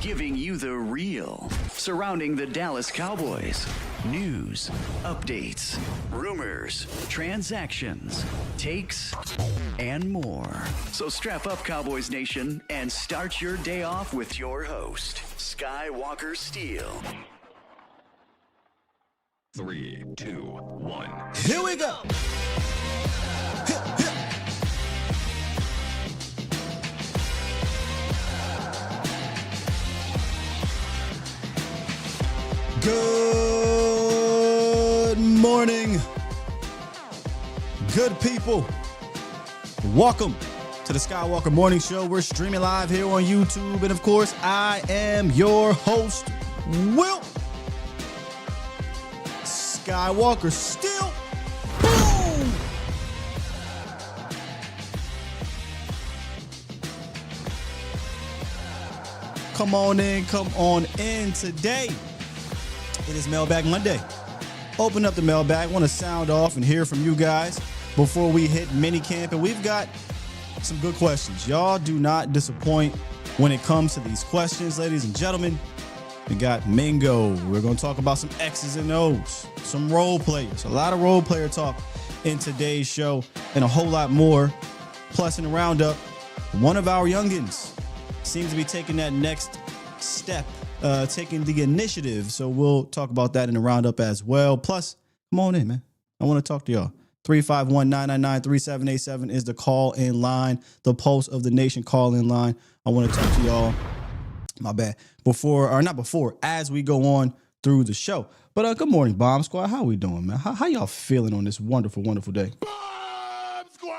giving you the real surrounding the Dallas Cowboys. News, updates, rumors, transactions, takes, and more. So strap up, Cowboys Nation, and start your day off with your host, Skywalker Steele. 3, 2, 1. Here we go. Good morning, good people. Welcome to the Skywalker Morning Show. We're streaming live here on YouTube. And of course, I am your host, Will Skywalker Steele. Boom! Come on in today. It is Mailbag Monday. Open up the mailbag. Want to sound off and hear from you guys before we hit minicamp. And we've got some good questions. Y'all do not disappoint when it comes to these questions, ladies and gentlemen. We got Mingo. We're going to talk about some X's and O's, some role players, a lot of role player talk in today's show, and a whole lot more. Plus, in the roundup, one of our youngins seems to be taking that next step, taking the initiative. So we'll talk about that in the roundup as well. Plus, come on in, man. I want to talk to y'all. 351-999-3787 is the call-in line, the Pulse of the Nation call-in line. I want to talk to y'all, my bad, as we go on through the show. But good morning, Bomb Squad. How we doing, man? How y'all feeling on this wonderful, wonderful day? Bomb Squad!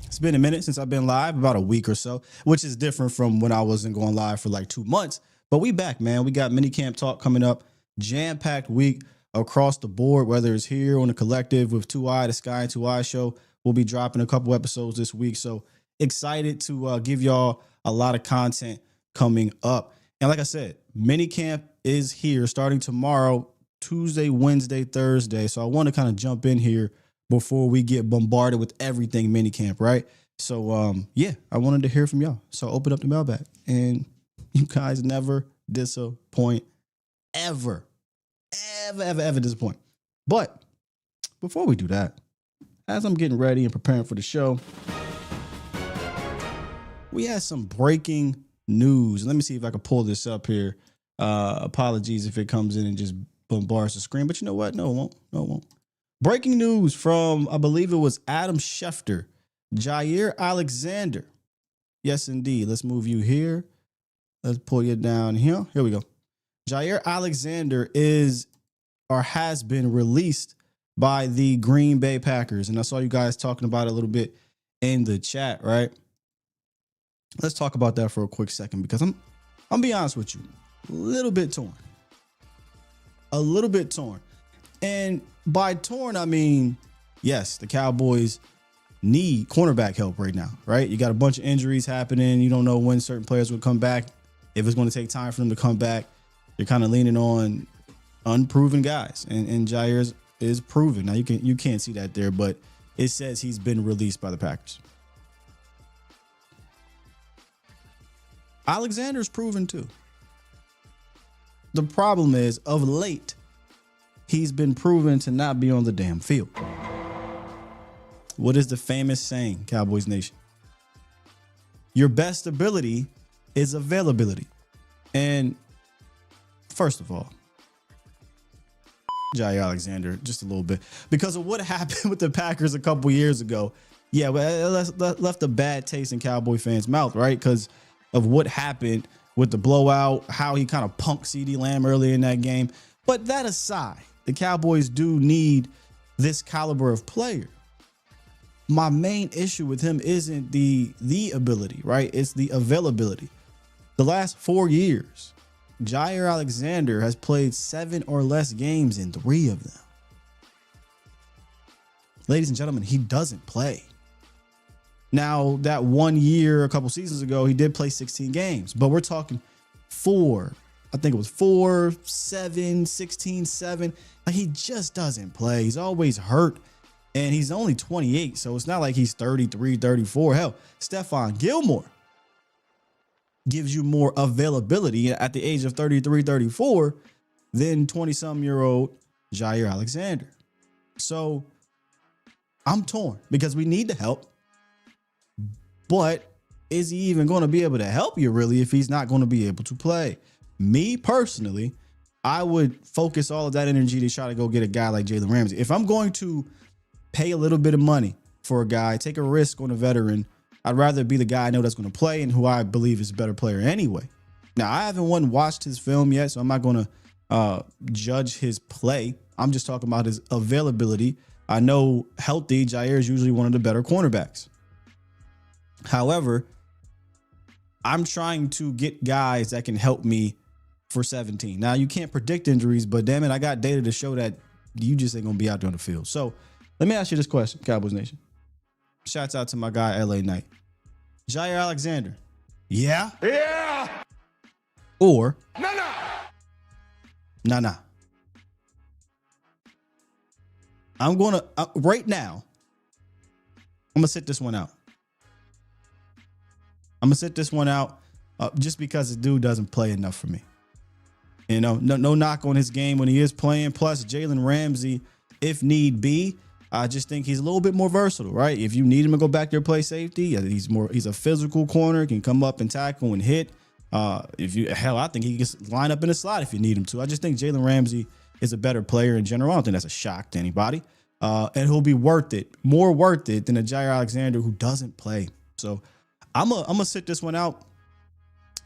It's been a minute since I've been live, about a week or so, which is different from when I wasn't going live for like 2 months. But we back, man. We got minicamp talk coming up. Jam-packed week across the board, whether it's here on the collective with 2i, the Sky and 2i show. We'll be dropping a couple episodes this week. So excited to give y'all a lot of content coming up. And like I said, minicamp is here starting tomorrow, Tuesday, Wednesday, Thursday. So I want to kind of jump in here before we get bombarded with everything minicamp, right? So, yeah, I wanted to hear from y'all. So open up the mailbag. And you guys never disappoint, ever disappoint. But before we do that, as I'm getting ready and preparing for the show, we had some breaking news. Let me see if I can pull this up here. Apologies if it comes in and just bombards the screen, but you know what? No, it won't. Breaking news from, I believe it was Adam Schefter, Jair Alexander. Yes, indeed. Let's move you here. Let's pull you down here. Here we go. Jair Alexander is or has been released by the Green Bay Packers. And I saw you guys talking about it a little bit in the chat, right? Let's talk about that for a quick second, because I'm be honest with you, a little bit torn. And by torn, I mean, yes, the Cowboys need cornerback help right now, right? You got a bunch of injuries happening. You don't know when certain players will come back, if it's going to take time for them to come back. You're kind of leaning on unproven guys, and Jair is proven. Now you can't see that there, but it says he's been released by the Packers. Alexander's proven too. The problem is, of late, he's been proven to not be on the damn field. What is the famous saying, Cowboys Nation? Your best ability is availability. And first of all, Jair Alexander, just a little bit, because of what happened with the Packers a couple years ago. Yeah, well, it left a bad taste in Cowboy fans' mouth, right? Because of what happened with the blowout, how he kind of punked CeeDee Lamb early in that game. But that aside, the Cowboys do need this caliber of player. My main issue with him isn't the ability, right? It's the availability. The last 4 years, Jair Alexander has played 7 or less games in 3 of them. Ladies and gentlemen, he doesn't play. Now, that 1 year, a couple seasons ago, he did play 16 games, but we're talking 4. I think it was 4, 7, 16, 7. Like, he just doesn't play. He's always hurt, and he's only 28, so it's not like he's 33, 34. Hell, Stephon Gilmore gives you more availability at the age of 33, 34 than 20-some-year-old Jair Alexander. So I'm torn because we need the help. But is he even going to be able to help you really if he's not going to be able to play? Me personally, I would focus all of that energy to try to go get a guy like Jalen Ramsey. If I'm going to pay a little bit of money for a guy, take a risk on a veteran, I'd rather be the guy I know that's going to play and who I believe is a better player anyway. Now, I haven't watched his film yet, so I'm not going to judge his play. I'm just talking about his availability. I know healthy, Jair is usually one of the better cornerbacks. However, I'm trying to get guys that can help me for 17. Now, you can't predict injuries, but damn it, I got data to show that you just ain't going to be out there on the field. So let me ask you this question, Cowboys Nation. Shouts out to my guy, LA Knight. Jair Alexander. Yeah? Yeah! Or Nah. nah. I'm going to, right now, I'm going to sit this one out. Just because the dude doesn't play enough for me. You know, no knock on his game when he is playing. Plus, Jalen Ramsey, if need be, I just think he's a little bit more versatile, right? If you need him to go back there and play safety, he's a physical corner, can come up and tackle and hit. I think he can line up in the slot if you need him to. I just think Jalen Ramsey is a better player in general. I don't think that's a shock to anybody. And he'll be more worth it than a Jair Alexander who doesn't play. So I'm gonna sit this one out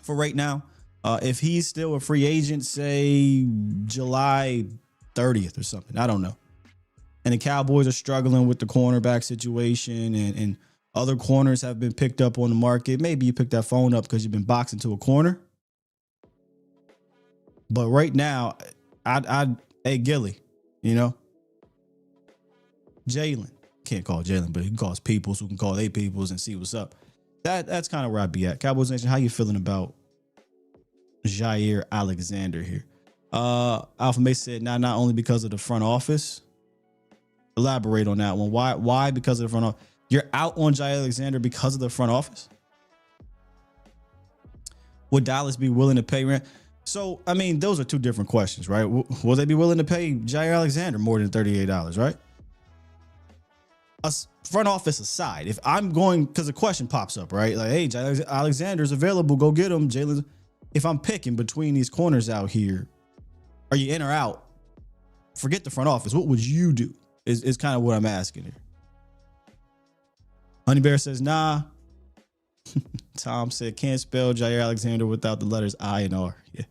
for right now. If he's still a free agent, say July 30th or something, I don't know. And the Cowboys are struggling with the cornerback situation and other corners have been picked up on the market. Maybe you picked that phone up because you've been boxing to a corner. But right now, hey, Gilly, you know, Jalen, can't call Jalen, but he calls peoples who can call they peoples and see what's up. That's kind of where I'd be at. Cowboys Nation, how you feeling about Jair Alexander here? Alpha May said not only because of the front office. Elaborate on that one. Why? Because of the front office. You're out on Jair Alexander because of the front office? Would Dallas be willing to pay rent? So, I mean, those are two different questions, right? Will they be willing to pay Jair Alexander more than $38, right? Front office aside, if I'm going, because the question pops up, right? Like, hey, Jair Alexander's available, go get him. Jalen, if I'm picking between these corners out here, are you in or out? Forget the front office. What would you do? Is kind of what I'm asking here. Honey Bear says, nah. Tom said, can't spell Jair Alexander without the letters I and R. Yeah.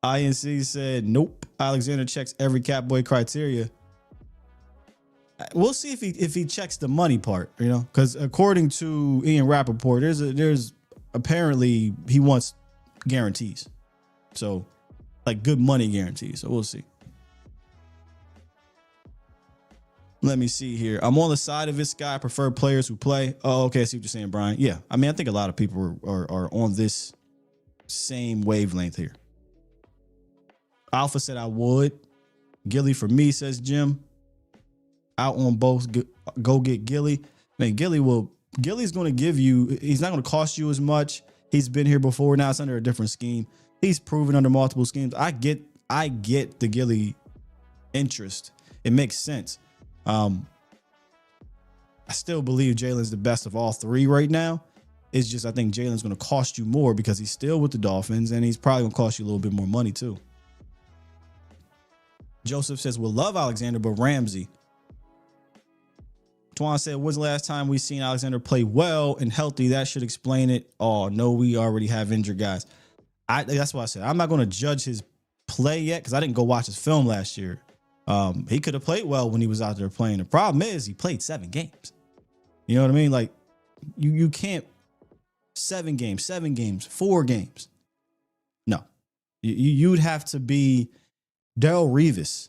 INC said, nope. Alexander checks every Catboy criteria. We'll see if he checks the money part, you know, because according to Ian Rappaport, there's apparently he wants guarantees. So like good money guarantees. So we'll see. Let me see here. I'm on the side of this guy. I prefer players who play. Oh, okay. I see what you're saying, Brian. Yeah. I mean, I think a lot of people are on this same wavelength here. Alpha said I would. Gilly for me, says Jim. Out on both. Go get Gilly. Man, Gilly's going to give you, he's not going to cost you as much. He's been here before. Now it's under a different scheme. He's proven under multiple schemes. I get the Gilly interest. It makes sense. I still believe Jalen's the best of all three right now. It's just I think Jalen's going to cost you more because he's still with the Dolphins and he's probably going to cost you a little bit more money too. Joseph says, we'll love Alexander, but Ramsey. Twan said, when's the last time we seen Alexander play well and healthy? That should explain it. Oh, no, we already have injured guys. That's what I said. I'm not going to judge his play yet because I didn't go watch his film last year. He could have played well when he was out there playing. The problem is he played 7 games. You know what I mean? Like you can't 7 games, 4 games. No, you'd have to be Darrelle Revis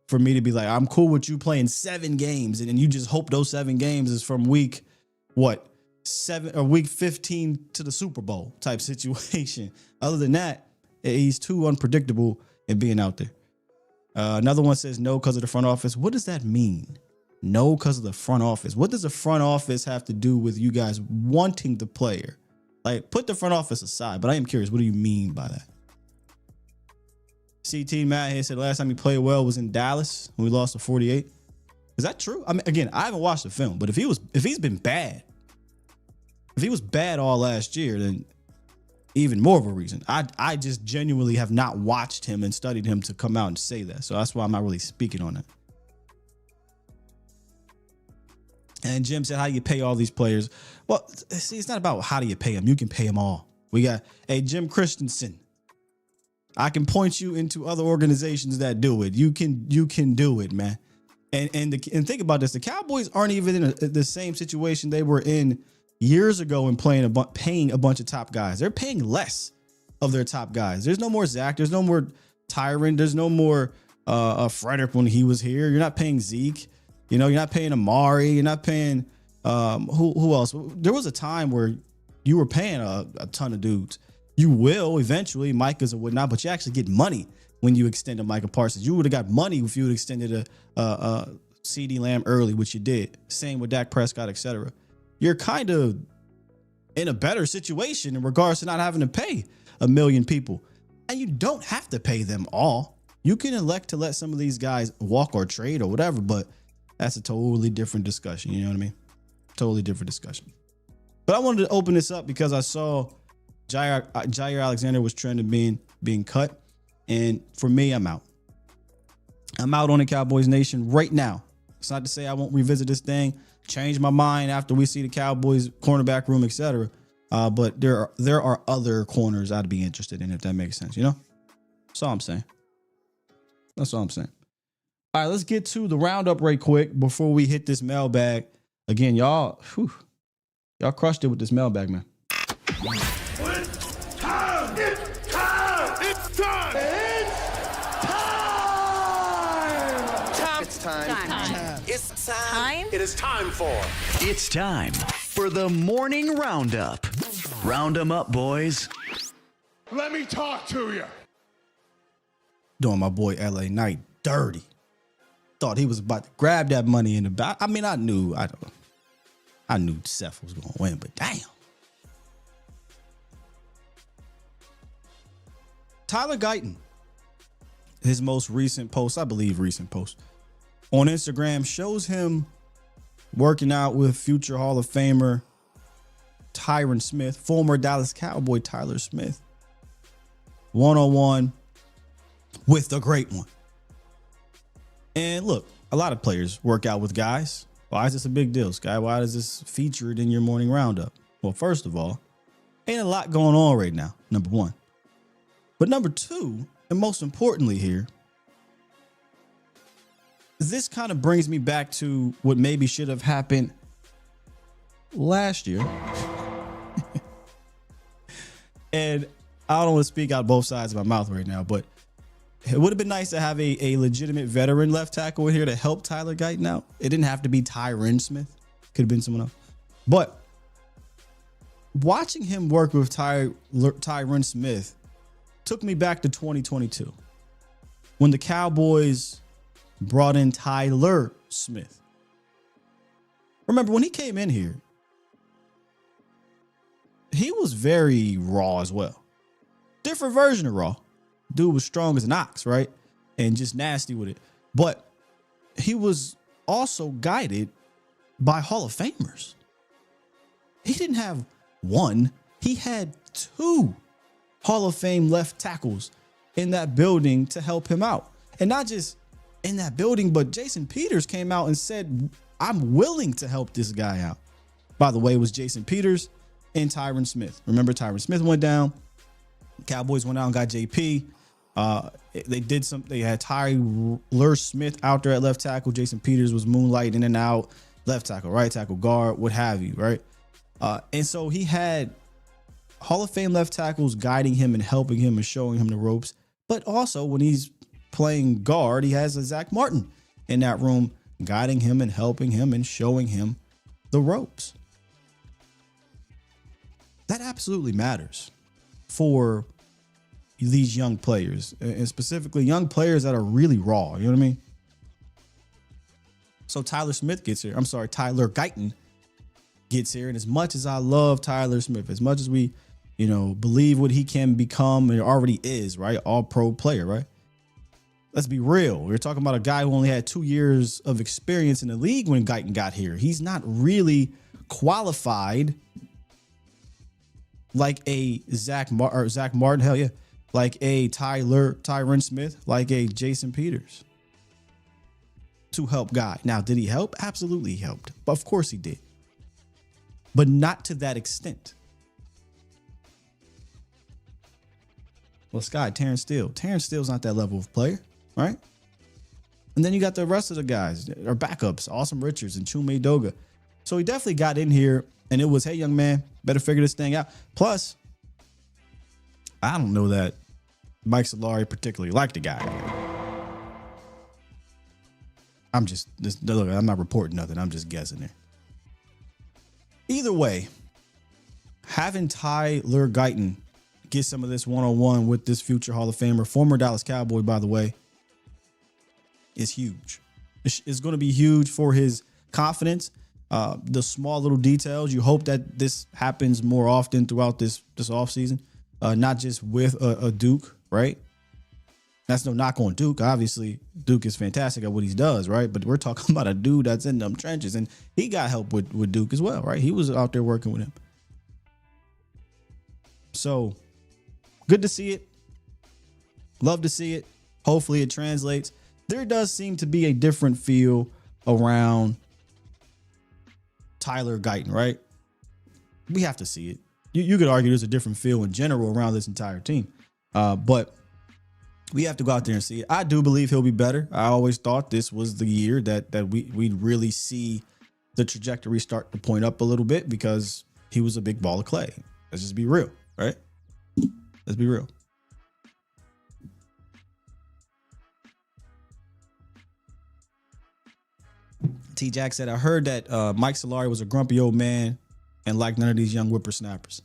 for me to be like, I'm cool with you playing 7 games. And then you just hope those 7 games is from week 7 or week 15 to the Super Bowl type situation. Other than that, he's too unpredictable in being out there. Another one says no because of the front office. What does that mean? No because of the front office. What does the front office have to do with you guys wanting the player? Like, put the front office aside, but I am curious, what do you mean by that? CT Matt here said last time he played well was in Dallas when we lost to 48. Is that true? I mean, again, I haven't watched the film, but if he's been bad, if he was bad all last year, then even more of a reason. I just genuinely have not watched him and studied him to come out and say that. So that's why I'm not really speaking on that. And Jim said, how do you pay all these players? Well, see, it's not about how do you pay them. You can pay them all. We got, hey, Jim Christensen. I can point you into other organizations that do it. You can do it, man. And think about this. The Cowboys aren't even in the same situation they were in years ago in paying a bunch of top guys. They're paying less of their top guys. There's no more Zach. There's no more Tyron. There's no more Frederick when he was here. You're not paying Zeke. You know, you're not paying Amari. You're not paying who else? There was a time where you were paying a ton of dudes. You will eventually, Micah's or whatnot, but you actually get money when you extend a Micah Parsons. You would have got money if you would have extended a CeeDee Lamb early, which you did. Same with Dak Prescott, etc. You're kind of in a better situation in regards to not having to pay 1 million people. And you don't have to pay them all. You can elect to let some of these guys walk or trade or whatever, but that's a totally different discussion. You know what I mean? Totally different discussion. But I wanted to open this up because I saw Jair Alexander was trending being cut. And for me, I'm out. I'm out on the Cowboys Nation right now. It's not to say I won't revisit this thing, change my mind after we see the Cowboys cornerback room, etc. But there are other corners I'd be interested in, if that makes sense. You know, that's all I'm saying. That's all I'm saying. All right, let's get to the roundup right quick before we hit this mailbag. Again, y'all crushed it with this mailbag, man. It's time. It is time for. It's time for the morning roundup. Round 'em up, boys. Let me talk to you. Doing my boy LA Knight dirty. Thought he was about to grab that money in the back. I mean, I knew Seth was going to win, but damn. Tyler Guyton, his most recent post, I believe recent post, on Instagram shows him working out with future Hall of Famer Tyron Smith, former Dallas Cowboy Tyler Smith, one-on-one with the great one. And look, a lot of players work out with guys. Why is this a big deal, Sky? Why is this featured in your morning roundup? Well, first of all, ain't a lot going on right now, number one. But number two, and most importantly here, this kind of brings me back to what maybe should have happened last year. And I don't want to speak out both sides of my mouth right now, but it would have been nice to have a legitimate veteran left tackle in here to help Tyler Guyton out. It didn't have to be Tyron Smith. Could have been someone else. But watching him work with Tyron Smith took me back to 2022 when the Cowboys brought in Tyler Smith. Remember when he came in here, he was very raw as well. Different version of raw. Dude was strong as an ox, right? And just nasty with it. But he was also guided by Hall of Famers. He didn't have one. He had two Hall of Fame left tackles in that building to help him out. And not just in that building, but Jason Peters came out and said, I'm willing to help this guy out. By the way, it was Jason Peters and Tyron Smith. Remember, Tyron Smith went down. Cowboys went out and got JP. They had Tyler Smith out there at left tackle. Jason Peters was moonlighting in and out, left tackle, right tackle, guard, what have you, right? And so he had Hall of Fame left tackles guiding him and helping him and showing him the ropes. But also when he's playing guard, he has a Zach Martin in that room guiding him and helping him and showing him the ropes. That absolutely matters for these young players, and specifically young players that are really raw. You know what I mean? So Tyler Guyton gets here. And as much as I love Tyler Smith, as much as we, believe what he can become and already is, right? All pro player, right? Let's be real. We're talking about a guy who only had 2 years of experience in the league when Guyton got here. He's not really qualified like a Zach Martin, hell yeah, like a Tyron Smith, like a Jason Peters to help Guy. Now, did he help? Absolutely he helped. But of course he did. But not to that extent. Well, Sky, Terrence Steele. Terrence Steele's not that level of player, right? And then you got the rest of the guys, or backups, Awesome Richards and Chume Doga. So he definitely got in here, and it was, hey, young man, better figure this thing out. Plus, I don't know that Mike Solari particularly liked the guy. Look, I'm not reporting nothing. I'm just guessing there. Either way, having Tyler Guyton get some of this one-on-one with this future Hall of Famer, former Dallas Cowboy, by the way, is huge. It's going to be huge for his confidence. The small little details. You hope that this happens more often throughout this offseason, not just with a Duke, right? That's no knock on Duke. Obviously, Duke is fantastic at what he does, right? But we're talking about a dude that's in them trenches, and he got help with Duke as well, right? He was out there working with him. So good to see it. Love to see it. Hopefully it translates. There does seem to be a different feel around Tyler Guyton, right? We have to see it. You could argue there's a different feel in general around this entire team. But we have to go out there and see it. I do believe he'll be better. I always thought this was the year that we'd really see the trajectory start to point up a little bit because he was a big ball of clay. Let's just be real, right? Let's be real. T. Jack said, I heard that Mike Solari was a grumpy old man and liked none of these young whippersnappers.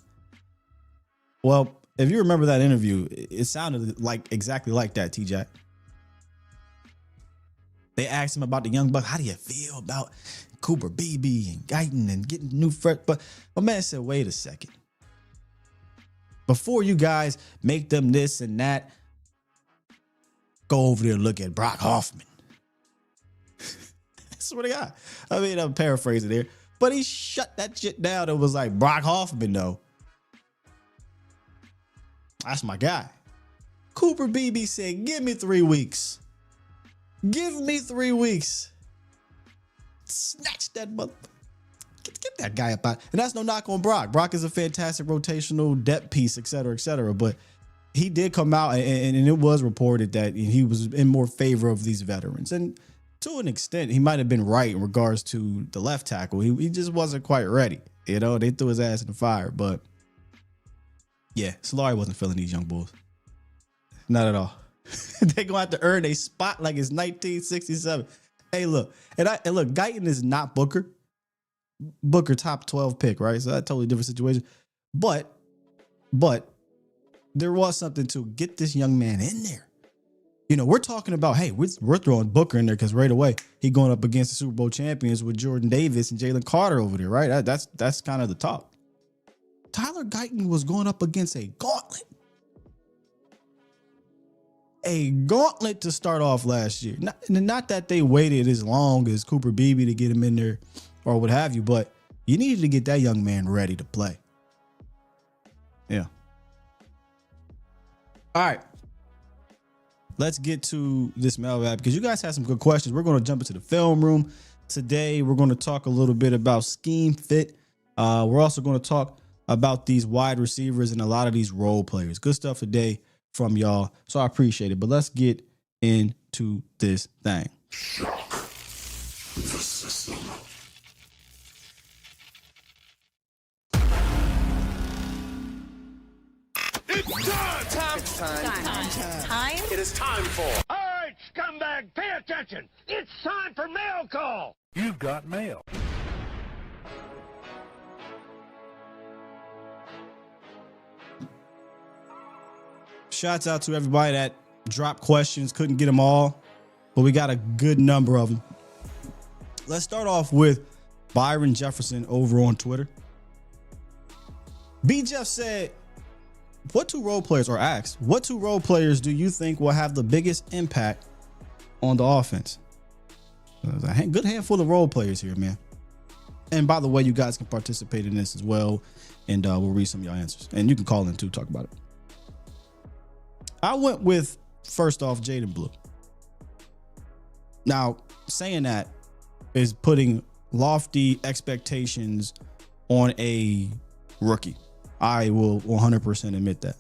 Well, if you remember that interview, it sounded exactly like that, T. Jack. They asked him about the young buck. How do you feel about Cooper Beebe and Guyton and getting new fresh? But my man said, wait a second. Before you guys make them this and that, go over there and look at Brock Hoffman. That's what I got. I mean, I'm paraphrasing there, but he shut that shit down and was like, Brock Hoffman, though. That's my guy. Cooper Beebe said, give me 3 weeks. Give me 3 weeks. Snatch that mother. Get that guy up out. And that's no knock on Brock. Brock is a fantastic rotational depth piece, et cetera, et cetera. But he did come out and it was reported that he was in more favor of these veterans. And to an extent, he might have been right in regards to the left tackle. He just wasn't quite ready. They threw his ass in the fire. But yeah, Solari wasn't feeling these young bulls. Not at all. They're going to have to earn a spot like it's 1967. Hey, look. And look, Guyton is not Booker. Booker top 12 pick, right? So that's a totally different situation. But there was something to get this young man in there. We're talking about, hey, we're throwing Booker in there because right away he going up against the Super Bowl champions with Jordan Davis and Jalen Carter over there, right? That's kind of the talk. Tyler Guyton was going up against a gauntlet. A gauntlet to start off last year. Not that they waited as long as Cooper Beebe to get him in there or what have you, but you needed to get that young man ready to play. Yeah. All right. Let's get to this mailbag because you guys have some good questions. We're going to jump into the film room today. We're going to talk a little bit about scheme fit. We're also going to talk about these wide receivers and a lot of these role players. Good stuff today from y'all. So I appreciate it. But let's get into this thing. It's time. It is time for. All right, scumbag, pay attention. It's time for mail call. You've got mail. Shouts out to everybody that dropped questions. Couldn't get them all, but we got a good number of them. Let's start off with Byron Jefferson over on Twitter. B. Jeff said, what two role players do you think will have the biggest impact on the offense? There's a good handful of role players here, man. And by the way, you guys can participate in this as well. And we'll read some of your answers. And you can call in too, talk about it. I went with, first off, Jaden Blue. Now, saying that is putting lofty expectations on a rookie. I will 100% admit that.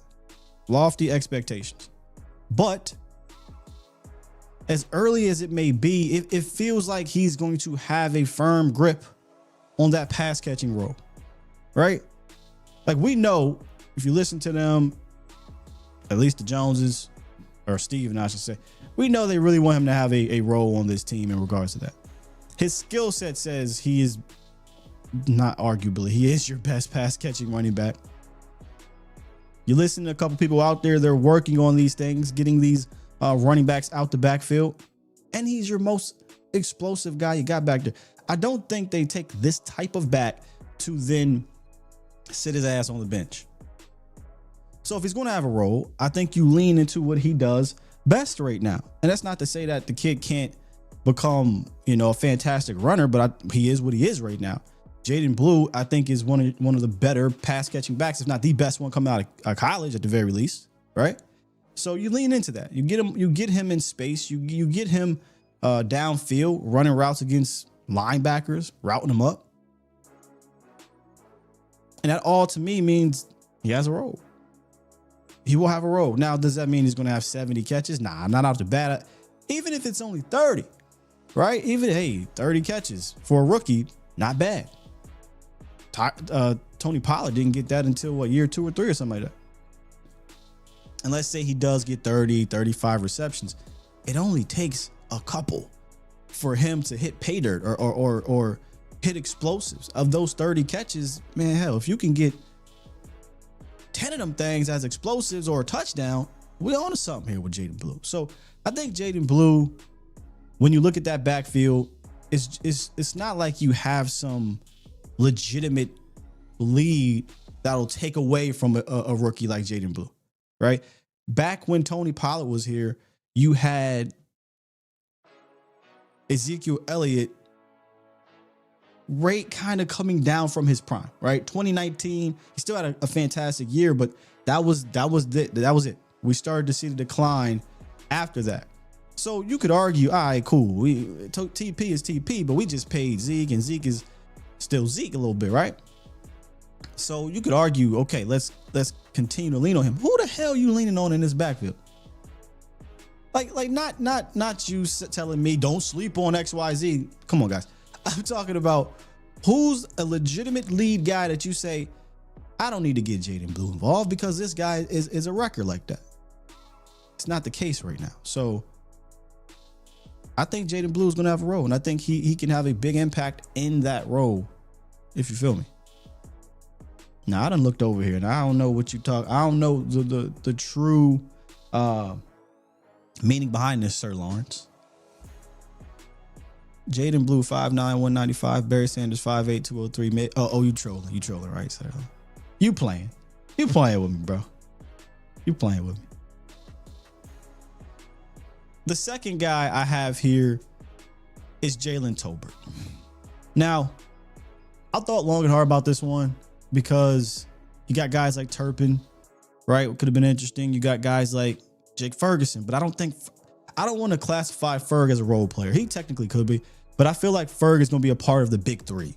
Lofty expectations. But as early as it may be, it feels like he's going to have a firm grip on that pass catching role, right? Like, we know, if you listen to them, at least the Joneses, or Steven, I should say, we know they really want him to have a role on this team in regards to that. His skill set says he is, not arguably, he is your best pass catching running back. You listen to a couple people out there, they're working on these things, getting these running backs out the backfield, and he's your most explosive guy you got back there. I don't think they take this type of back to then sit his ass on the bench. So if he's going to have a role, I think you lean into what he does best right now. And that's not to say that the kid can't become, a fantastic runner, but he is what he is right now. Jaden Blue, I think, is one of the better pass catching backs, if not the best one coming out of college at the very least, right? So you lean into that. You get him in space. You get him downfield, running routes against linebackers, routing them up. And that all to me means he has a role. He will have a role. Now, does that mean he's going to have 70 catches? Nah, not off the bat. Even if it's only 30, right? 30 catches for a rookie, not bad. Tony Pollard didn't get that until year 2 or 3 or something like that. And let's say he does get 30, 35 receptions. It only takes a couple for him to hit pay dirt or hit explosives. Of those 30 catches, man, hell, if you can get 10 of them things as explosives or a touchdown, we're on to something here with Jaden Blue. So I think Jaden Blue, when you look at that backfield, it's not like you have some legitimate lead that'll take away from a rookie like Jaden Blue, right? Back when Tony Pollard was here, you had Ezekiel Elliott rate kind of coming down from his prime, right? 2019, he still had a fantastic year, but that was it. We started to see the decline after that. So you could argue, all right, cool. TP is TP, but we just paid Zeke, and Zeke is still Zeke a little bit, right? So you could argue, okay, let's continue to lean on him. Who the hell are you leaning on in this backfield? Like not you telling me don't sleep on XYZ. Come on, guys. I'm talking about who's a legitimate lead guy that you say, I don't need to get Jaden Blue involved because this guy is a wrecker like that. It's not the case right now. So I think Jaden Blue is going to have a role, and I think he can have a big impact in that role, if you feel me. Now, I done looked over here, and I don't know what you talk. I don't know the true meaning behind this, Sir Lawrence. Jaden Blue, 5'9", 195. Barry Sanders, 5'8", 203. Oh, you trolling, right, sir? You playing with me, bro. You playing with me. The second guy I have here is Jalen Tolbert. Now, I thought long and hard about this one because you got guys like Turpin, right? It could have been interesting. You got guys like Jake Ferguson, but I don't want to classify Ferg as a role player. He technically could be, but I feel like Ferg is going to be a part of the big three.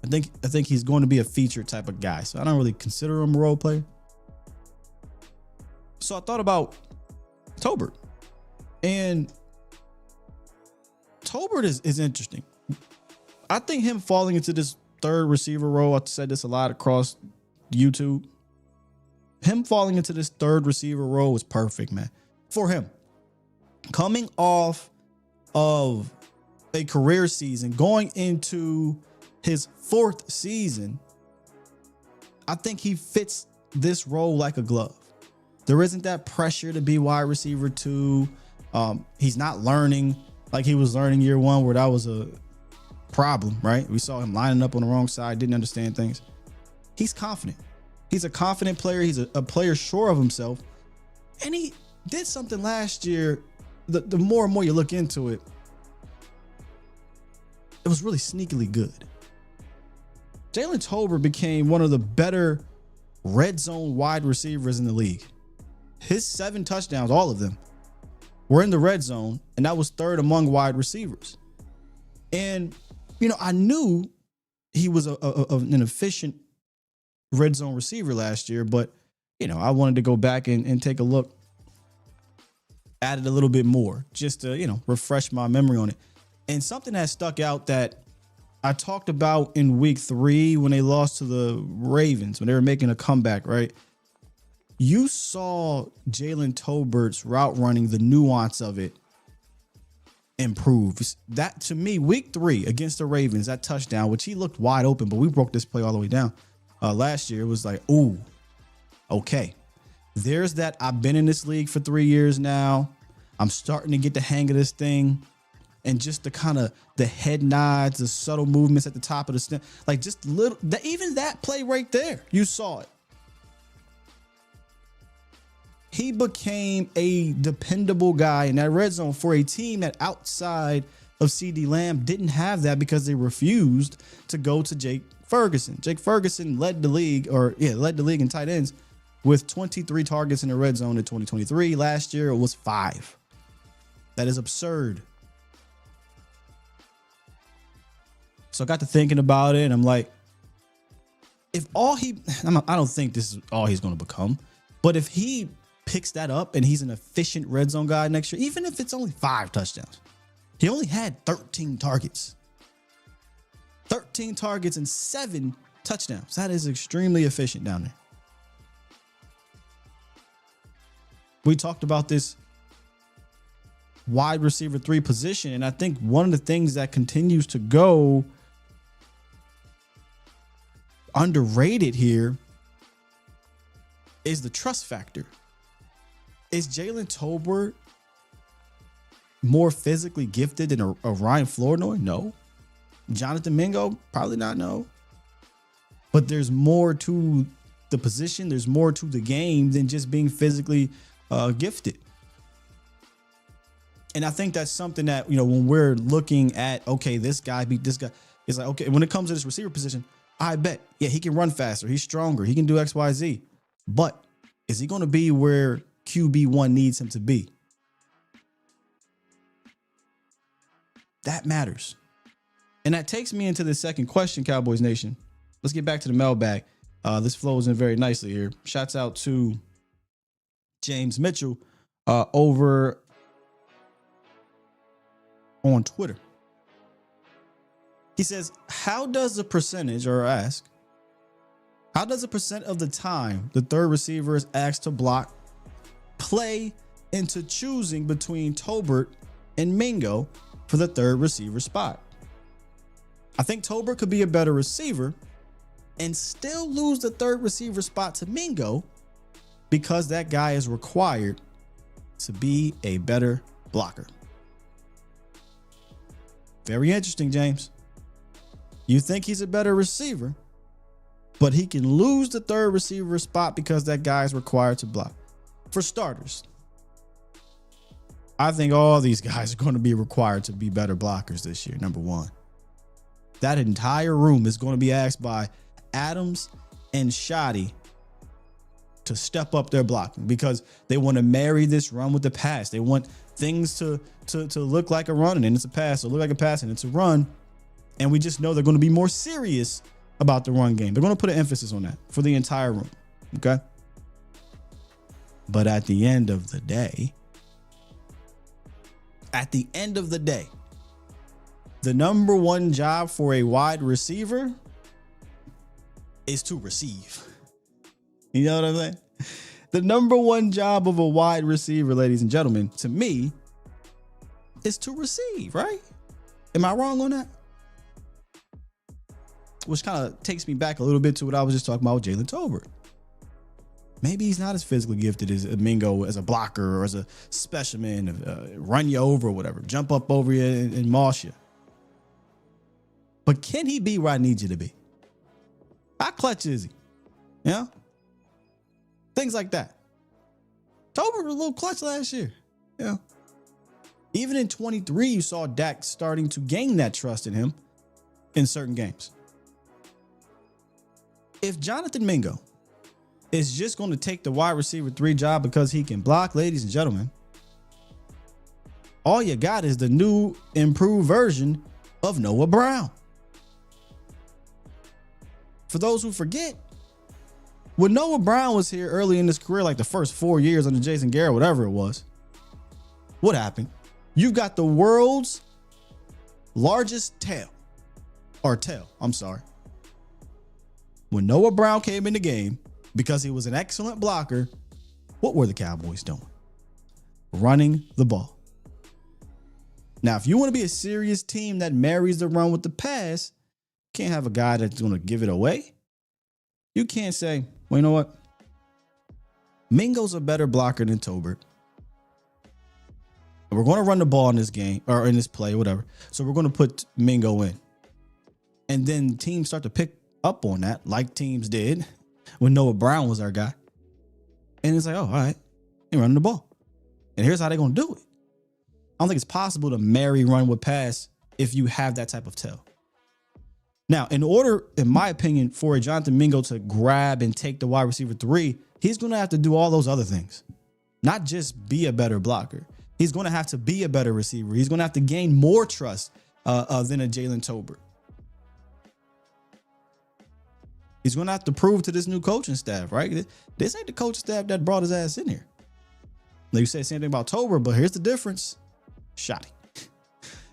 I think he's going to be a feature type of guy. So I don't really consider him a role player. So I thought about Tolbert. And Tolbert is interesting. I think him falling into this third receiver role, I've said this a lot across YouTube. Him falling into this third receiver role was perfect, man. For him. Coming off of a career season, going into his fourth season, I think he fits this role like a glove. There isn't that pressure to be wide receiver 2. He's not learning like he was learning year 1, where that was a problem, right? We saw him lining up on the wrong side, didn't understand things. He's confident. He's a confident player. He's a player sure of himself. And he did something last year. The more and more you look into it, it was really sneakily good. Jalen Tolbert became one of the better red zone wide receivers in the league. His 7 touchdowns, all of them, were in the red zone, and that was third among wide receivers. And, I knew he was an efficient red zone receiver last year, but, I wanted to go back and take a look at it a little bit more just to, refresh my memory on it. And something that stuck out that I talked about in week 3 when they lost to the Ravens, when they were making a comeback, right? You saw Jalen Tolbert's route running, the nuance of it improve. That, to me, week 3 against the Ravens, that touchdown, which he looked wide open, but we broke this play all the way down. Last year, it was like, ooh, okay. There's that. I've been in this league for 3 years now. I'm starting to get the hang of this thing. And just the head nods, the subtle movements at the top of the stem, like just little, even that play right there, you saw it. He became a dependable guy in that red zone for a team that outside of CeeDee Lamb didn't have that because they refused to go to Jake Ferguson. Jake Ferguson led the league in tight ends with 23 targets in the red zone in 2023. Last year it was 5. That is absurd. So I got to thinking about it, and I'm like, I don't think this is all he's going to become, but if he picks that up and he's an efficient red zone guy next year, even if it's only 5 touchdowns, he only had 13 targets. 13 targets and 7 touchdowns. That is extremely efficient down there. We talked about this wide receiver 3 position, and I think one of the things that continues to go underrated here is the trust factor. Is Jalen Tolbert more physically gifted than a Ryan Flournoy? No. Jonathan Mingo? Probably not, no. But there's more to the position. There's more to the game than just being physically gifted. And I think that's something that, when we're looking at, okay, this guy beat this guy, it's like, okay, when it comes to this receiver position, I bet, yeah, he can run faster. He's stronger. He can do X, Y, Z. But is he going to be where QB1 needs him to be? That matters. And that takes me into the second question, Cowboys Nation. Let's get back to the mailbag. This flows in very nicely here. Shouts out to James Mitchell over on Twitter. He says, how does the percentage of the time the third receiver is asked to block play into choosing between Tolbert and Mingo for the third receiver spot? I think Tolbert could be a better receiver and still lose the third receiver spot to Mingo because that guy is required to be a better blocker. Very interesting, James. You think he's a better receiver, but he can lose the third receiver spot because that guy is required to block. For starters, I think all these guys are going to be required to be better blockers this year, number one. That entire room is going to be asked by Adams and Shoddy to step up their blocking because they want to marry this run with the pass. They want things to look like a run and then it's a pass, or look like a pass and it's a run. And we just know they're going to be more serious about the run game. They're going to put an emphasis on that for the entire room. Okay. But at the end of the day, the number one job for a wide receiver is to receive. You know what I'm saying? The number one job of a wide receiver, ladies and gentlemen, to me, is to receive, right? Am I wrong on that? Which kind of takes me back a little bit to what I was just talking about with Jalen Tolbert. Maybe he's not as physically gifted as Mingo as a blocker or as a specimen, run you over or whatever, jump up over you and moss you. But can he be where I need you to be? How clutch is he? You know? Things like that. Tober was a little clutch last year. You know? Even in 23, you saw Dak starting to gain that trust in him in certain games. If Jonathan Mingo is just going to take the wide receiver 3 job because he can block, ladies and gentlemen, all you got is the new improved version of Noah Brown. For those who forget, when Noah Brown was here early in his career, like the first 4 years under Jason Garrett, whatever it was, what happened? You've got the world's largest tail. When Noah Brown came in the game, because he was an excellent blocker, what were the Cowboys doing? Running the ball. Now, if you want to be a serious team that marries the run with the pass, you can't have a guy that's going to give it away. You can't say, well, you know what? Mingo's a better blocker than Tolbert. We're going to run the ball in this game or in this play, whatever. So we're going to put Mingo in. And then teams start to pick up on that, like teams did when Noah Brown was our guy. And it's like, oh, all right, they're running the ball. And here's how they're going to do it. I don't think it's possible to marry run with pass if you have that type of tell. Now, in order, in my opinion, for a Jonathan Mingo to grab and take the wide receiver 3, he's going to have to do all those other things, not just be a better blocker. He's going to have to be a better receiver. He's going to have to gain more trust than a Jalen Tolbert. He's going to have to prove to this new coaching staff, right? This ain't the coaching staff that brought his ass in here. Now, you say the same thing about Tolbert, but here's the difference. Shoddy.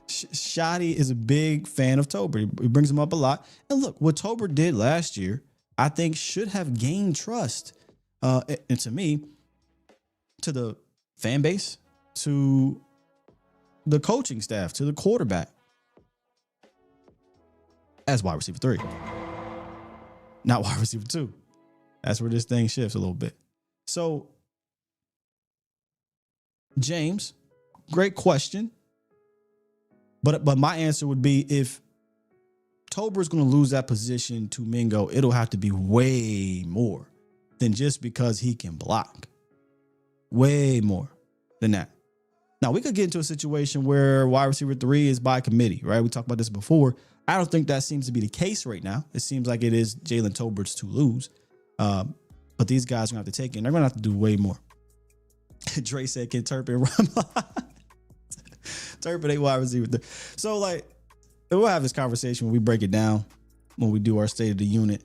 Shoddy is a big fan of Tolbert. He brings him up a lot. And look, what Tolbert did last year, I think should have gained trust. And to me, to the fan base, to the coaching staff, to the quarterback as wide receiver 3, not wide receiver 2. That's where this thing shifts a little bit. So, James, great question. But my answer would be, if Tolbert's going to lose that position to Mingo, it'll have to be way more than just because he can block. Way more than that. Now, we could get into a situation where wide receiver 3 is by committee, right? We talked about this before. I don't think that seems to be the case right now. It seems like it is Jalen Tolbert's to lose. But these guys are going to have to take it, and they're going to have to do way more. Dre said, can Turpin run? Turpin ain't wide receiver 3. So, like, we'll have this conversation when we break it down, when we do our state of the unit.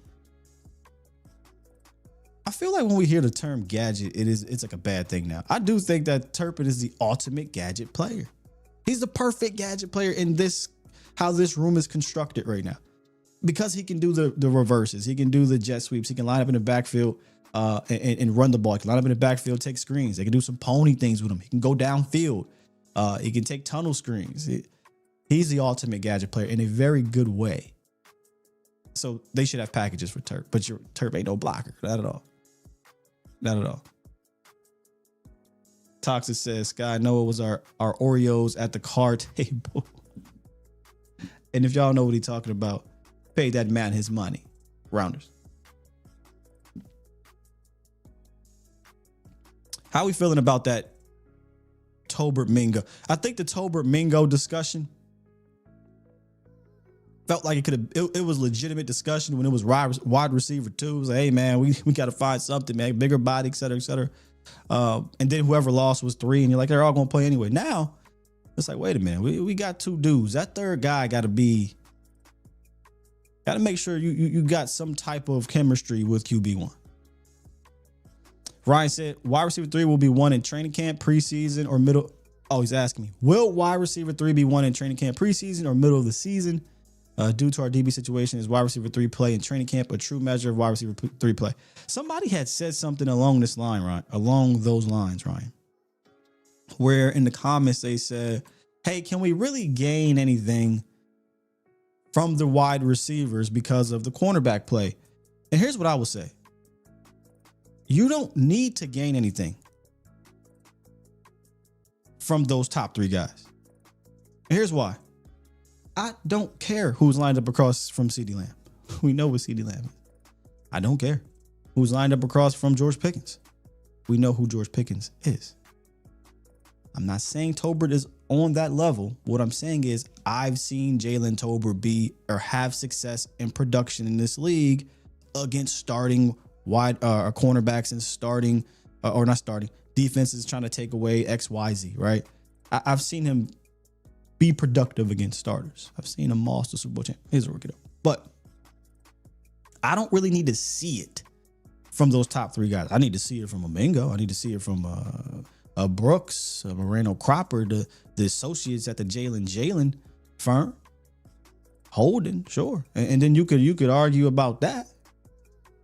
I feel like when we hear the term gadget, it's like a bad thing now. I do think that Turpin is the ultimate gadget player. He's the perfect gadget player in this, how this room is constructed right now, because he can do the reverses. He can do the jet sweeps. He can line up in the backfield and run the ball. He can line up in the backfield, take screens. They can do some pony things with him. He can go downfield. He can take tunnel screens. He's the ultimate gadget player in a very good way. So they should have packages for Turp, but Turp ain't no blocker. Not at all. Not at all. Toxic says, Sky Noah was our Oreos at the card table. And if y'all know what he's talking about, pay that man his money. Rounders. How we feeling about that Tolbert Mingo? I think the Tolbert Mingo discussion felt like it was legitimate discussion when it was wide receiver 2. It was like, hey man, we got to find something, man, bigger body, et cetera, et cetera. And then whoever lost was 3, and you're like, they're all gonna play anyway. Now it's like, wait a minute, we got 2 dudes. That third guy got to make sure you got some type of chemistry with QB1. Ryan said wide receiver 3 will be 1 in training camp, preseason, or middle. Oh, he's asking me, will wide receiver 3 be 1 in training camp, preseason, or middle of the season? Due to our DB situation, is wide receiver 3 play in training camp a true measure of wide receiver 3 play? Somebody had said something along this line, Ryan, along those lines, Ryan, where in the comments they said, hey, can we really gain anything from the wide receivers because of the cornerback play? And here's what I would say. You don't need to gain anything from those top 3 guys. And here's why. I don't care who's lined up across from CeeDee Lamb. We know what CeeDee Lamb is. I don't care who's lined up across from George Pickens. We know who George Pickens is. I'm not saying Tolbert is on that level. What I'm saying is I've seen Jalen Tolbert be or have success in production in this league against starting wide cornerbacks and starting or not starting defenses trying to take away XYZ, right? I've seen him be productive against starters. I've seen him moss the Super Bowl champ. He's a rookie though. But I don't really need to see it from those top three guys. I need to see it from a Mingo. I need to see it from a Brooks, a Moreno Cropper, the associates at the Jalen firm. Holden, sure. And then you could argue about that.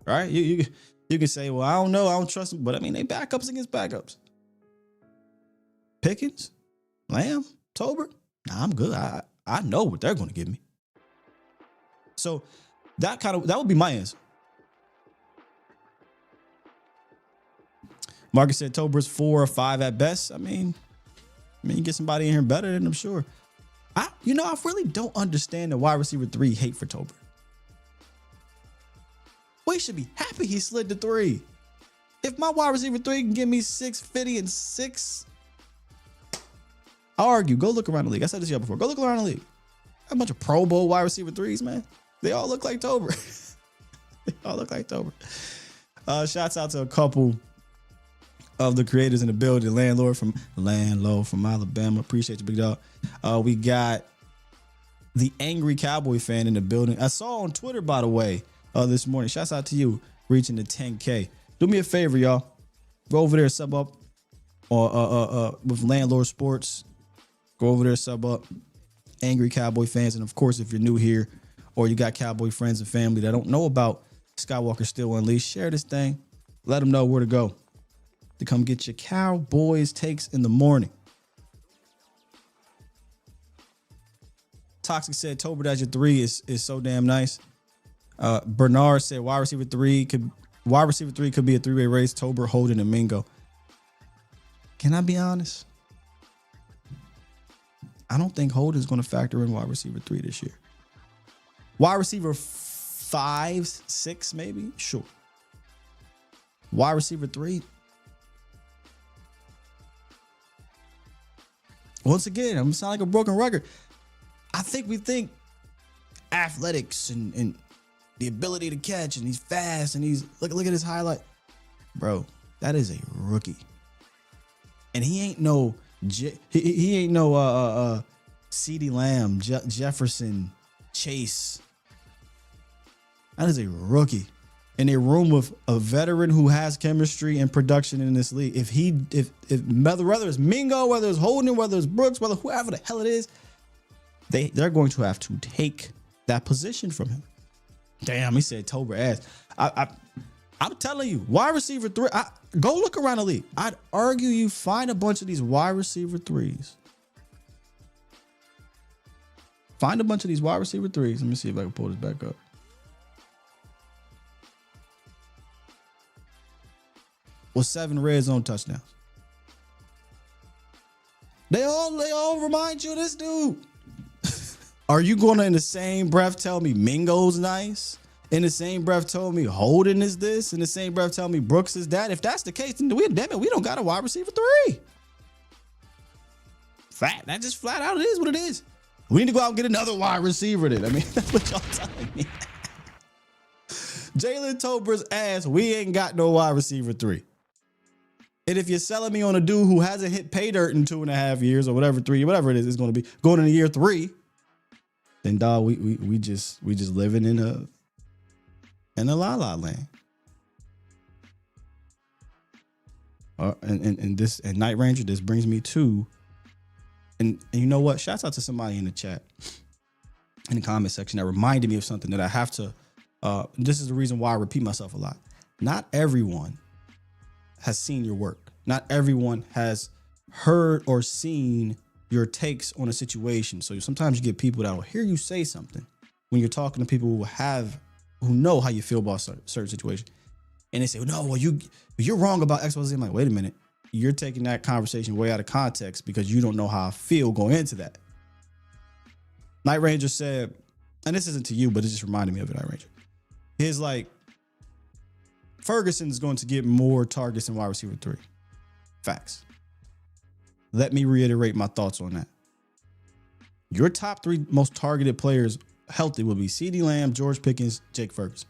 Right? You could say, well, I don't know, I don't trust them. But I mean, they backups against backups. Pickens, Lamb, Tolbert. Nah, I'm good. I know what they're going to give me. So that would be my answer. Marcus said Tolbert's 4 or 5 at best. I mean, you get somebody in here better than I'm sure. I really don't understand the wide receiver 3 hate for Tolbert. We should be happy he slid to 3. If my wide receiver 3 can give me 650 and 6, I'll argue. Go look around the league. I said this to you before. Go look around the league. A bunch of Pro Bowl wide receiver 3s, man. They all look like Tolbert. They all look like Tolbert. Shouts out to a couple of the creators in the building. Landlord from Alabama. Appreciate you, big dog. We got the angry Cowboy fan in the building. I saw on Twitter, by the way, this morning. Shouts out to you reaching the 10K. Do me a favor, y'all. Go over there, sub up with Landlord Sports. Go over there, sub up. Angry Cowboy fans. And of course, if you're new here or you got Cowboy friends and family that don't know about Skywalker Still Unleashed, share this thing. Let them know where to go to come get your Cowboys takes in the morning. Toxic said Tolbert as your 3 is so damn nice. Bernard said wide receiver 3 could be a 3-way race. Tolbert, Holden, and Mingo. Can I be honest? I don't think Holden's going to factor in wide receiver 3 this year. Wide receiver 5, 6, maybe? Sure. Wide receiver 3? Once again, I'm going to sound like a broken record. I think we think athletics and the ability to catch, and he's fast, and he's look at his highlight. Bro, that is a rookie. And he ain't no CeeDee Lamb, Jefferson, Chase. That is a rookie in a room of a veteran who has chemistry and production in this league. If whether it's Mingo, whether it's Holden, whether it's Brooks, whether whoever the hell it is, they're going to have to take that position from him. Damn, he said Tolbert ass. I'm telling you, wide receiver 3. Go look around the league. I'd argue you find a bunch of these wide receiver 3s. Find a bunch of these wide receiver 3s. Let me see if I can pull this back up. With 7 red zone touchdowns. They all remind you of this dude. Are you going to, in the same breath, tell me Mingo's nice? In the same breath, tell me Holden is this? In the same breath, tell me Brooks is that? If that's the case, then we don't got a wide receiver 3. That just flat out it is what it is. We need to go out and get another wide receiver then. I mean, that's what y'all telling me. Jalen Tolbert's ass, we ain't got no wide receiver 3. And if you're selling me on a dude who hasn't hit pay dirt in 2.5 years or whatever it is, it's going to be going into year 3, then dog, we just living in a la-la land. And Night Ranger, this brings me to, and you know what? Shouts out to somebody in the chat, in the comment section, that reminded me of something that I have to, this is the reason why I repeat myself a lot. Not everyone has seen your work. Not everyone has heard or seen your takes on a situation. So sometimes you get people that will hear you say something when you're talking to people who know how you feel about certain situation. And they say, no, well, you're wrong about X, Y, Z. I'm like, wait a minute. You're taking that conversation way out of context because you don't know how I feel going into that. Night Ranger said, and this isn't to you, but it just reminded me of it, Night Ranger. He's like, Ferguson is going to get more targets than wide receiver 3. Facts. Let me reiterate my thoughts on that. Your top 3 most targeted players healthy will be CeeDee Lamb, George Pickens, Jake Ferguson.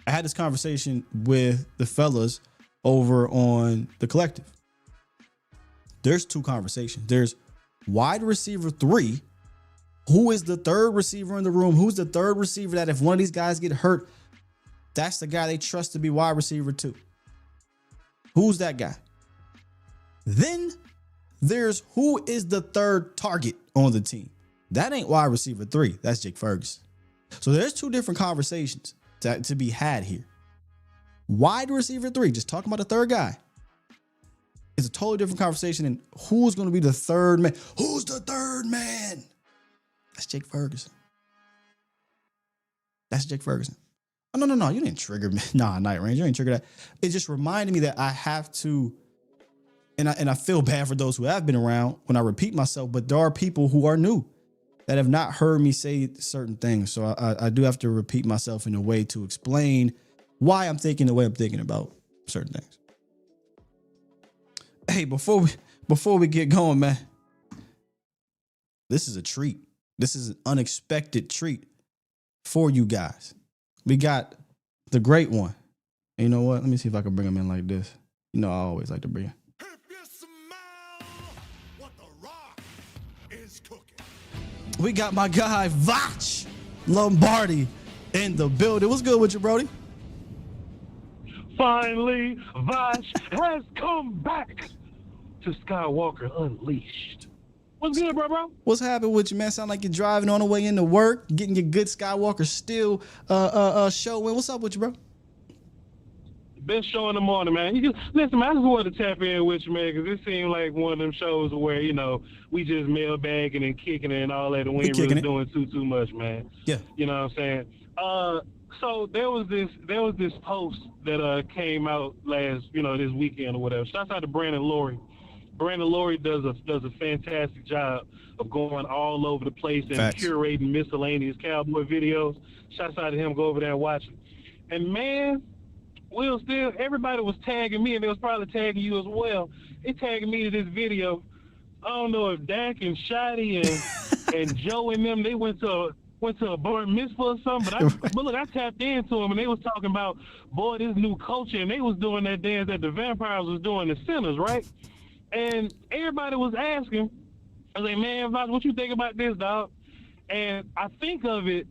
I had this conversation with the fellas over on the collective. There's 2 conversations. There's wide receiver 3. Who is the third receiver in the room? Who's the third receiver that if one of these guys get hurt, that's the guy they trust to be wide receiver 2? Who's that guy? Then there's who is the third target on the team. That ain't wide receiver 3. That's Jake Ferguson. So there's 2 different conversations to be had here. Wide receiver 3, just talking about the third guy, is a totally different conversation than who's going to be the third man. Who's the third man? That's Jake Ferguson. That's Jake Ferguson. Oh, no. You didn't trigger me. Nah, Night Ranger, you didn't trigger that. It just reminded me that I have to, and I feel bad for those who have been around when I repeat myself, but there are people who are new that have not heard me say certain things. So I do have to repeat myself in a way to explain why I'm thinking the way I'm thinking about certain things. Hey, before we get going, man, this is a treat. This is an unexpected treat for you guys. We got the great one. And you know what? Let me see if I can bring him in like this. You know, I always like to bring him. If you smell what the Rock is cooking. We got my guy, Vach Lombardi, in the building. What's good with you, Brody? Finally, Vach has come back to Skywalker Unleashed. What's good, bro? What's happening with you, man? Sound like you're driving on the way into work, getting your good Skywalker still show in. What's up with you, bro? Best show in the morning, man. Listen, man, I just wanted to tap in with you, man, because it seemed like one of them shows where, you know, we just mailbagging and kicking it and all that, and we ain't really doing too much, man. Yeah. You know what I'm saying? So there was this post that came out this weekend or whatever. Shouts out to Brandon Laurie. Brandon Laurie does a fantastic job of going all over the place and curating miscellaneous cowboy videos. Shouts out to him. Go over there and watch it. And man, everybody was tagging me, and they was probably tagging you as well. They tagging me to this video. I don't know if Dak and Shotty and Joe and them, they went to a bar mitzvah or something, but look, I tapped into them, and they was talking about, boy, this new culture, and they was doing that dance that the vampires was doing, the sinners, right? And everybody was asking, I was like, man, Vach, what you think about this, dog? And I think of it,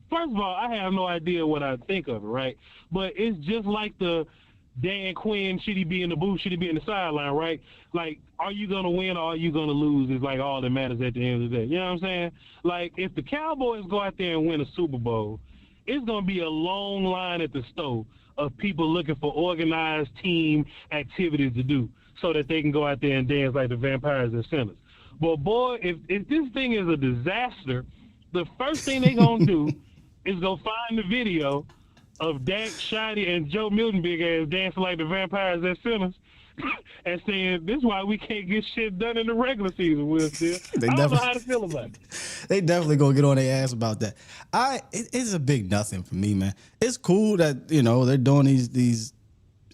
first of all, I have no idea what I think of it, right? But it's just like the Dan Quinn, should he be in the booth, should he be in the sideline, right? Like, are you going to win or are you going to lose is like all that matters at the end of the day. You know what I'm saying? Like, if the Cowboys go out there and win a Super Bowl, it's going to be a long line at the store of people looking for organized team activities to do so that they can go out there and dance like the vampires and sinners. But, boy, if this thing is a disaster, the first thing they going to do is go find the video of Dak, Shotty, and Joe Milton big ass dancing like the vampires and sinners and saying, this is why we can't get shit done in the regular season, Will Still. I don't know how to feel about it. They definitely gonna get on their ass about that. It's a big nothing for me, man. It's cool that, you know, they're doing these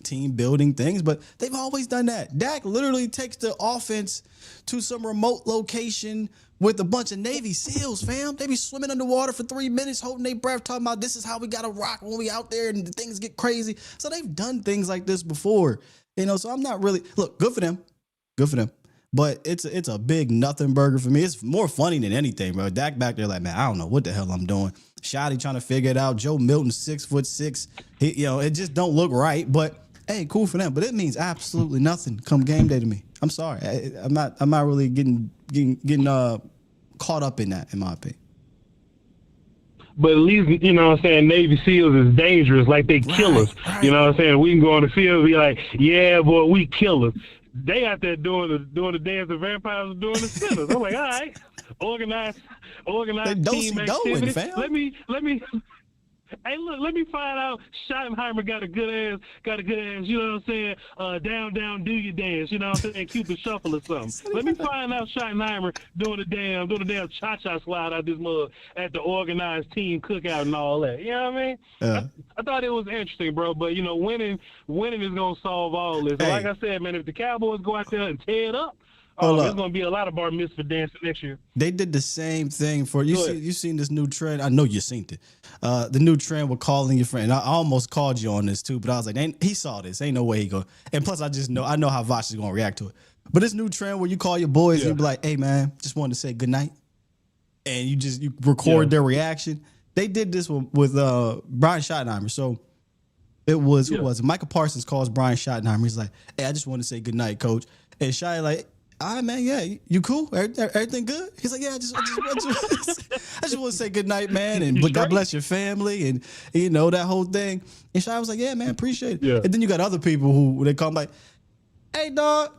team building things, but they've always done that. Dak literally takes the offense to some remote location with a bunch of Navy SEALs, fam. They be swimming underwater for 3 minutes, holding their breath, talking about this is how we gotta rock when we out there and things get crazy. So they've done things like this before, you know. So I'm not really, look, good for them, but it's a big nothing burger for me. It's more funny than anything, bro. Dak back there like, man, I don't know what the hell I'm doing. Shotty trying to figure it out. Joe Milton 6'6". It just don't look right. But hey, cool for them. But it means absolutely nothing come game day to me. I'm sorry. I'm not really getting caught up in that, in my opinion. But at least, you know what I'm saying, Navy SEALs is dangerous, like they killers. Right. You know what I'm saying? We can go on the field and be like, yeah, boy, we killers. They out there doing the dance the vampires are doing the sinners. I'm like, all right, organized team activity. Let me Hey, look, let me find out Schottenheimer got a good ass, you know what I'm saying? Down, down, do your dance, you know what I'm saying? Cupid shuffle or something. Let me find out Schottenheimer doing the damn cha-cha slide out this mug at the organized team cookout and all that. You know what I mean? I thought it was interesting, bro, but, you know, winning is going to solve all this. Hey. Like I said, man, if the Cowboys go out there and tear it up, there's going to be a lot of bar mitzvah dancing next year. They did the same thing for you. You seen this new trend? I know you seen it. The new trend with calling your friend. I almost called you on this too, but I was like, he saw this. Ain't no way he go. And plus, I know how Vach is gonna react to it. But this new trend where you call your boys and you be like, "Hey man, just wanted to say good night," and you record their reaction. They did this with Brian Schottenheimer. So it was who was it? Michael Parsons calls Brian Schottenheimer. He's like, "Hey, I just want to say good night, coach." And Shotty like, all right, man, yeah, you cool? Everything good? He's like, yeah, I just want to say good night, man, and God bless your family, and you know that whole thing. And Shai was like, yeah, man, appreciate it. Yeah. And then you got other people who they call him like, hey, dog,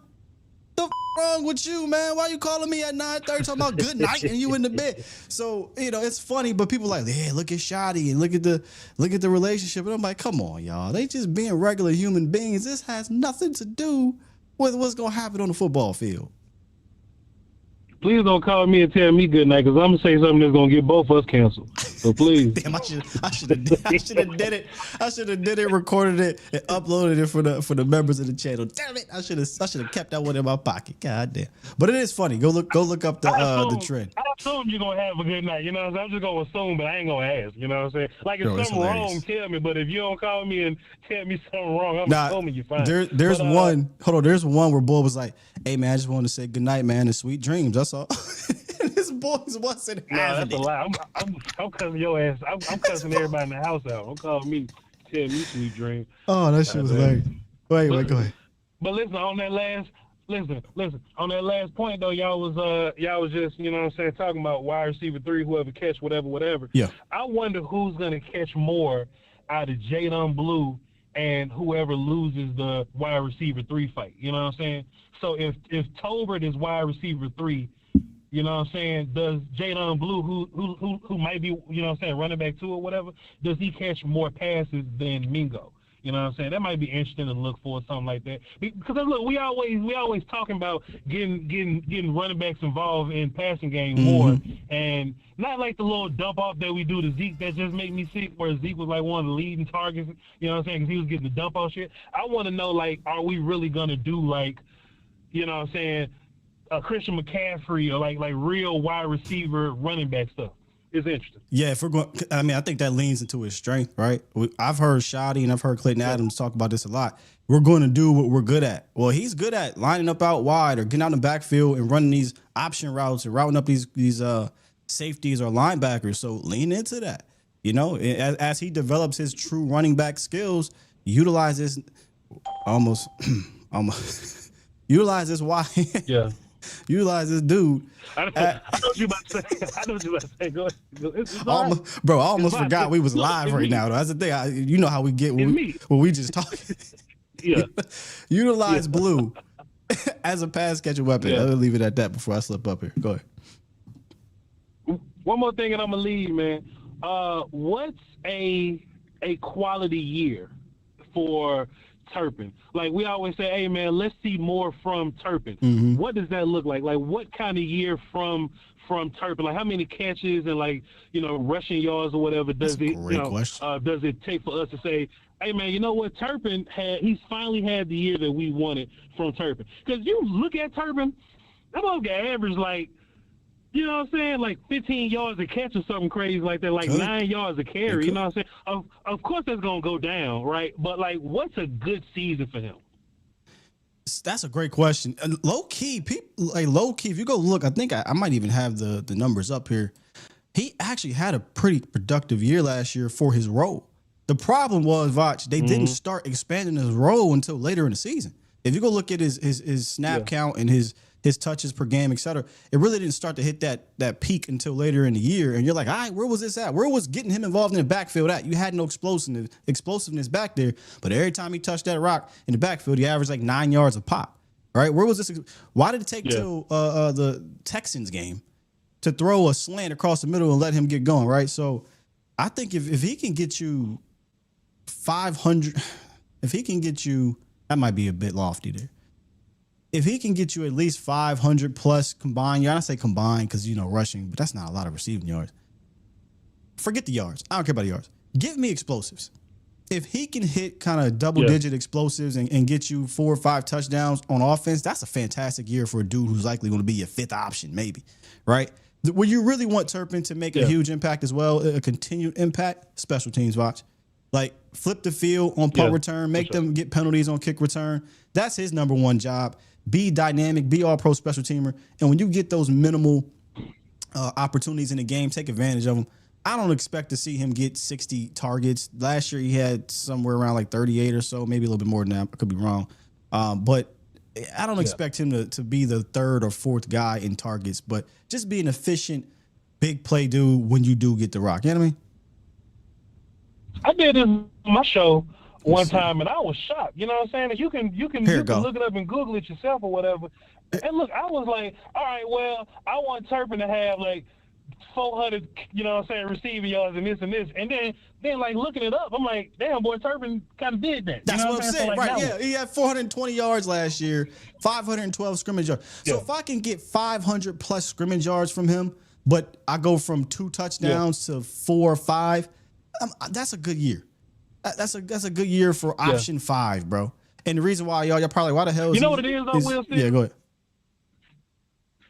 the wrong with you, man? Why you calling me at 9:30 talking about good night and you in the bed? So you know it's funny, but people like, yeah, look at Shotty and look at the relationship, and I'm like, come on, y'all, they just being regular human beings. This has nothing to do with what's gonna happen on the football field. Please don't call me and tell me good night, because I'm gonna say something that's gonna get both of us canceled. So please. Damn, I should have did it. I should have did it, recorded it, and uploaded it for the members of the channel. Damn it! I should have kept that one in my pocket. God damn. But it is funny. Go look up the trend. I assume you're gonna have a good night. You know what I'm saying? I'm just gonna assume, but I ain't gonna ask. You know what I'm saying? Like if something wrong, tell me. But if you don't call me and tell me something wrong, I'm assuming you're fine. There's one. Hold on. There's one where boy was like, "Hey man, I just wanted to say good night, man, and sweet dreams." That's all. And his boys wasn't having that's a lie. I'm cussing your ass. I'm cussing everybody in the house out. Don't call me, tell me sweet dream. Oh, that shit was hilarious. Wait, go ahead. But listen, on that last point though, y'all was just, you know what I'm saying, talking about wide receiver 3, whoever catch whatever. Yeah. I wonder who's gonna catch more out of Jadon Blue and whoever loses the wide receiver 3 fight. You know what I'm saying? So if Tolbert is wide receiver 3, you know what I'm saying, does Jadon Blue, who might be, you know what I'm saying, running back 2 or whatever, does he catch more passes than Mingo? You know what I'm saying? That might be interesting to look for, something like that. Because look, we always talking about getting running backs involved in passing game more, and not like the little dump off that we do to Zeke that just make me sick, where Zeke was like one of the leading targets. You know what I'm saying? Because he was getting the dump off shit. I want to know, like, are we really gonna do, like, you know what I'm saying, a Christian McCaffrey or like real wide receiver running back stuff? It's interesting. Yeah, if we're going, I mean, I think that leans into his strength, right? I've heard Shotty and I've heard Clayton Adams talk about this a lot. We're going to do what we're good at. Well, he's good at lining up out wide or getting out in the backfield and running these option routes and routing up these safeties or linebackers. So lean into that. You know, as he develops his true running back skills, utilize this wide. Yeah. Utilize this dude. I know what you about to say. Go ahead. Bro, I almost forgot we was live right now. That's the thing. You know how we get when we just talking. Yeah. Utilize Blue as a pass catching weapon. I'll leave it at that before I slip up here. Go ahead. One more thing and I'm gonna leave, man. What's a quality year for Turpin? Like we always say, hey man, let's see more from Turpin. Mm-hmm. What does that look like? Like what kind of year from Turpin? Like how many catches and like, you know, rushing yards or whatever does does it take for us to say, hey man, you know what, Turpin he's finally had the year that we wanted from Turpin? Because you look at Turpin, that motherfucker average like, you know what I'm saying, like 15 yards a catch or something crazy like that, like 9 yards a carry. You know what I'm saying? Of course that's gonna go down, right? But like, what's a good season for him? That's a great question. Low key, if you go look, I think I might even have the numbers up here. He actually had a pretty productive year last year for his role. The problem was, Vach, they didn't start expanding his role until later in the season. If you go look at his snap count and his touches per game, et cetera, it really didn't start to hit that peak until later in the year. And you're like, all right, where was this at? Where was getting him involved in the backfield at? You had no explosiveness back there, but every time he touched that rock in the backfield, he averaged like 9 yards a pop. All right, where was this? Why did it take till the Texans game to throw a slant across the middle and let him get going, right? So I think if he can get you 500, if he can get you, that might be a bit lofty there. If he can get you at least 500 plus combined yards, I say combined because, rushing, but that's not a lot of receiving yards. Forget the yards. I don't care about the yards. Give me explosives. If he can hit kind of double-digit explosives and get you 4 or 5 touchdowns on offense, that's a fantastic year for a dude who's likely going to be your 5th option, maybe, right? Where you really want Turpin to make a huge impact as well, a continued impact, special teams, Vach. Like, flip the field on punt return, make them get penalties on kick return. That's his number one job. Be dynamic, be all-pro special teamer. And when you get those minimal opportunities in the game, take advantage of them. I don't expect to see him get 60 targets. Last year he had somewhere around like 38 or so, maybe a little bit more than that. I could be wrong. But I don't expect him to be the 3rd or 4th guy in targets, but just be an efficient, big play dude when you do get the rock. You know what I mean? I did this on my show one time, and I was shocked. You know what I'm saying? You can look it up and Google it yourself or whatever. And look, I was like, all right, well, I want Turpin to have like 400, receiving yards and this. And then like looking it up, I'm like, damn, boy, Turpin kind of did that. That's what I'm saying, so, like, right? Yeah, he had 420 yards last year, 512 scrimmage yards. So if I can get 500 plus scrimmage yards from him, but I go from 2 touchdowns to 4 or 5, that's a good year. That's a good year for option 5, bro. And the reason why y'all probably, why the hell is what it is though, Will Smith? Yeah, go ahead.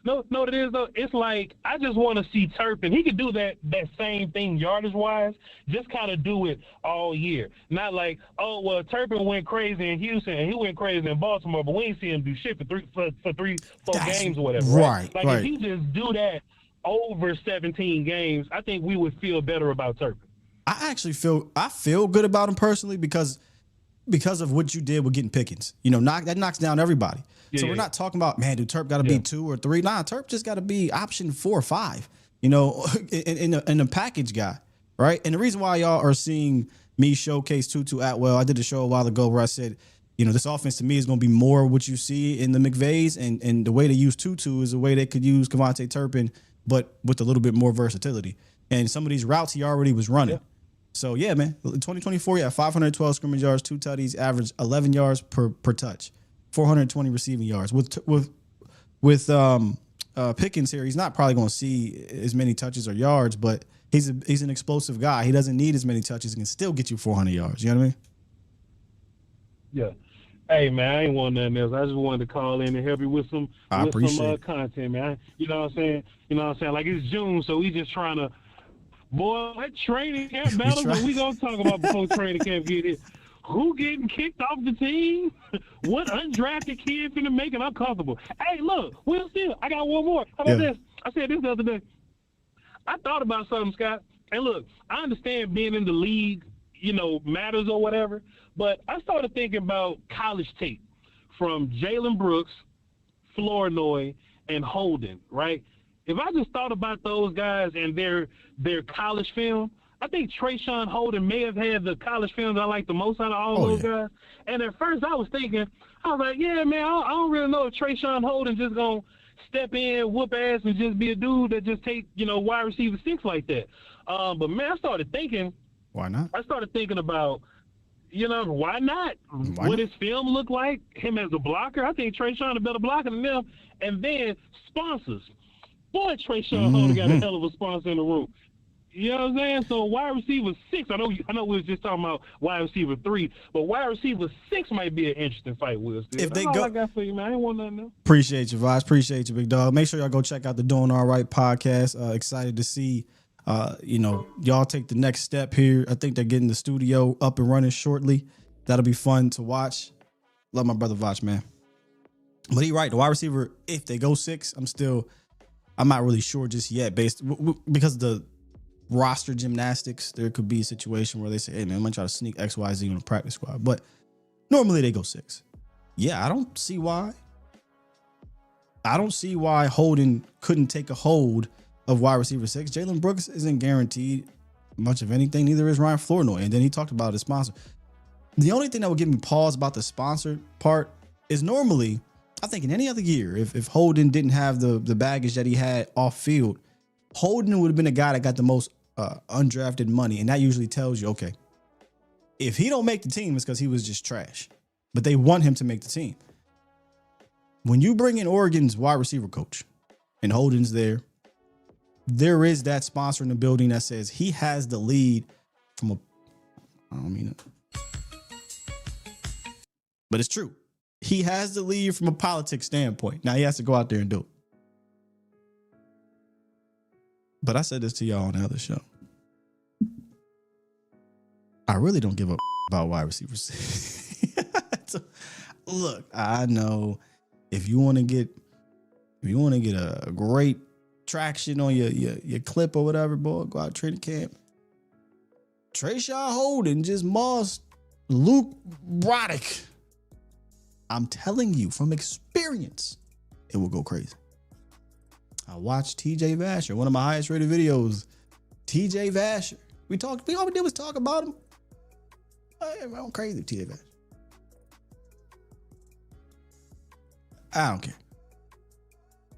No, what it is though, it's like I just want to see Turpin. He could do that same thing yardage wise, just kind of do it all year. Not like, oh well, Turpin went crazy in Houston and he went crazy in Baltimore, but we ain't see him do shit for 4 games or whatever. Right. Like if he just do that over 17 games, I think we would feel better about Turpin. I feel good about him personally because of what you did with getting Pickens. That knocks down everybody. So we're not talking about, man, dude, Turp got to be 2 or 3. Nah, Turp just got to be option 4 or 5, in a package guy, right? And the reason why y'all are seeing me showcase Tutu Atwell, I did a show a while ago where I said, this offense to me is going to be more what you see in the McVays, and the way they use Tutu is the way they could use Kevontae Turpin, but with a little bit more versatility. And some of these routes he already was running. Yeah. So, yeah, man, 2024, 512 scrimmage yards, 2 tutties, average 11 yards per touch, 420 receiving yards. With Pickens here, he's not probably going to see as many touches or yards, but he's an explosive guy. He doesn't need as many touches. He can still get you 400 yards. You know what I mean? Yeah. Hey, man, I ain't want nothing else. I just wanted to call in and help you with some content, man. You know what I'm saying? Like, it's June, so we just trying to, boy, that training camp battles that we gonna talk about before training camp get here. Who getting kicked off the team? What undrafted kid finna make it uncomfortable? Hey, look, Will Smith, I got one more. How about this? I said this the other day. I thought about something, Scott. And look, I understand being in the league, matters or whatever, but I started thinking about college tape from Jalen Brooks, Flournoy, and Holden, right? If I just thought about those guys and their college film, I think Trayshawn Holden may have had the college film that I like the most out of all those guys. And at first I was thinking, I was like, yeah, man, I don't really know if Trayshawn Holden just going to step in, whoop ass, and just be a dude that just take, wide receiver 6 like that. But, man, I started thinking. Why not? I started thinking about, why not? What his film look like, him as a blocker. I think Trayshawn a better blocker than them. And then sponsors. Boy, Trayshawn Holden got a hell of a sponsor in the room. You know what I'm saying? So wide receiver 6, I know we was just talking about wide receiver 3, but wide receiver 6 might be an interesting fight, Will. If they That's go, all I got for you, man. I ain't want nothing else. Appreciate you, Vach. Appreciate you, big dog. Make sure y'all go check out the Doing All Right podcast. Excited to see, y'all take the next step here. I think they're getting the studio up and running shortly. That'll be fun to watch. Love my brother Vach, man. But he right. The wide receiver, if they go 6, I'm not really sure just yet because the roster gymnastics, there could be a situation where they say, hey, man, I'm going to try to sneak XYZ on the practice squad. But normally they go 6. Yeah, I don't see why. Holden couldn't take a hold of wide receiver 6. Jalen Brooks isn't guaranteed much of anything. Neither is Ryan Flournoy. And then he talked about his sponsor. The only thing that would give me pause about the sponsor part is normally, I think in any other year, if Holden didn't have the baggage that he had off field, Holden would have been a guy that got the most undrafted money, and that usually tells you, okay, if he don't make the team, it's because he was just trash. But they want him to make the team. When you bring in Oregon's wide receiver coach and Holden's there is that sponsor in the building that says he has the lead from I don't mean it, but it's true. He has the lead from a politics standpoint. Now he has to go out there and do it. But I said this to y'all on the other show. I really don't give a about wide receivers. Look, I know if you want to get a great traction on your clip or whatever, boy, go out training camp. Trayshawn Holden just mossed Luke Roddick. I'm telling you from experience, it will go crazy. I watched TJ Vasher, one of my highest rated videos. TJ Vasher. We all we did was talk about him. I'm crazy with TJ Vasher. I don't care.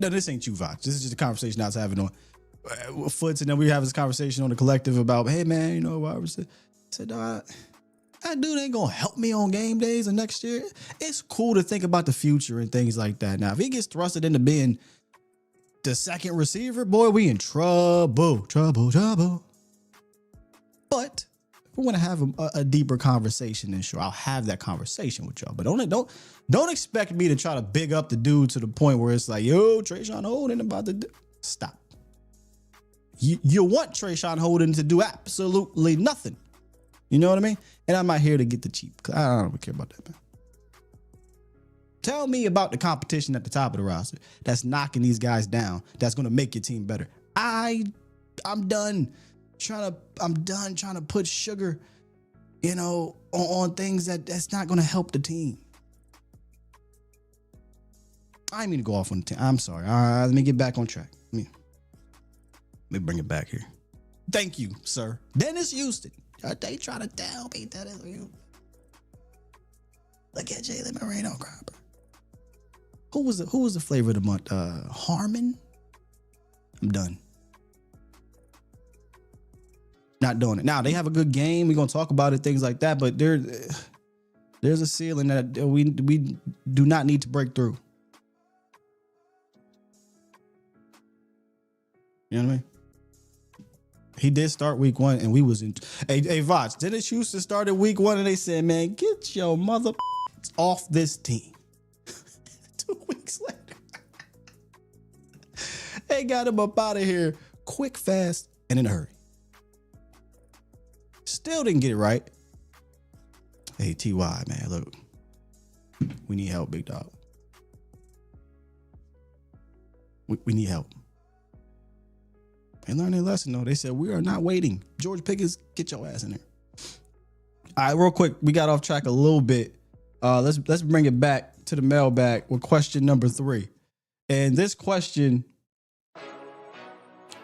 No, this ain't you, Vach. This is just a conversation I was having on Foots, and then we have this conversation on the collective about, hey man, you know what I was said, that dude ain't gonna help me on game days or next year. It's cool to think about the future and things like that. Now, if he gets thrusted into being the second receiver, boy, we in trouble. But if we want to have a deeper conversation, then sure, I'll have that conversation with y'all. But don't expect me to try to big up the dude to the point where it's like, yo, Trayshawn Holden about to do. Stop. You want Trayshawn Holden to do absolutely nothing. You know what I mean? And I'm not here to get the cheap. I don't really care about that, man. Tell me about the competition at the top of the roster that's knocking these guys down, that's going to make your team better. I'm done trying to put sugar, on things that's not going to help the team. I mean to go off on the team. I'm sorry. All right, let me get back on track. Let me bring it back here. Thank you, sir. Dennis Houston. They try to tell me that is you. Look at Jalen Moreno Cropper. Who was the flavor of the month? Harmon? I'm done. Not doing it. Now, they have a good game. We're going to talk about it, things like that. But there's a ceiling that we do not need to break through. You know what I mean? He did start week 1, and we was in. Hey, Vach, Dennis Houston started week 1, and they said, man, get your mother off this team. 2 weeks later, they got him up out of here quick, fast, and in a hurry. Still didn't get it right. Hey, TY, man, look, we need help, big dog. We need help. They learned their lesson, though. They said, we are not waiting. George Pickens, get your ass in there. All right, real quick. We got off track a little bit. Let's bring it back to the mailbag with question number 3. And this question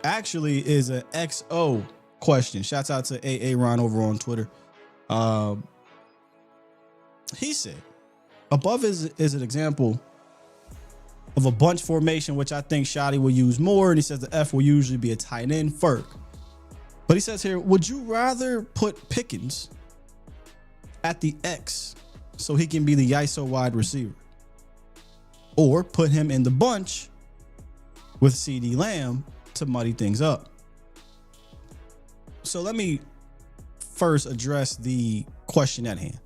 actually is an XO question. Shouts out to AA Ron over on Twitter. He said, above is an example of a bunch formation, which I think Shotty will use more. And he says the F will usually be a tight end, Ferg. But he says here, would you rather put Pickens at the X so he can be the ISO wide receiver, or put him in the bunch with CD Lamb to muddy things up? So let me first address the question at hand.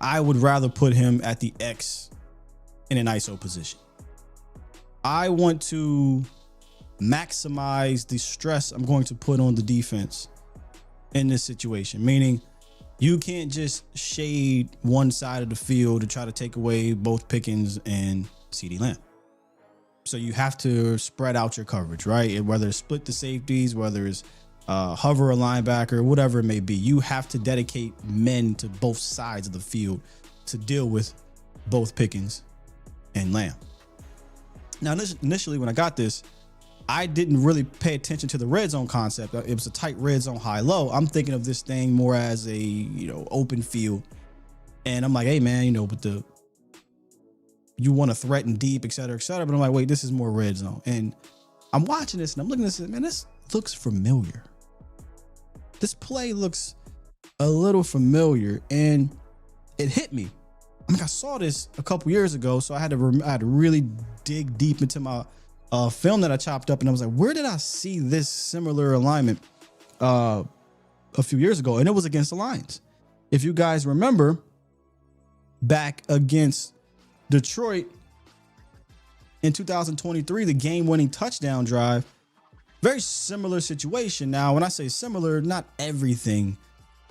I would rather put him at the X in an ISO position. I want to maximize the stress I'm going to put on the defense in this situation, meaning you can't just shade one side of the field to try to take away both Pickens and CD Lamb. So you have to spread out your coverage, right? Whether it's split the safeties, whether it's hover a linebacker, whatever it may be, you have to dedicate men to both sides of the field to deal with both Pickens and Lamb. Now, initially when I got this, I didn't really pay attention to the red zone concept. It was a tight red zone high-low. I'm thinking of this thing more as a, open field. And I'm like, hey man, but you want to threaten deep, et cetera, et cetera. But I'm like, wait, this is more red zone. And I'm watching this and I'm looking at this, man, this looks familiar. this play looks a little familiar, and it hit me. I mean, I saw this a couple years ago, so I had to really dig deep into my film that I chopped up, and I was like, where did I see this similar alignment a few years ago? And it was against the Lions. If you guys remember, back against Detroit in 2023, the game-winning touchdown drive, very similar situation. Now, when I say similar, not everything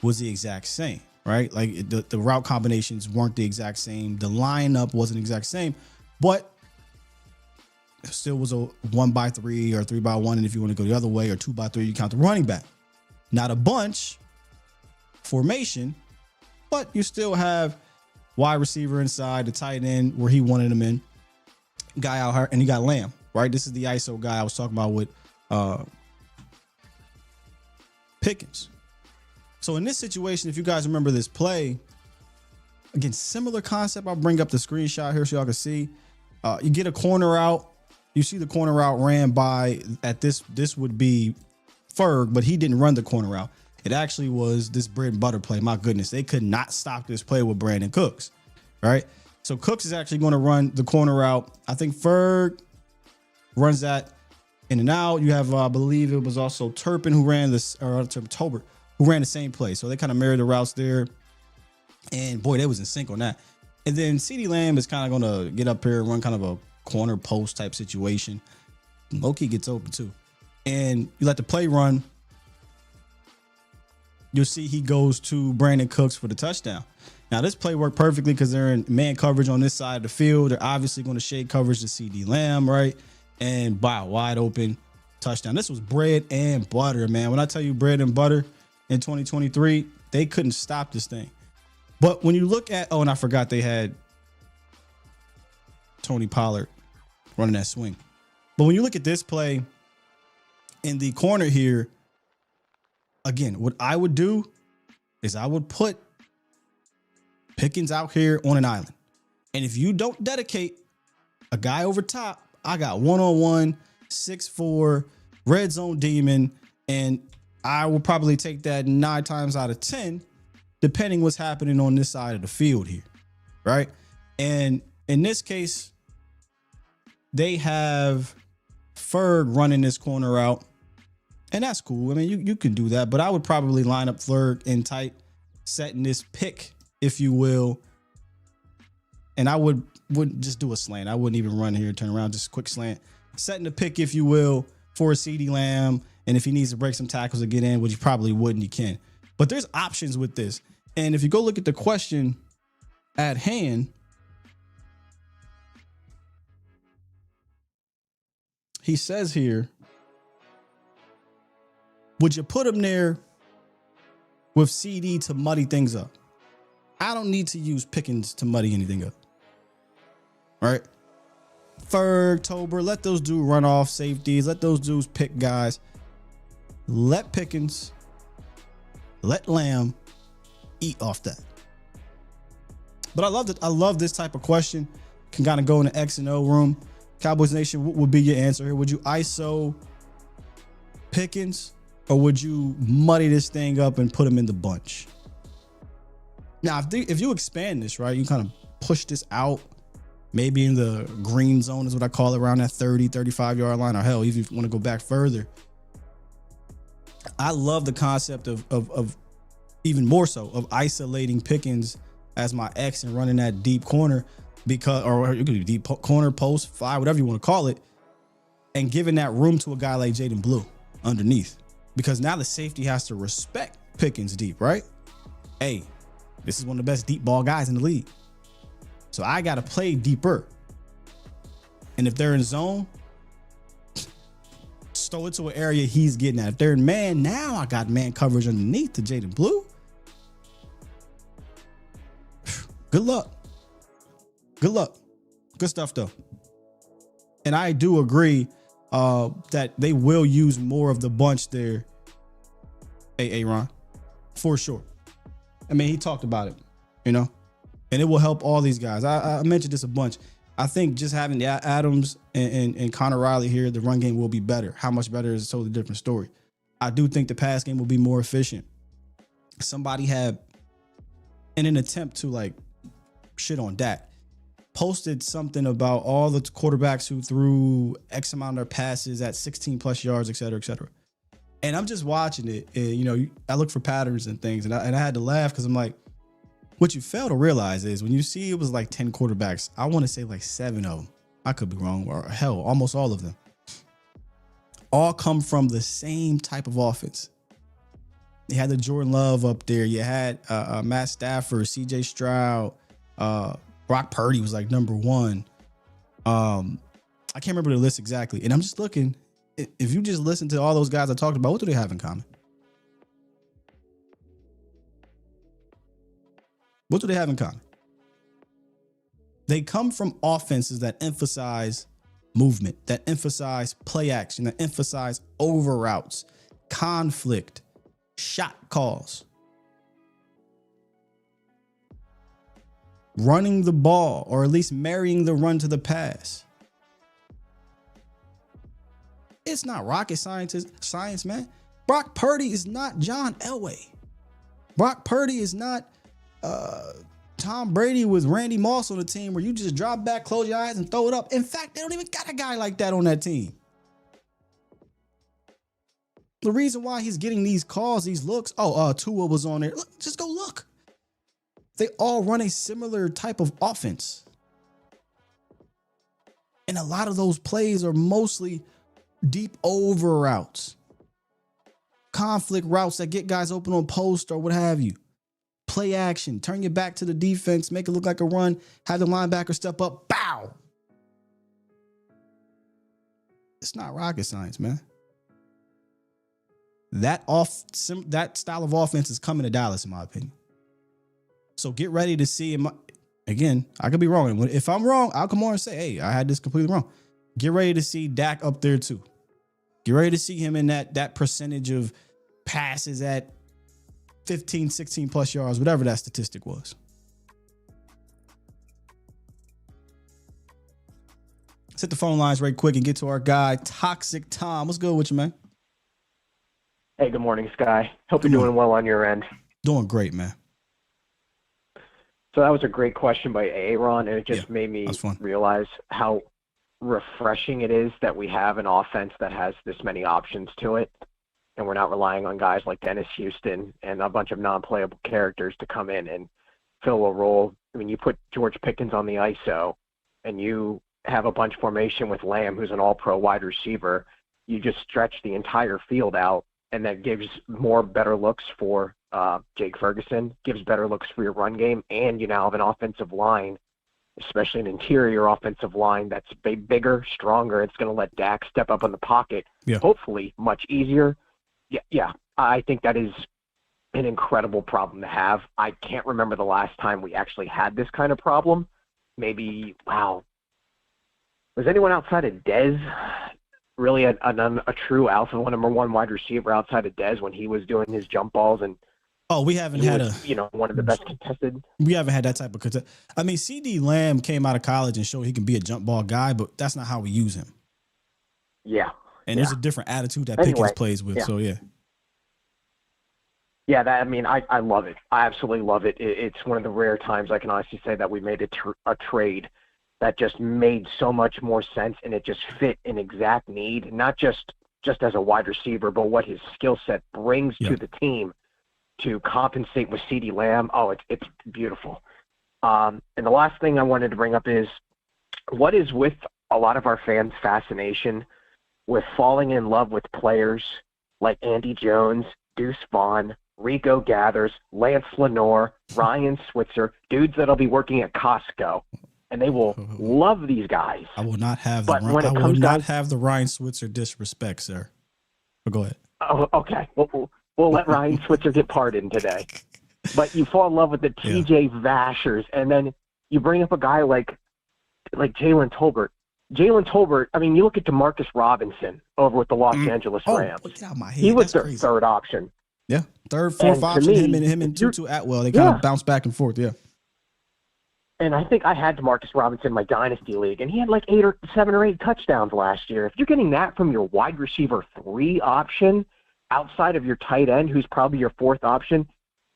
was the exact same, right? Like the route combinations weren't the exact same. The lineup wasn't the exact same, but it still was a 1x3 or 3x1. And if you want to go the other way, or 2x3, you count the running back. Not a bunch formation, but you still have wide receiver inside, the tight end where he wanted him in, guy out here, and you got Lamb, right? This is the ISO guy I was talking about with Pickens. So in this situation, if you guys remember this play, again, similar concept. I'll bring up the screenshot here so y'all can see. You get a corner out. You see the corner out ran by at this would be Ferg, but he didn't run the corner route. It actually was this bread and butter play. My goodness, they could not stop this play with Brandon Cooks, right? So Cooks is actually going to run the corner route. I think Ferg runs that in and out. You have, I believe it was also Turpin who ran this, or Tolbert, who ran the same play. So they kind of married the routes there. And boy, they was in sync on that. And then CeeDee Lamb is kind of going to get up here and run kind of a corner post type situation. Loki gets open too. And you let the play run. You'll see he goes to Brandon Cooks for the touchdown. Now, this play worked perfectly because they're in man coverage on this side of the field. They're obviously going to shade coverage to CeeDee Lamb, right? And by a wide open touchdown. This was bread and butter, man. When I tell you bread and butter in 2023, they couldn't stop this thing. But when you look at, oh, and I forgot they had Tony Pollard running that swing. But when you look at this play in the corner here, again, what I would do is I would put Pickens out here on an island. And if you don't dedicate a guy over top, I got one-on-one, 6'4", red zone demon, and I will probably take that 9 times out of 10, depending what's happening on this side of the field here, right? And in this case, they have Ferg running this corner out, and that's cool. I mean, you can do that, but I would probably line up Ferg in tight, setting this pick, if you will, and I wouldn't just do a slant. I wouldn't even run here, turn around, just a quick slant, setting the pick, if you will, for a CeeDee Lamb, and if he needs to break some tackles or get in, which he probably wouldn't, he can. But there's options with this. And if you go look at the question at hand, he says here, would you put him there with CD to muddy things up? I don't need to use Pickens to muddy anything up. All right. Ferg, Tober, let those dudes run off safeties. Let those dudes pick guys. Let Pickens, let Lamb eat off that. But I love it. I love this type of question. Can kind of go in the X and O room. Cowboys Nation, what would be your answer here? Would you ISO Pickens, or would you muddy this thing up and put him in the bunch? Now, if you expand this, right, you kind of push this out, maybe in the green zone is what I call it, around that 30, 35-yard line, or hell, even if you want to go back further. I love the concept of even more so of isolating Pickens as my X and running that deep corner, because, or you could do deep corner, post, fly, whatever you want to call it, and giving that room to a guy like Jaden Blue underneath, because now the safety has to respect Pickens deep, right? Hey, this is one of the best deep ball guys in the league. So I got to play deeper. And if they're in zone, stow it to an area he's getting at. If they're in man, now I got man coverage underneath to Jaden Blue. Good luck. Good luck. Good stuff, though. And I do agree that they will use more of the bunch there. Hey, Ron, for sure. I mean, he talked about it, you know, and it will help all these guys. I mentioned this a bunch. I think just having the Adams and Connor Riley here, the run game will be better. How much better is a totally different story. I do think the pass game will be more efficient. Somebody had, in an attempt to like shit on Dak, posted something about all the quarterbacks who threw X amount of passes at 16 plus yards, et cetera, et cetera. And I'm just watching it. And, you know, I look for patterns and things. And I had to laugh because I'm like, what you fail to realize is when you see it was like 10 quarterbacks, I want to say like 7 of them. I could be wrong. Or hell, almost all of them. All come from the same type of offense. You had the Jordan Love up there. You had Matt Stafford, CJ Stroud, Brock Purdy was like number 1. I can't remember the list exactly. And I'm just looking. If you just listen to all those guys I talked about, what do they have in common? What do they have in common? They come from offenses that emphasize movement, that emphasize play action, that emphasize over routes, conflict, shot calls, running the ball, or at least marrying the run to the pass. It's not rocket science, man. Brock Purdy is not John Elway. Brock Purdy is not Tom Brady with Randy Moss on the team where you just drop back, close your eyes, and throw it up. In fact, they don't even got a guy like that on that team. The reason why he's getting these calls, these looks, Tua was on there. Look, just go look. They all run a similar type of offense. And a lot of those plays are mostly deep over routes, conflict routes that get guys open on post or what have you. Play action, turn your back to the defense, make it look like a run, have the linebacker step up, bow. It's not rocket science, man. That style of offense is coming to Dallas, in my opinion. So get ready to see him. Again, I could be wrong. If I'm wrong, I'll come on and say, hey, I had this completely wrong. Get ready to see Dak up there too. Get ready to see him in that percentage of passes at 15, 16 plus yards, whatever that statistic was. Let's hit the phone lines right quick and get to our guy, Toxic Tom. What's good with you, man? Hey, good morning, Sky. Hope you're doing well on your end. Doing great, man. So that was a great question by Aaron, and it just made me realize how refreshing it is that we have an offense that has this many options to it, and we're not relying on guys like Dennis Houston and a bunch of non-playable characters to come in and fill a role. I mean, you put George Pickens on the ISO, and you have a bunch formation with Lamb, who's an all-pro wide receiver. You just stretch the entire field out, and that gives better looks for Jake Ferguson, gives better looks for your run game, and you now have an offensive line, especially an interior offensive line that's bigger, stronger. It's going to let Dak step up in the pocket, hopefully much easier. Yeah, I think that is an incredible problem to have. I can't remember the last time we actually had this kind of problem. Maybe, was anyone outside of Dez really a true alpha number 1 wide receiver outside of Dez when he was doing his jump balls? And we haven't had one of the best contested. We haven't had that type of contest. I mean, CD Lamb came out of college and showed he can be a jump ball guy, but that's not how we use him. Yeah. And there's a different attitude that Pickens plays with. So, yeah. Yeah, I love it. I absolutely love it. It's one of the rare times I can honestly say that we made a trade that just made so much more sense, and it just fit an exact need, not just as a wide receiver, but what his skill set brings to the team to compensate with CeeDee Lamb. Oh, it's beautiful. And the last thing I wanted to bring up is what is with a lot of our fans' fascination with falling in love with players like Andy Jones, Deuce Vaughn, Rico Gathers, Lance Lenoir, Ryan Switzer, dudes that'll be working at Costco, and they will love these guys. I will not have the Ryan Switzer disrespect, sir. But go ahead. Oh, okay. We'll let Ryan Switzer get pardoned today. But you fall in love with the TJ Vashers, and then you bring up a guy like Jalen Tolbert. Jalen Tolbert, I mean, you look at DeMarcus Robinson over with the Los Angeles Rams. Get out of my head. He was their third option. Yeah, third, fourth option. Him and Tutu Atwell. They kind of bounce back and forth. Yeah. And I think I had DeMarcus Robinson in my dynasty league, and he had like 7 or 8 touchdowns last year. If you're getting that from your wide receiver 3 option, outside of your tight end, who's probably your fourth option,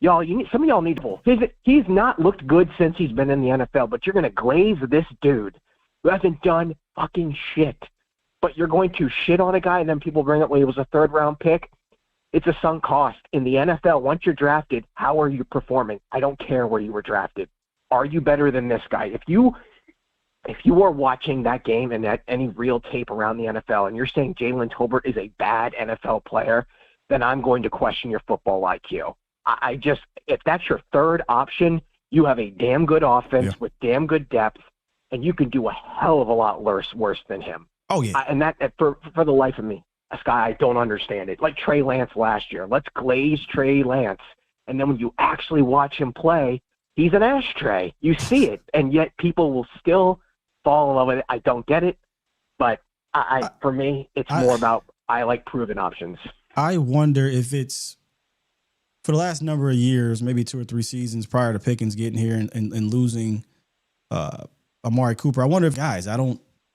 some of y'all need to. He's not looked good since he's been in the NFL, but you're going to glaze this dude who hasn't done fucking shit. But you're going to shit on a guy, and then people bring up, well, he was a third-round pick. It's a sunk cost. In the NFL, once you're drafted, how are you performing? I don't care where you were drafted. Are you better than this guy? If you are watching that game and any real tape around the NFL and you're saying Jalen Tolbert is a bad NFL player, then I'm going to question your football IQ. If that's your third option, you have a damn good offense with damn good depth, and you can do a hell of a lot worse than him. Oh, yeah. And that, for the life of me, this guy, I don't understand it. Like Trey Lance last year. Let's glaze Trey Lance. And then when you actually watch him play, he's an ashtray. You see it, and yet people will still fall in love with it. I don't get it, but for me, it's more about I like proven options. I wonder if it's for the last number of years, maybe 2 or 3 seasons prior to Pickens getting here and losing Amari Cooper. I wonder if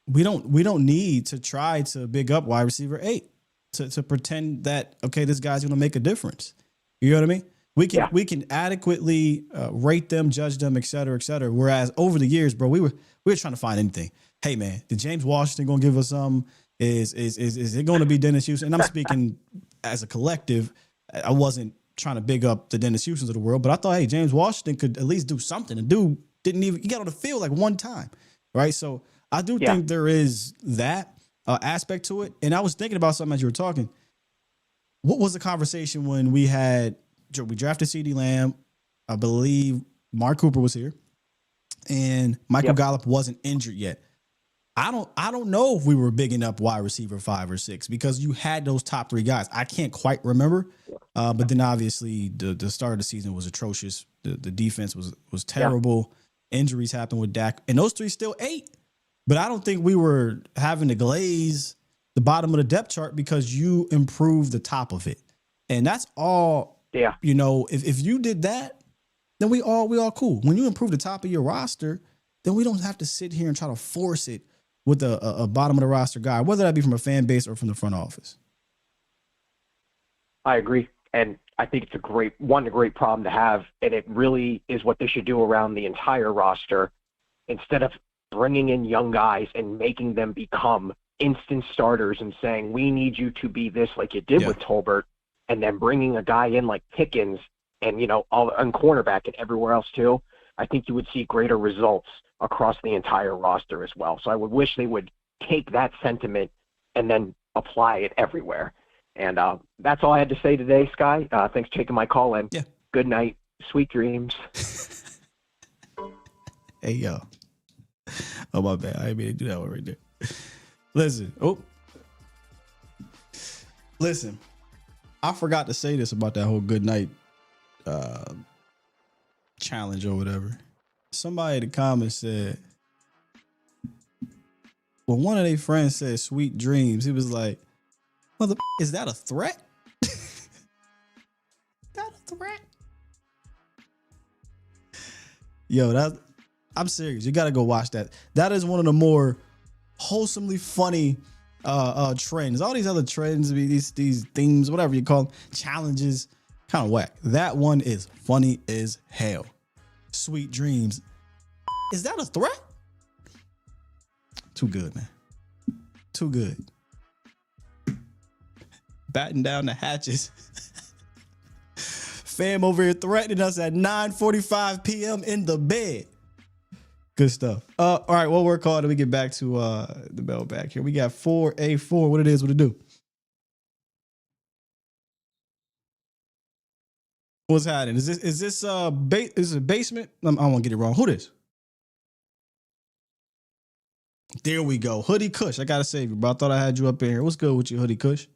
we don't need to try to big up wide receiver 8 to pretend that, okay, this guy's going to make a difference. You know what I mean? We can adequately rate them, judge them, et cetera, et cetera. Whereas over the years, bro, we were trying to find anything. Hey man, did James Washington going to give us some? Is it going to be Dennis Houston? And I'm speaking as a collective. I wasn't trying to big up the Dennis Houstons of the world, but I thought, hey, James Washington could at least do something. The dude he got on the field like one time, right? So I do think there is that aspect to it. And I was thinking about something as you were talking. What was the conversation when we drafted CeeDee Lamb? I believe Mark Cooper was here, and Michael Gallup wasn't injured yet. I don't know if we were bigging up wide receiver 5 or 6 because you had those top 3 guys. I can't quite remember, but then obviously the start of the season was atrocious. The defense was terrible. Injuries happened with Dak, and those 3 still 8. But I don't think we were having to glaze the bottom of the depth chart because you improved the top of it, and that's all. Yeah, you know, if you did that, then we all cool. When you improve the top of your roster, then we don't have to sit here and try to force it with a bottom of the roster guy, whether that be from a fan base or from the front office. I agree, and I think it's a great problem to have, and it really is what they should do around the entire roster instead of bringing in young guys and making them become instant starters and saying, we need you to be this like you did with Tolbert, and then bringing a guy in like Pickens and, on cornerback and everywhere else too. I think you would see greater results across the entire roster as well. So I would wish they would take that sentiment and then apply it everywhere. And that's all I had to say today, Sky. Thanks for taking my call in. Yeah. Good night. Sweet dreams. Hey, yo. Oh, my bad. I didn't mean to do that one right there. Listen. I forgot to say this about that whole good night challenge or whatever. Somebody in the comments said, when one of their friends said sweet dreams, he was like, mother, is that a threat? Is that a threat? Yo, I'm serious. You got to go watch that. That is one of the more wholesomely funny trends. All these other trends, these themes, whatever you call them, challenges, kind of whack. That one is funny as hell. Sweet dreams. Is that a threat? Too good, man. Too good. Batten down the hatches. Fam over here threatening us at 9:45 p.m. in the bed. Good stuff. All right, what we're calling. We get back to the mailbag here. We got 4A4. What it do? What's happening? Is this is it basement? I don't want to get it wrong. Who this? There we go. Hoodie Kush. I gotta save you, bro. I thought I had you up in here. What's good with you, Hoodie Kush?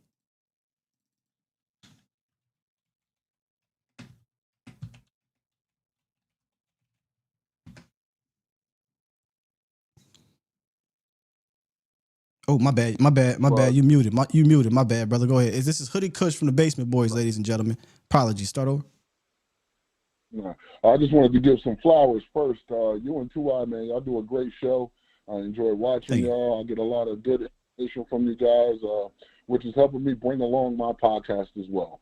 Oh, my bad. You muted. My bad, brother. Go ahead. This is Hoodie Kush from the Basement Boys, ladies and gentlemen. Apologies. Start over. No, I just wanted to give some flowers first. You and 2i, man, y'all do a great show. I enjoy watching y'all. I get a lot of good information from you guys, which is helping me bring along my podcast as well.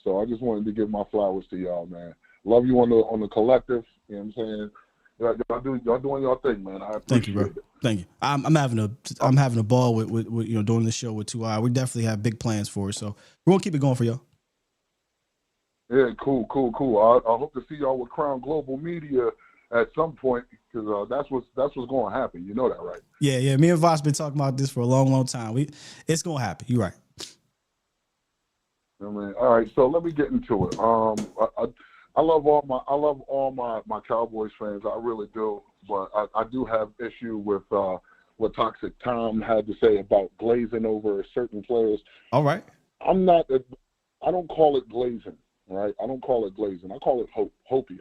So I just wanted to give my flowers to y'all, man. Love you on the collective. You know what I'm saying? Y'all doing y'all thing, man. I appreciate Thank you, bro. it. Thank you. I'm having a ball with doing the show with 2i. We definitely have big plans for it, so we're gonna keep it going for y'all. Yeah, cool. I hope to see y'all with Crown Global Media at some point, because that's what's going to happen. You know that, right? Yeah. Me and Vach been talking about this for a long time. It's gonna happen. You're right. I mean, all right. So let me get into it. I love all my Cowboys fans. I really do, but I do have issue with what Toxic Tom had to say about glazing over certain players. All right. I don't call it glazing. Right? I don't call it glazing. I call it hopium. You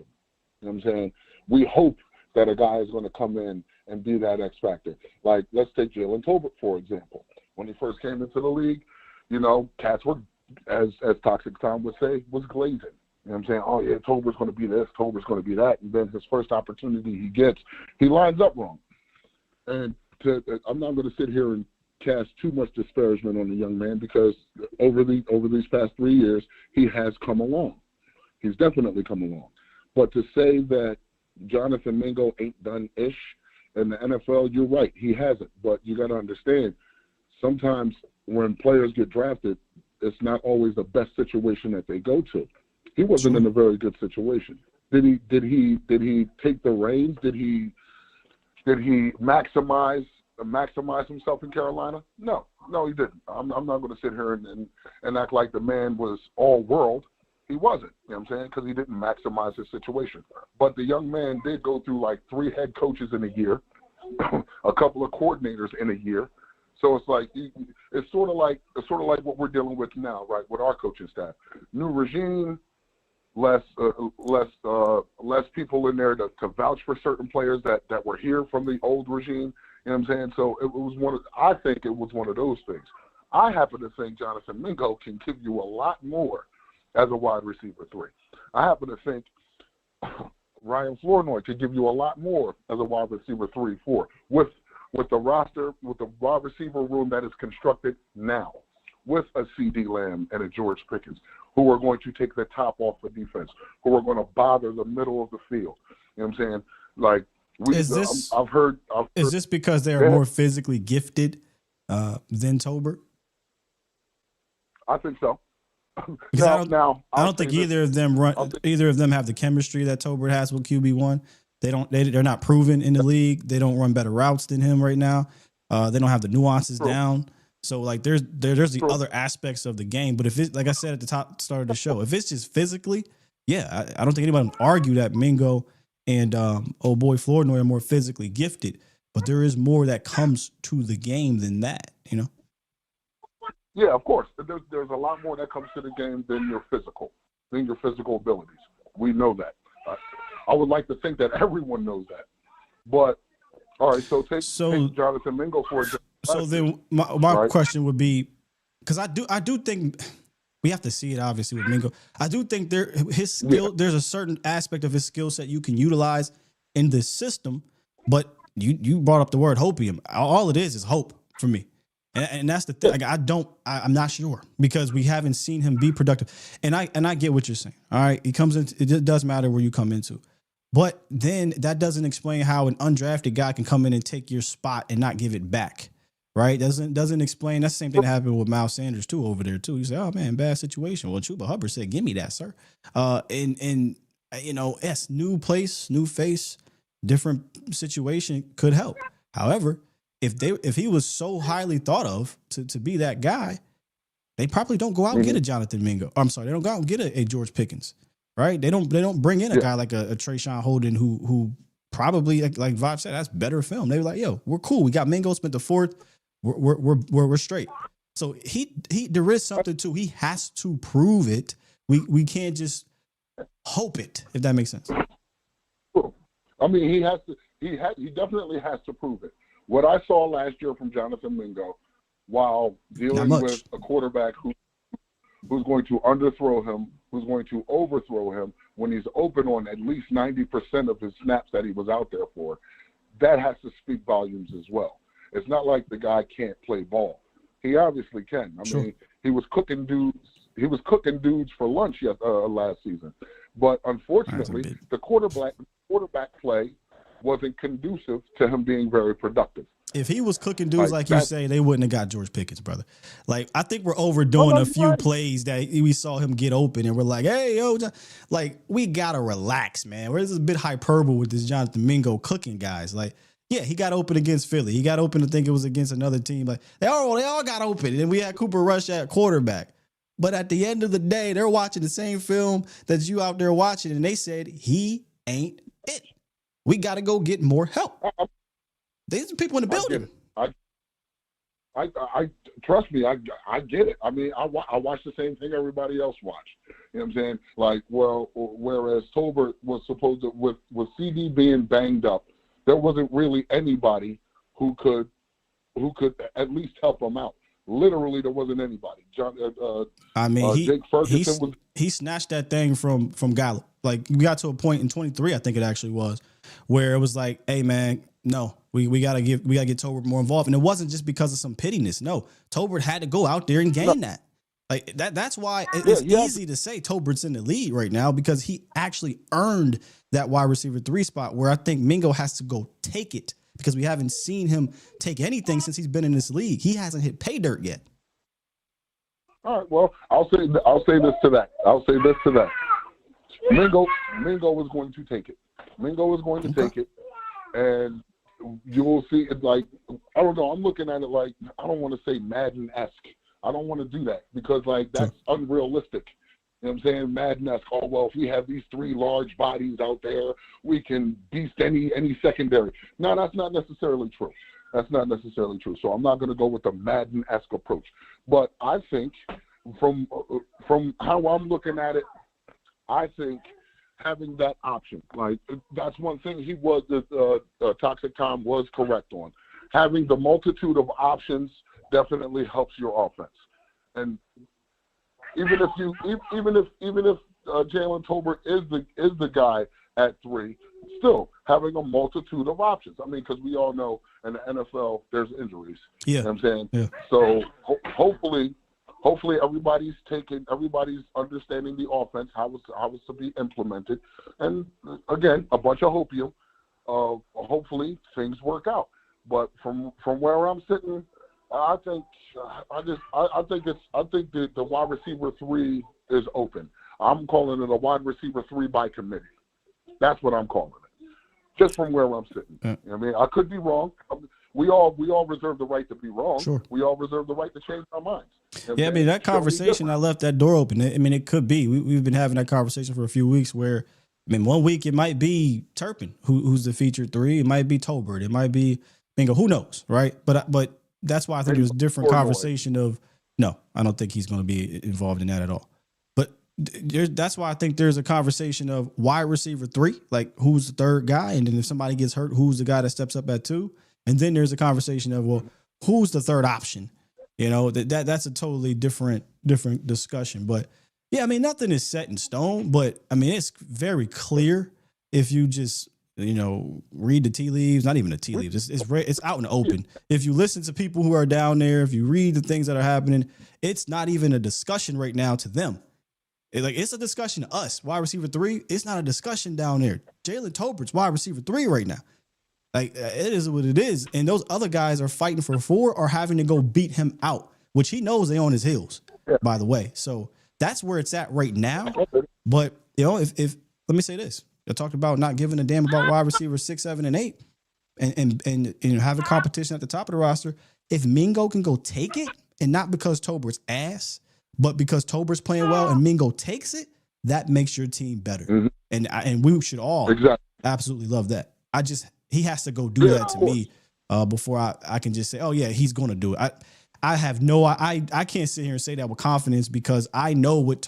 know what I'm saying? We hope that a guy is going to come in and be that X factor. Like, let's take Jalen Tolbert, for example. When he first came into the league, you know, cats were, as Toxic Tom would say, was glazing. You know what I'm saying? Oh, yeah, Tolbert's going to be this, Tolbert's going to be that. And then his first opportunity he gets, he lines up wrong. And I'm not going to sit here and cast too much disparagement on the young man, because over these past 3 years, he has come along. He's definitely come along. But to say that Jonathan Mingo ain't done ish in the NFL, you're right, he hasn't. But you got to understand, sometimes when players get drafted, it's not always the best situation that they go to. He wasn't in a very good situation. Did he take the reins? Did he maximize himself in Carolina? No, he didn't. I'm not going to sit here and act like the man was all world. He wasn't, you know what I'm saying, because he didn't maximize his situation. But the young man did go through like 3 head coaches in a year, a couple of coordinators in a year. So it's like it's sort of like what we're dealing with now, right, with our coaching staff. New regime, less people in there to vouch for certain players that were here from the old regime. You know what I'm saying? So I think it was one of those things. I happen to think Jonathan Mingo can give you a lot more as a wide receiver 3. I happen to think Ryan Flournoy could give you a lot more as a wide receiver 3-4 with the roster, with the wide receiver room that is constructed now, with a CD Lamb and a George Pickens, who are going to take the top off the defense, who are going to bother the middle of the field. You know what I'm saying? Like, I've heard. Is this because they are more physically gifted than Tolbert? I think so. Because I don't think either of them have the chemistry that Tolbert has with QB1. They're not proven in the league. They don't run better routes than him right now. They don't have the nuances down. So like there's the other aspects of the game. But if it's, like I said at the start of the show, if it's just physically, yeah, I don't think anybody would argue that Mingo and old boy Flournoy are more physically gifted. But there is more that comes to the game than that, you know? Yeah, of course. There's a lot more that comes to the game than your physical abilities. We know that. I would like to think that everyone knows that. But all right, so take Jonathan Mingo for example. So then my question would be, because I do think we have to see it obviously with Mingo. I do think his skill, there's a certain aspect of his skill set you can utilize in this system, but you brought up the word hopium. All it is hope for me. And that's the thing. Like, I'm not sure, because we haven't seen him be productive. And I get what you're saying. All right. He comes in. It does matter where you come into, but then that doesn't explain how an undrafted guy can come in and take your spot and not give it back. Right. Doesn't explain. That's the same thing that happened with Miles Sanders too over there too. You say, oh man, bad situation. Well, Chuba Hubbard said, give me that, sir. And you know, yes, new place, new face, different situation could help. However, if he was so highly thought of to be that guy, they probably don't go out and get a Jonathan Mingo. I'm sorry, they don't go out and get a George Pickens, right? They don't bring in a guy like a Trayshawn Holden who probably, like Vach said, that's better film. They were like, yo, we're cool. We got Mingo, spent the 4th. We're straight. So there is something to. He has to prove it. We can't just hope it, if that makes sense. I mean, he has to. He definitely has to prove it. What I saw last year from Jonathan Mingo, while dealing with a quarterback who's going to underthrow him, who's going to overthrow him when he's open on at least 90% of his snaps that he was out there for, that has to speak volumes as well. It's not like the guy can't play ball. He obviously can. I mean, he was cooking dudes. He was cooking dudes for lunch last season. But unfortunately, the quarterback play wasn't conducive to him being very productive. If he was cooking dudes like you say, they wouldn't have got George Pickens, brother. Like, I think we're overdoing a few plays that we saw him get open, and we're like, hey, yo, like, we got to relax, man. Where's this bit hyperbole with this Jonathan Mingo cooking guys? Like, yeah, he got open against Philly. He got open to think it was against another team. Like, they all got open, and then we had Cooper Rush at quarterback. But at the end of the day, they're watching the same film that you out there watching, and they said, he ain't it. We got to go get more help. These are people in the building. I trust me. I get it. I mean, I watch the same thing everybody else watch. You know what I'm saying? Like, well, whereas Tolbert was supposed to, with CD being banged up, there wasn't really anybody who could at least help him out. Literally, there wasn't anybody. Jake Ferguson he snatched that thing from Gallup. Like, we got to a point in 23, I think it actually was, where it was like, hey man, no, we gotta get Tolbert more involved. And it wasn't just because of some pittiness. No, Tolbert had to go out there and gain that. Like that's why it's easy to say Tolbert's in the lead right now, because he actually earned that wide receiver 3 spot, where I think Mingo has to go take it, because we haven't seen him take anything since he's been in this league. He hasn't hit pay dirt yet. All right, well, I'll say this to that. Mingo is going to take it. Mingo is going to take it, and you will see it. Like, I don't know. I'm looking at it like, I don't want to say Madden-esque. I don't want to do that, because like that's unrealistic. You know what I'm saying? Madden-esque. Oh, well, if we have these 3 large bodies out there, we can beast any secondary. No, that's not necessarily true. That's not necessarily true. So I'm not going to go with the Madden-esque approach. But I think from how I'm looking at it, I think having that option, like, that's one thing Toxic Tom was correct on. Having the multitude of options definitely helps your offense. And even if Jalen Tolbert is the guy at 3, still having a multitude of options. I mean, because we all know in the NFL there's injuries. Yeah. You know what I'm saying? Yeah. So hopefully everybody's understanding the offense, how it's to be implemented, and again, a bunch of hopium. Hopefully things work out. But from where I'm sitting, I think the wide receiver 3 is open. I'm calling it a wide receiver 3 by committee. That's what I'm calling it. Just from where I'm sitting. Yeah. I mean, I could be wrong. We all reserve the right to be wrong. Sure. We all reserve the right to change our minds. Yeah, I mean, that conversation, I left that door open. I mean, it could be. We've been having that conversation for a few weeks where, I mean, one week it might be Turpin, who's the featured 3. It might be Tolbert. It might be Mingo. Who knows, right? But that's why I think there's a different conversation of, no, I don't think he's going to be involved in that at all. But that's why I think there's a conversation of wide receiver 3, like who's the third guy? And then if somebody gets hurt, who's the guy that steps up at 2? And then there's a conversation of, well, who's the third option? You know, that's a totally different discussion. But yeah, I mean, nothing is set in stone, but I mean, it's very clear if you just, you know, read the tea leaves, not even the tea leaves. It's out in the open. If you listen to people who are down there, if you read the things that are happening, it's not even a discussion right now to them. It's a discussion to us. Wide receiver 3, it's not a discussion down there. Jalen Tolbert's wide receiver 3 right now. Like, it is what it is. And those other guys are fighting for 4 or having to go beat him out, which he knows they on his heels, by the way. So that's where it's at right now. But, you know, if let me say this. I talked about not giving a damn about wide receivers 6, 7, and 8 and you know, having competition at the top of the roster. If Mingo can go take it, and not because Tolbert's ass, but because Tolbert's playing well and Mingo takes it, that makes your team better. Mm-hmm. And we should all absolutely love that. He has to go do that to me before I can just say, oh yeah, he's going to do it. I can't sit here and say that with confidence, because I know what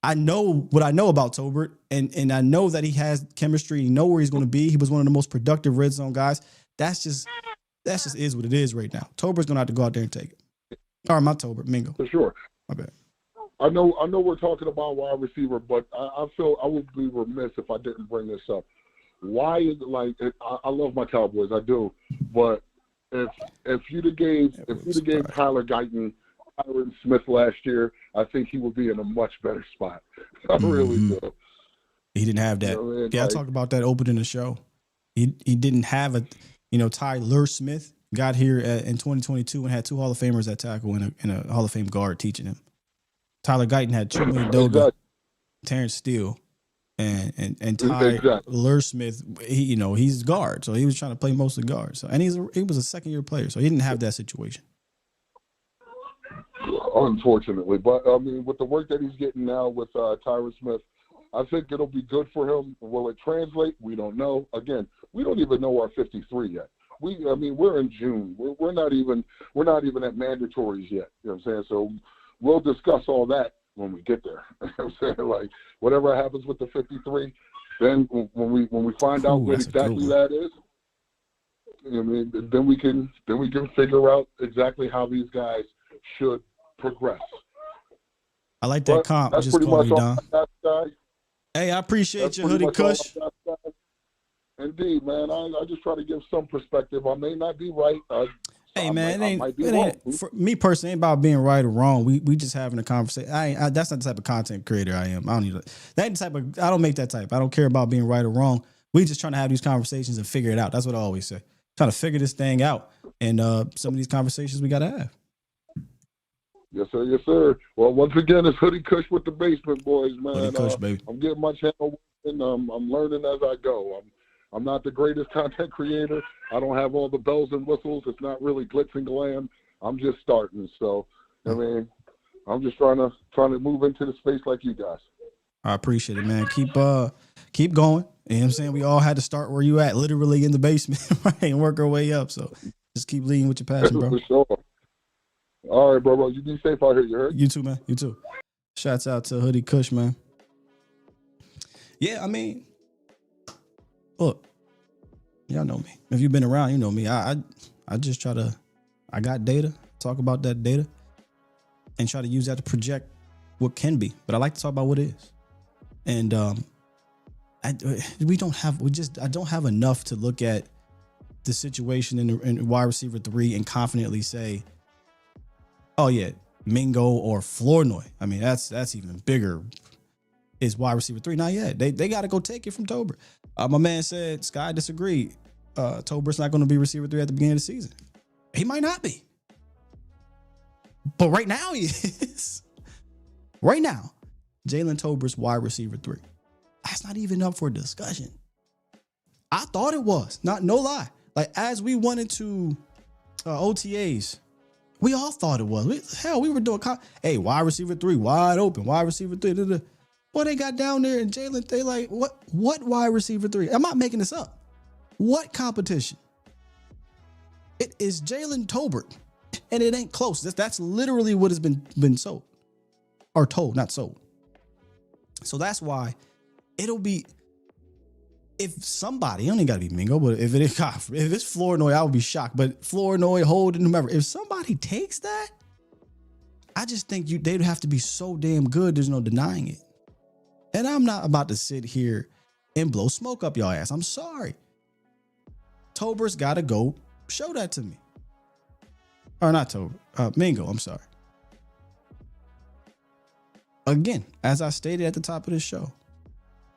I know about Tolbert, and I know that he has chemistry. You know where he's going to be. He was one of the most productive red zone guys. That's just is what it is right now. Tolbert's going to have to go out there and take it. All right, not Tolbert, Mingo. For sure. My bad. I know we're talking about wide receiver, but I feel I would be remiss if I didn't bring this up. Why is it like, I love my Cowboys, I do, but if you'd have gave Tyler Guyton Tyron Smith last year, I think he would be in a much better spot. I really do. He didn't have that. You know what I mean? Yeah, I talked about that opening the show. He didn't have a, Tyler Smith got here in 2022 and had 2 Hall of Famers at tackle and a Hall of Fame guard teaching him. Tyler Guyton had Chuma Edoga, exactly. Terrence Steele, and Tyler Smith. He's guard, so he was trying to play most of the guards. So, and he was a second-year player, so he didn't have that situation. Unfortunately, but I mean, with the work that he's getting now with Tyron Smith, I think it'll be good for him. Will it translate? We don't know. Again, we don't even know our 53 yet. We're in June. We're not even at mandatories yet. You know what I'm saying? So we'll discuss all that when we get there. You know what I'm saying? Like, whatever happens with the 53, then when we find out what exactly that is, then we can figure out exactly how these guys should progress. I like that comp. That's just pretty much all I got. Hey, I appreciate you, Hoodie Kush. Indeed, man. I just try to give some perspective. I may not be right. For me personally, it ain't about being right or wrong. We just having a conversation. That's not the type of content creator I am. I don't need that ain't the type of. I don't make that type. I don't care about being right or wrong. We just trying to have these conversations and figure it out. That's what I always say. Trying to figure this thing out. And some of these conversations we got to have. Yes, sir. Yes, sir. Well, once again, it's Hoodie Kush with the Basement Boys, man. Hoodie Kush, baby. I'm getting my channel, and I'm learning as I go. I'm not the greatest content creator. I don't have all the bells and whistles. It's not really glitz and glam. I'm just starting. So, I'm just trying to move into the space like you guys. I appreciate it, man. Keep going. You know what I'm saying? We all had to start where you at, literally in the basement, right, and work our way up. So just keep leading with your passion, bro. For sure. All right, bro. You be safe out here. You heard? You too, man. You too. Shouts out to Hoodie Kush, man. Yeah, look, y'all know me. If you've been around, you know me. I just try to, I got data, talk about that data, and try to use that to project what can be. But I like to talk about what is. And I don't have enough to look at the situation in wide receiver 3 and confidently say, oh yeah, Mingo or Flournoy. That's even bigger. Is wide receiver 3 not yet? They got to go take it from Tober. My man said Sky disagreed. Tober's not going to be receiver 3 at the beginning of the season. He might not be, but right now he is. Right now, Jalen Tober's wide receiver 3. That's not even up for discussion. I thought it was. No lie. Like, as we went into OTAs, we all thought it was. We were doing, wide receiver 3, wide open, wide receiver 3. Boy, they got down there and Jalen, they like, what wide receiver 3? I'm not making this up. What competition? It is Jalen Tolbert, and it ain't close. That's literally what has been sold. Or told, not sold. So that's why it'll be, if somebody, it don't even gotta be Mingo, but if it's Flournoy, I would be shocked. But Flournoy, Holden, whomever, if somebody takes that, I just think they'd have to be so damn good, there's no denying it. And I'm not about to sit here and blow smoke up y'all ass. I'm sorry. Tober's gotta go show that to me. Or not Tober, Mingo, I'm sorry. Again, as I stated at the top of the show,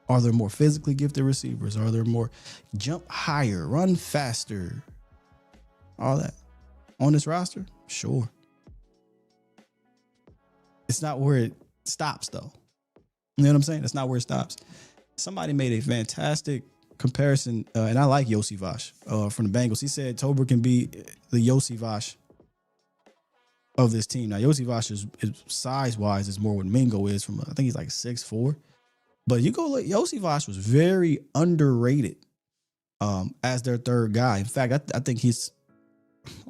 are there more physically gifted receivers? Are there more jump higher, run faster? All that on this roster? Sure. It's not where it stops, though. You know what I'm saying? That's not where it stops. Somebody made a fantastic comparison, and I like Yossi Vach from the Bengals. He said Tober can be the Yossi Vach of this team. Now, Yossi Vach is size-wise is more what Mingo is from, I think he's like 6'4". But you go look, Yossi Vach was very underrated as their third guy. In fact, I think he's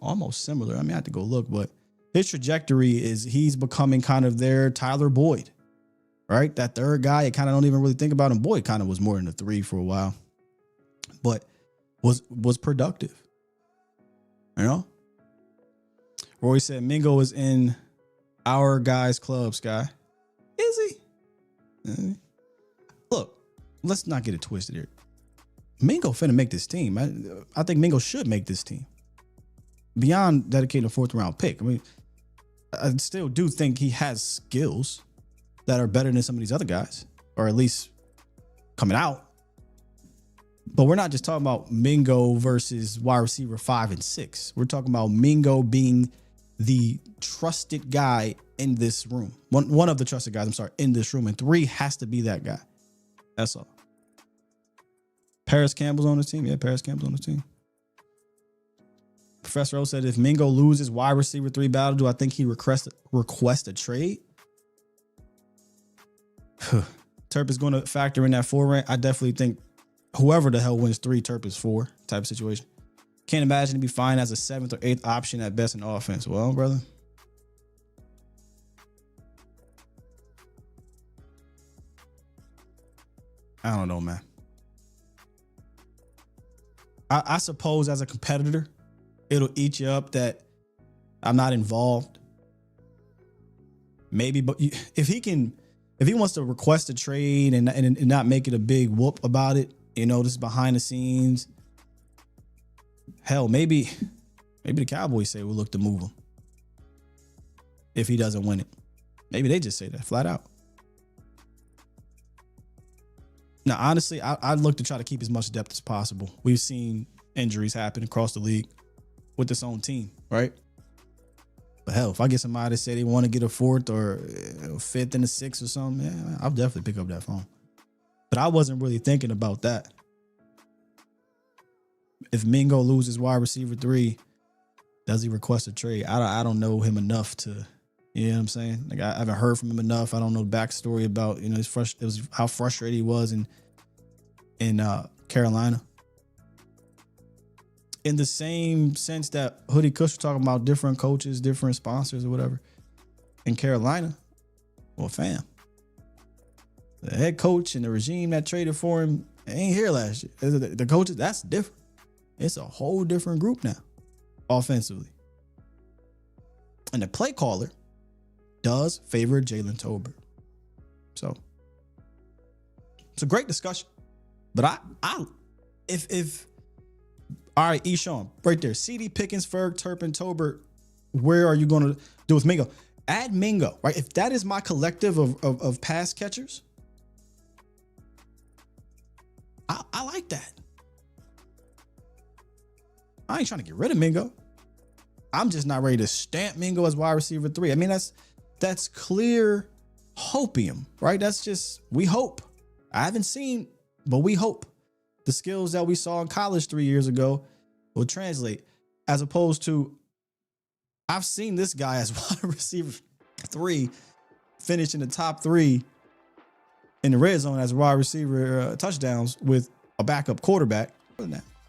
almost similar. I have to go look, but his trajectory is he's becoming kind of their Tyler Boyd, right? That third guy, I kind of don't even really think about him. Boyd kind of was more than a 3 for a while, but was productive. You know? Roy said Mingo is in our guys' club, Sky. Is he? Look, let's not get it twisted here. Mingo finna make this team. I think Mingo should make this team. beyond dedicating a 4th round pick. I mean, I still do think he has skills that are better than some of these other guys, or at least coming out. But we're not just talking about Mingo versus wide receiver 5 and 6. We're talking about Mingo being the trusted guy in this room. One of the trusted guys, in this room. And 3 has to be that guy. That's all. Paris Campbell's on the team. Yeah, Paris Campbell's on the team. Professor O said, if Mingo loses wide receiver 3 battle, do I think he request a trade? Terp is going to factor in that 4 rank. I definitely think whoever the hell wins 3, Terp is 4 type of situation. Can't imagine to be fine as a 7th or 8th option at best in offense. Well, brother. I don't know, man. I suppose as a competitor, it'll eat you up that I'm not involved. Maybe, but if he wants to request a trade and not make it a big whoop about it, this is behind the scenes. Hell, maybe the Cowboys say we'll look to move him if he doesn't win it. Maybe they just say that flat out. Now, honestly, I'd look to try to keep as much depth as possible. We've seen injuries happen across the league with this own team, right? But hell, if I get somebody to say they want to get a 4th or 5th and a 6th or something, yeah, I'll definitely pick up that phone. But I wasn't really thinking about that. If Mingo loses wide receiver 3, does he request a trade? I don't know him enough to, you know what I'm saying? Like I haven't heard from him enough. I don't know the backstory about, how frustrated he was in Carolina. In the same sense that Hoodie Kush was talking about different coaches, different sponsors or whatever. In Carolina, well, fam, the head coach and the regime that traded for him ain't here last year. The coaches, that's different. It's a whole different group now, offensively. And the play caller does favor Jalen Tolbert. So it's a great discussion. But if all right, Eshawn, right there, CD, Pickens, Ferg, Turpin, Tolbert, where are you going to do with Mingo? Add Mingo, right? If that is my collective of pass catchers, I like that. I ain't trying to get rid of Mingo. I'm just not ready to stamp Mingo as wide receiver 3. I mean, that's clear hopium, right? That's just, we hope. I haven't seen, but we hope the skills that we saw in college 3 years ago will translate, as opposed to, I've seen this guy as wide receiver 3 finish in the top 3 in the red zone as wide receiver touchdowns with a backup quarterback.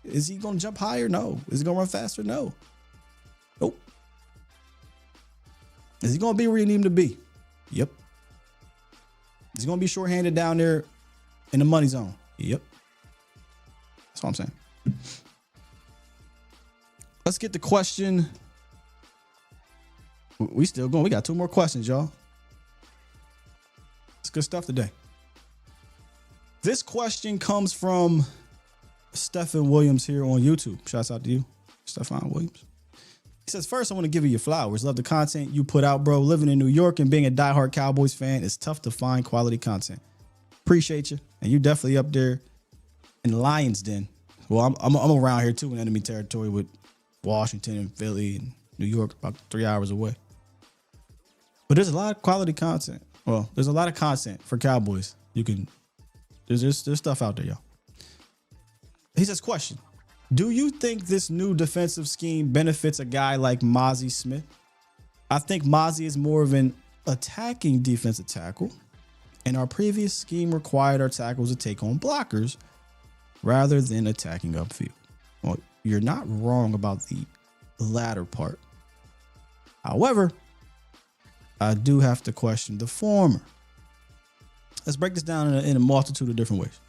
Is he going to jump higher? No. Is he going to run faster? No. Nope. Is he going to be where you need him to be? Yep. Is he going to be shorthanded down there in the money zone? Yep. That's what I'm saying. Let's get the question. We still going. We got 2 more questions, y'all. It's good stuff today. This question comes from Stephen Williams here on YouTube. Shouts out to you, Stephen Williams. He says, first, I want to give you your flowers. Love the content you put out, bro. Living in New York and being a diehard Cowboys fan, it's tough to find quality content. Appreciate you. And you definitely up there in Lions Den. Well, I'm around here too in enemy territory with Washington and Philly and New York, about 3 hours away. But there's a lot of quality content. Well, there's a lot of content for Cowboys. There's stuff out there, y'all. He says, question, do you think this new defensive scheme benefits a guy like Mozzie Smith? I think Mozzie is more of an attacking defensive tackle, and our previous scheme required our tackles to take on blockers rather than attacking upfield. Well, you're not wrong about the latter part. However, I do have to question the former. Let's break this down in a multitude of different ways.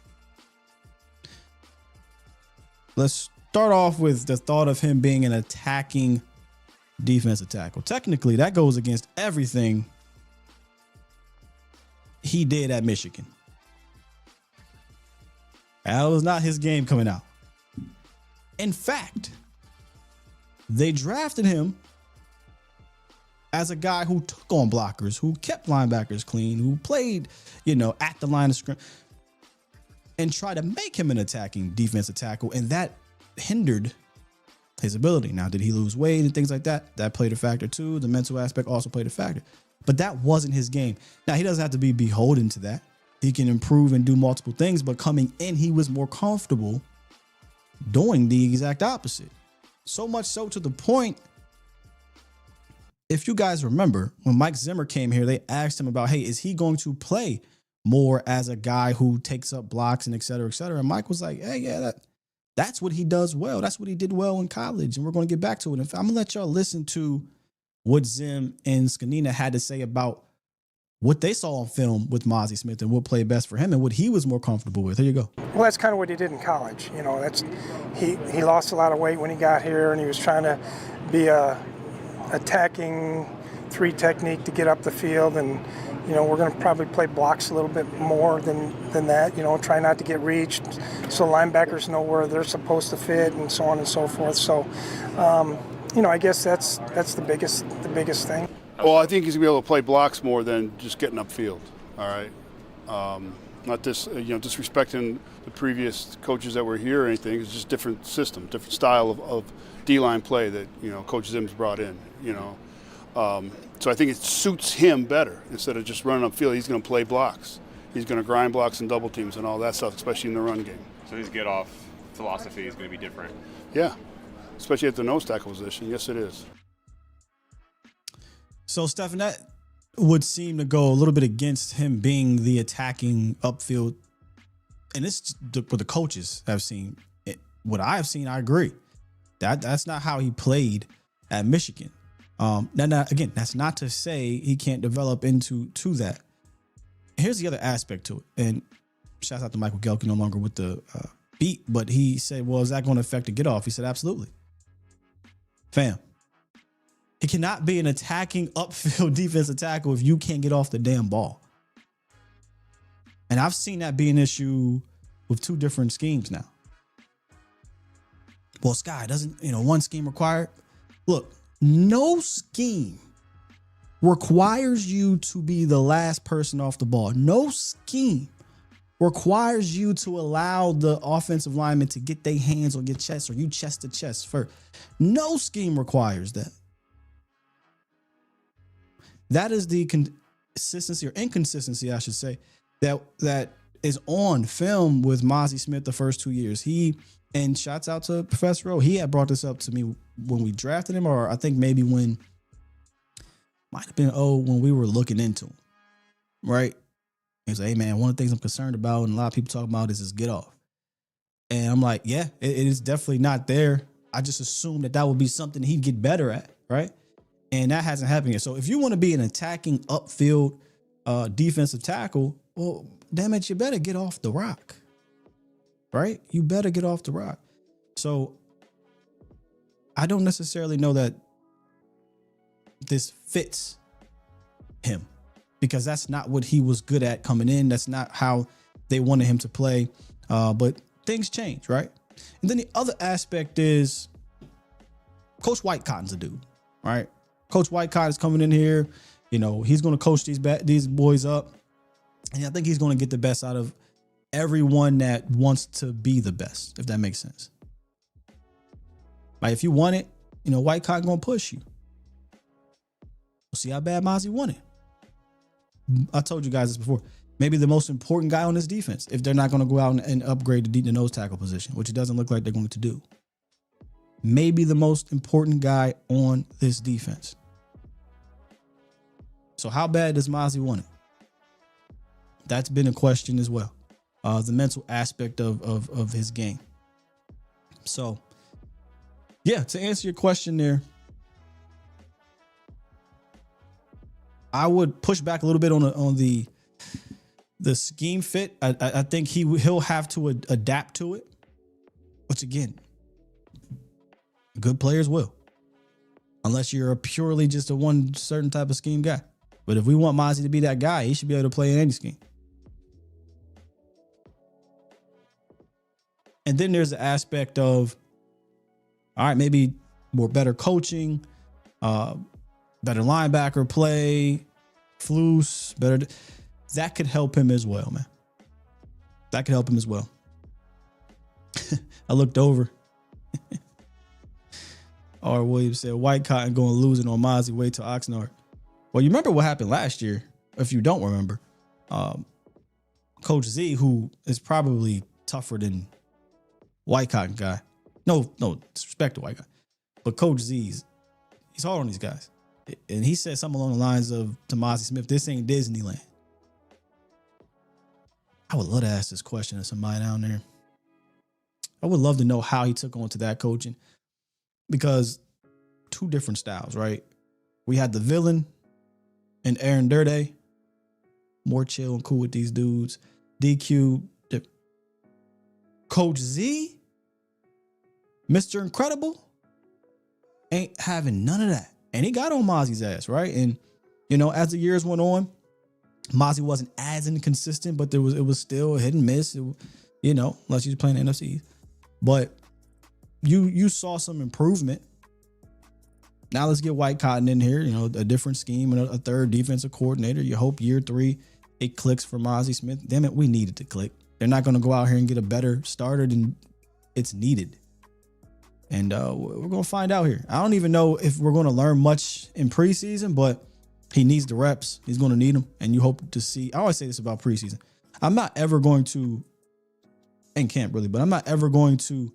Let's start off with the thought of him being an attacking defensive tackle. Technically, that goes against everything he did at Michigan. That was not his game coming out. In fact, They drafted him as a guy who took on blockers, who kept linebackers clean, who played, at the line of scrimmage, and tried to make him an attacking defensive tackle, and that hindered his ability. Now, did he lose weight and things like that? That played a factor too. The mental aspect also played a factor, but that wasn't his game. Now, he doesn't have to be beholden to that. He can improve and do multiple things, but coming in, he was more comfortable doing the exact opposite. So much so to the point, if you guys remember, when Mike Zimmer came here, they asked him about, hey, is he going to play more as a guy who takes up blocks and et cetera, et cetera? And Mike was like, hey, yeah, that's what he does well. That's what he did well in college. And we're going to get back to it. I'm going to let y'all listen to what Zim and Skanina had to say about what they saw on film with Mazi Smith and what played best for him and what he was more comfortable with. Here you go. Well, that's kind of what he did in college. He lost a lot of weight when he got here, and he was trying to be a attacking 3 technique to get up the field. And, we're going to probably play blocks a little bit more than that, try not to get reached so linebackers know where they're supposed to fit and so on and so forth. So, I guess that's the biggest thing. Well, I think he's going to be able to play blocks more than just getting upfield, all right? Not disrespecting the previous coaches that were here or anything. It's just different system, different style of D-line play that, Coach Zim's brought in, So I think it suits him better. Instead of just running upfield, he's going to play blocks. He's going to grind blocks and double teams and all that stuff, especially in the run game. So his get-off philosophy is going to be different. Yeah, especially at the nose tackle position. Yes, it is. So, Stephen, that would seem to go a little bit against him being the attacking upfield. And this what the coaches have seen. What I have seen, I agree. That's not how he played at Michigan. Now, again, that's not to say he can't develop into that. Here's the other aspect to it. And shouts out to Michael Gelke, no longer with the beat, but he said, well, is that going to affect the get off? He said, absolutely. Fam. He cannot be an attacking upfield defensive tackle if you can't get off the damn ball. And I've seen that be an issue with 2 different schemes now. Well, Sky, doesn't, one scheme require? Look, no scheme requires you to be the last person off the ball. No scheme requires you to allow the offensive lineman to get their hands on your chest or you chest to chest first. No scheme requires that. That is the consistency or inconsistency, I should say, that is on film with Mazi Smith the first 2 years. And shouts out to Professor O. He had brought this up to me when we drafted him, or I think maybe when when we were looking into him, right? He was like, hey, man, one of the things I'm concerned about and a lot of people talk about is his get off. And I'm like, yeah, it is definitely not there. I just assumed that would be something he'd get better at, right? And that hasn't happened yet. So if you want to be an attacking upfield defensive tackle, well, damn it, you better get off the rock, right? You better get off the rock. So I don't necessarily know that this fits him because that's not what he was good at coming in. That's not how they wanted him to play. But things change, right? And then the other aspect is Coach Whitecotton's a dude, right? Coach Whitecott is coming in here. He's going to coach these boys up. And I think he's going to get the best out of everyone that wants to be the best, if that makes sense. Like if you want it, Whitecott going to push you. We'll see how bad Mazi want it. I told you guys this before. Maybe the most important guy on this defense, if they're not going to go out and upgrade the nose tackle position, which it doesn't look like they're going to do. Maybe the most important guy on this defense. So how bad does Mazi want it? That's been a question as well. The mental aspect of his game. So, yeah, to answer your question there, I would push back a little bit on the scheme fit. I think he'll have to adapt to it, which again, good players will, unless you're purely just a one certain type of scheme guy. But if we want Mazi to be that guy, he should be able to play in any scheme. And then there's the aspect of, all right, maybe better coaching, better linebacker play, Flus, better. That could help him as well, man. That could help him as well. I looked over. R. Williams said, White Cotton going losing on Mozzie, wait till Oxnard. Well, you remember what happened last year, if you don't remember. Coach Z, who is probably tougher than White Cotton guy. No disrespect to White Cotton. But Coach Z's, he's hard on these guys. And he said something along the lines of to Mozzie Smith, this ain't Disneyland. I would love to ask this question to somebody down there. I would love to know how he took on to that coaching. Because two different styles, right? We had the villain and Aaron Durde, more chill and cool with these dudes. DQ, Coach Z, Mr. Incredible, ain't having none of that. And he got on Mozzie's ass, right? And, you know, as the years went on, Mozzie wasn't as inconsistent, but it was still a hit and miss, you know, unless he was playing NFC. But you saw some improvement. Now let's get White Cotton in here, you know, a different scheme and a third defensive coordinator. You hope year 3 it clicks for Mozzie Smith. Damn it, we need it to click. They're not going to go out here and get a better starter than it's needed. And we're going to find out here. I don't even know if we're going to learn much in preseason, but he needs the reps. He's going to need them. And you hope to see. I always say this about preseason. I'm not ever going to, and can't really, but I'm not ever going to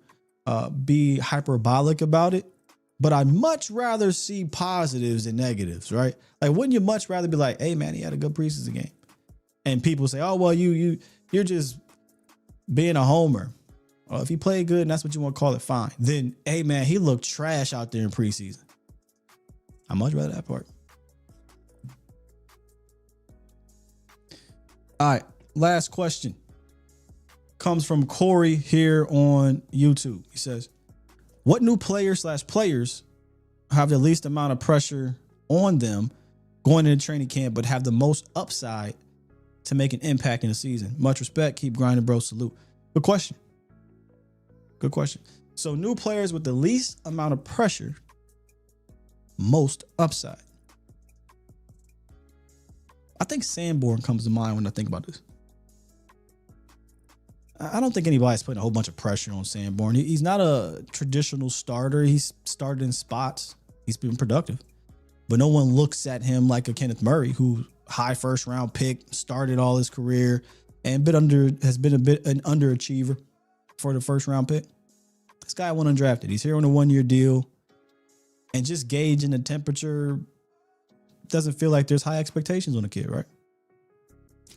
be hyperbolic about it. But I'd much rather see positives than negatives, right? Like, wouldn't you much rather be like, hey, man, he had a good preseason game? And people say, oh, well, you're just being a homer. Well, if he played good and that's what you want to call it, fine. Then, hey, man, he looked trash out there in preseason. I'd much rather that part. All right, last question comes from Corey here on YouTube. He says, what new players have the least amount of pressure on them going into training camp, but have the most upside to make an impact in the season? Much respect. Keep grinding, bro. Salute. Good question. Good question. So new players with the least amount of pressure, most upside. I think Sanborn comes to mind when I think about this. I don't think anybody's putting a whole bunch of pressure on Sanborn. He's not a traditional starter. He's started in spots. He's been productive. But no one looks at him like a Kenneth Murray, who high first round pick, started all his career, and has been a bit an underachiever for the first round pick. This guy went undrafted. He's here on a 1-year deal. And just gauging the temperature, doesn't feel like there's high expectations on the kid, right?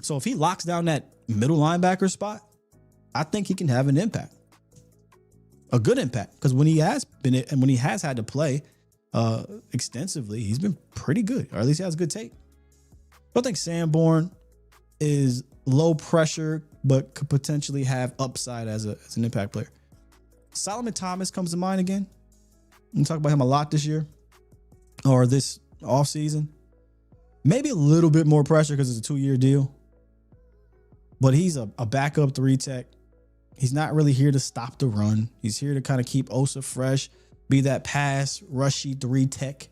So if he locks down that middle linebacker spot, I think he can have an impact, a good impact, because when he has had to play extensively, he's been pretty good, or at least he has good tape. I think Sanborn is low pressure, but could potentially have upside as an impact player. Solomon Thomas comes to mind again. We talk about him a lot this year or this offseason. Maybe a little bit more pressure because it's a 2-year deal, but he's a backup 3 tech. He's not really here to stop the run. He's here to kind of keep Osa fresh, be that pass, rushy 3 tech.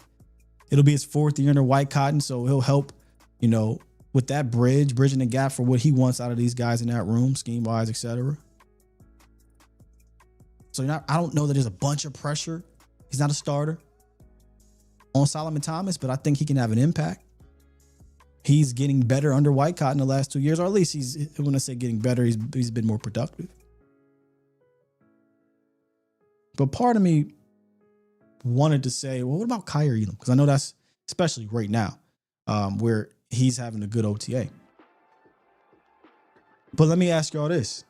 It'll be his 4th year under White Cotton, so he'll help, you know, with that bridging the gap for what he wants out of these guys in that room, scheme-wise, etc. So I don't know that there's a bunch of pressure. He's not a starter on Solomon Thomas, but I think he can have an impact. He's getting better under White Cotton the last 2 years, or at least when I say getting better, he's been more productive. But part of me wanted to say, well, what about Kyer Elam? Because I know that's, especially right now, where he's having a good OTA. But let me ask y'all this.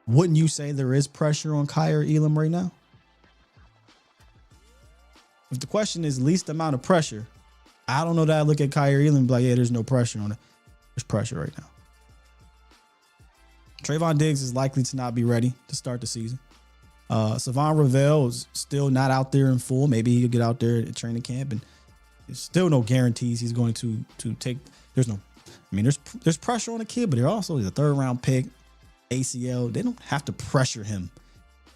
Wouldn't you say there is pressure on Kyer Elam right now? If the question is least amount of pressure, I don't know that I look at Kyer Elam and be like, yeah, there's no pressure on it. There's pressure right now. Trayvon Diggs is likely to not be ready to start the season. Savon Ravel is still not out there in full. Maybe he'll get out there at training camp, and there's still no guarantees he's going to take. There's pressure on the kid, but there also is a 3rd round pick, ACL. They don't have to pressure him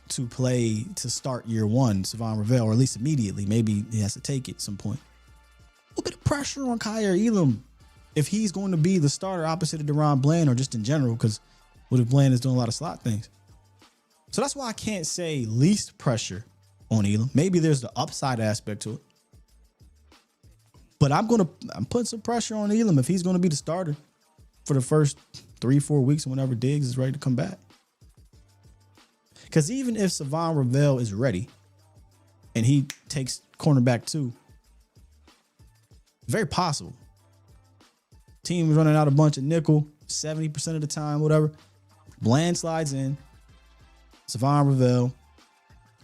to play to start year one, Savon Ravel, or at least immediately. Maybe he has to take it at some point. A little bit of pressure on Kyer Elam if he's going to be the starter opposite of Deron Bland, or just in general, because what if Bland is doing a lot of slot things? So that's why I can't say least pressure on Elam. Maybe there's the upside aspect to it. But I'm putting some pressure on Elam if he's going to be the starter for the first 3-4 weeks whenever Diggs is ready to come back. Because even if Savon Ravel is ready and he takes cornerback 2, very possible. Team is running out a bunch of nickel 70% of the time, whatever. Bland slides in. Savon Ravel,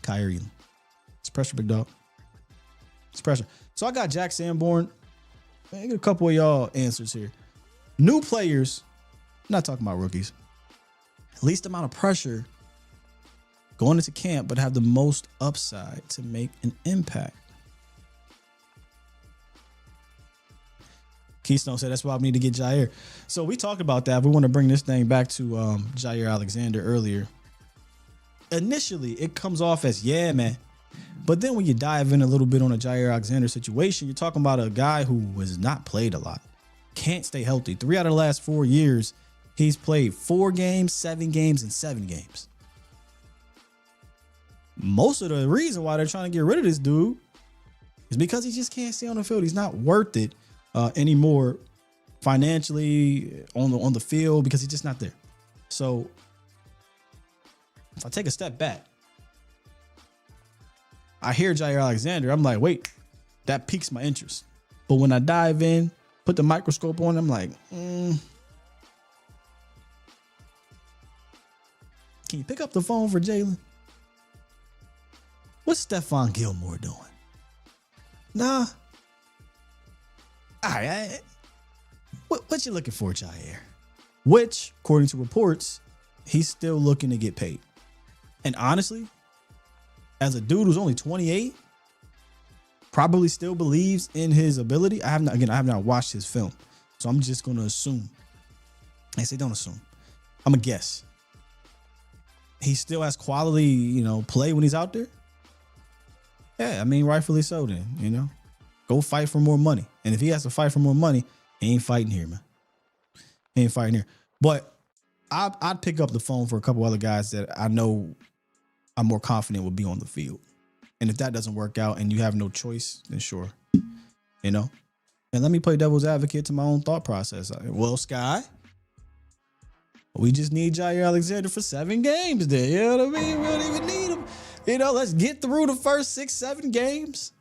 Kyer Elam. It's pressure, big dog. It's pressure. So I got Jack Sanborn. I get a couple of y'all answers here. New players, I'm not talking about rookies. Least amount of pressure going into camp, but have the most upside to make an impact. Keystone said that's why we need to get Jair. So we talked about that. We want to bring this thing back to Jair Alexander earlier. Initially, it comes off as, yeah, man. But then when you dive in a little bit on a Jair Alexander situation, you're talking about a guy who has not played a lot. Can't stay healthy. 3 out of the last 4 years, he's played 4 games, 7 games, and 7 games. Most of the reason why they're trying to get rid of this dude is because he just can't stay on the field. He's not worth it anymore financially on the field because he's just not there. So if I take a step back, I hear Jair Alexander, I'm like, wait, that piques my interest. But when I dive in, put the microscope on, I'm like, can you pick up the phone for Jalen? What's Stephon Gilmore doing? Nah. All right. What you looking for, Jair? Which, according to reports, he's still looking to get paid. And honestly, as a dude who's only 28, probably still believes in his ability. I have not watched his film, so I'm just going to assume. I say don't assume. I'm going to guess. He still has quality, play when he's out there. Yeah, I mean, rightfully so then, Go fight for more money. And if he has to fight for more money, he ain't fighting here, man. He ain't fighting here. But I'd pick up the phone for a couple other guys that I know I'm more confident will be on the field. And if that doesn't work out and you have no choice, then sure. And let me play devil's advocate to my own thought process. Well, Sky, we just need Jair Alexander for 7 games then. You know what I mean? We don't even need him. Let's get through the first 6-7 games.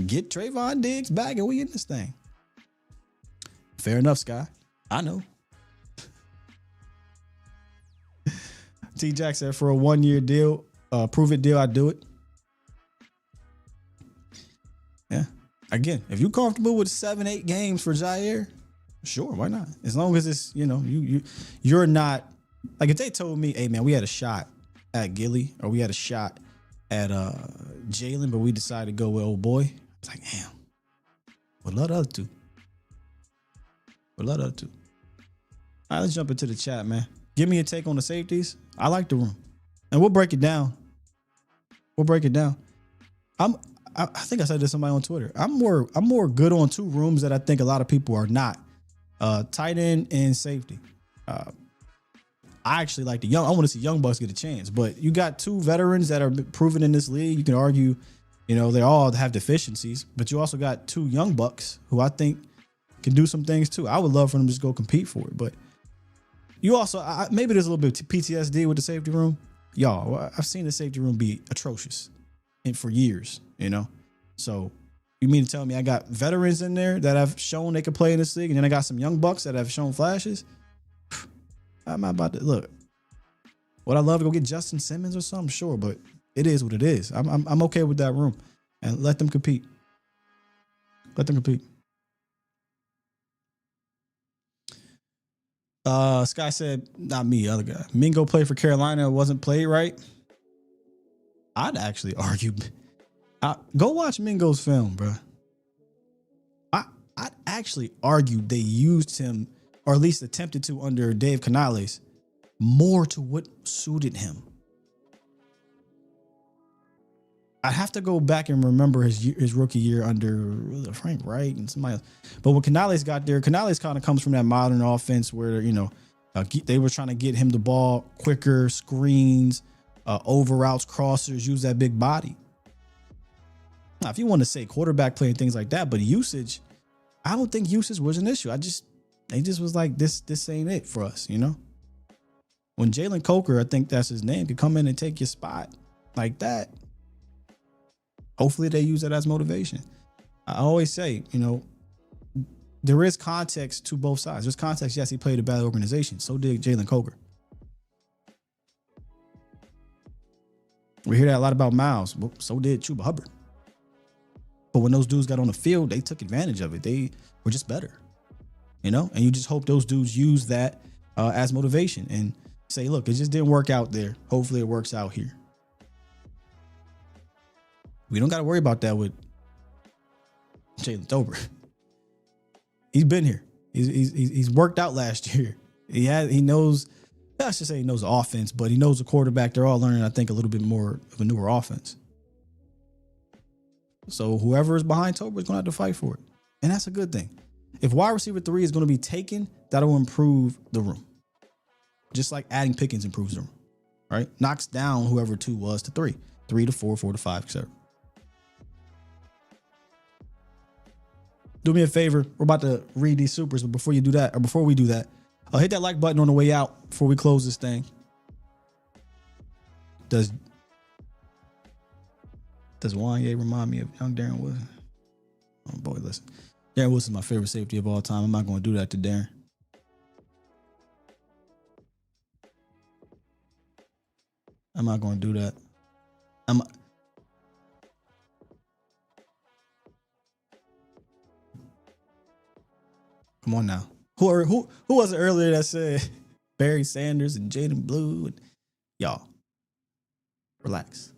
Get Trayvon Diggs back and we in this thing. Fair enough, Sky. I know. T. Jack said for a 1-year deal, prove it deal, I'd do it. Yeah. Again, if you're comfortable with 7-8 games for Jair, sure, why not? As long as it's, you're not, like if they told me, hey man, we had a shot at Gilly or we had a shot at Jalen, but we decided to go with old boy. It's like, damn. Would love the other two. All right, let's jump into the chat, man. Give me a take on the safeties. I like the room. And we'll break it down. I think I said this to somebody on Twitter. I'm more good on 2 rooms that I think a lot of people are not. Tight end and safety. I actually like I want to see young bucks get a chance, but you got 2 veterans that are proven in this league. You can argue, they all have deficiencies, but you also got 2 young bucks who I think can do some things too. I would love for them to just go compete for it, but you also, maybe there's a little bit of PTSD with the safety room. Y'all, I've seen the safety room be atrocious and for years, So you mean to tell me I got veterans in there that have shown they can play in this league, and then I got some young bucks that have shown flashes? I'm not about to look. Would I love to go get Justin Simmons or something? Sure, but it is what it is. I'm okay with that room, and let them compete. Sky said, not me, other guy. Mingo played for Carolina, wasn't played right. I'd actually argue. Go watch Mingo's film, bro. I'd actually argue they used him, or at least attempted to under Dave Canales, more to what suited him. I have to go back and remember his rookie year under Frank Wright and somebody else. But when Canales got there, Canales kind of comes from that modern offense where, they were trying to get him the ball quicker, screens, over routes, crossers, use that big body. Now, if you want to say quarterback play and things like that, but usage, I don't think usage was an issue. They just was like, this ain't it for us, When Jalen Coker, I think that's his name, could come in and take your spot like that, hopefully they use that as motivation. I always say, there is context to both sides. There's context, yes, he played a bad organization. So did Jalen Coker. We hear that a lot about Miles. Well, so did Chuba Hubbard. But when those dudes got on the field, they took advantage of it. They were just better, and you just hope those dudes use that as motivation and say, look, it just didn't work out there. Hopefully it works out here. We don't got to worry about that with Jalen Dober. He's been here. He's worked out last year. He knows, I should say he knows the offense, but he knows the quarterback. They're all learning, I think, a little bit more of a newer offense. So whoever is behind Tober is going to have to fight for it. And that's a good thing. If wide receiver 3 is going to be taken, that'll improve the room. Just like adding Pickens improves the room, right? Knocks down whoever 2 was to 3, 3 to 4, 4 to 5, etc. Do me a favor. We're about to read these supers, but before we do that, hit that like button on the way out before we close this thing. Does Wanye remind me of young Darren Woodson? Oh boy, listen. Darren Woodson is my favorite safety of all time. I'm not going to do that to Darren. I'm not going to do that. Come on now. Who was it earlier that said Barry Sanders and Jaden Blue? And y'all, relax.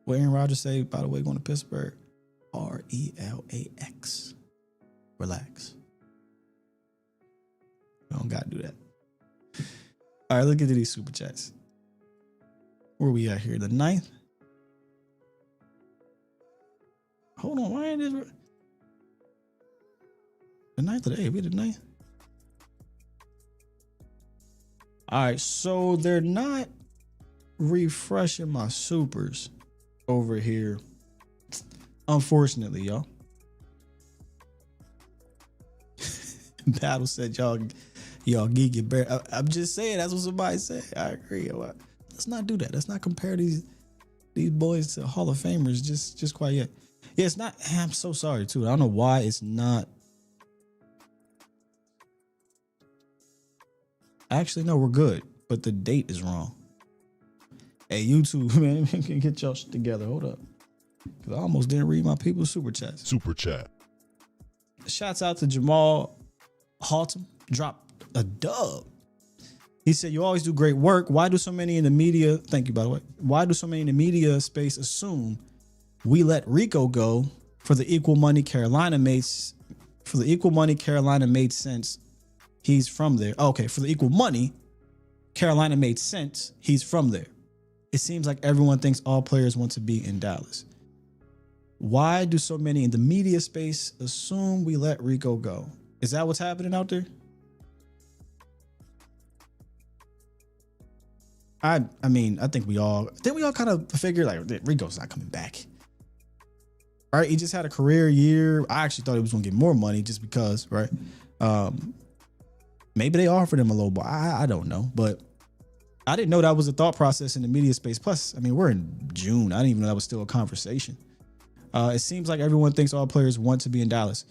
What Aaron Rodgers say, by the way, going to Pittsburgh? RELAX. Relax. We don't got to do that. All right, look into these super chats. Where we at here? The 9th? Hold on, why ain't this? The 9th of the 8th? We the 9th? All right, so they're not refreshing my supers over here, unfortunately, y'all. Battle said y'all geek your bear. I'm just saying that's what somebody said. I agree. Let's not do that. Let's not compare these boys to Hall of Famers just quite yet. Yeah, it's not. I'm so sorry too. I don't know why it's not. Actually, no, we're good, but the date is wrong. Hey, YouTube, man, can get y'all shit together. Hold up. Because I almost didn't read my people's super chats. Super chat. Shouts out to Jamal Haltom. Dropped a dub. He said, you always do great work. Why do so many in the media, thank you, by the way. Why do so many in the media space assume we let Rico go for the equal money Carolina made sense? He's from there. Okay, for the equal money, Carolina made sense. He's from there. It seems like everyone thinks all players want to be in Dallas. Why do so many in the media space assume we let Rico go? Is that what's happening out there? I mean, I think we all kind of figured like Rico's not coming back. Right? He just had a career year. I actually thought he was going to get more money just because, right? Maybe they offered him a low ball. I don't know, but I didn't know that was a thought process in the media space. Plus, I mean, we're in June. I didn't even know that was still a conversation. It seems like everyone thinks all players want to be in Dallas.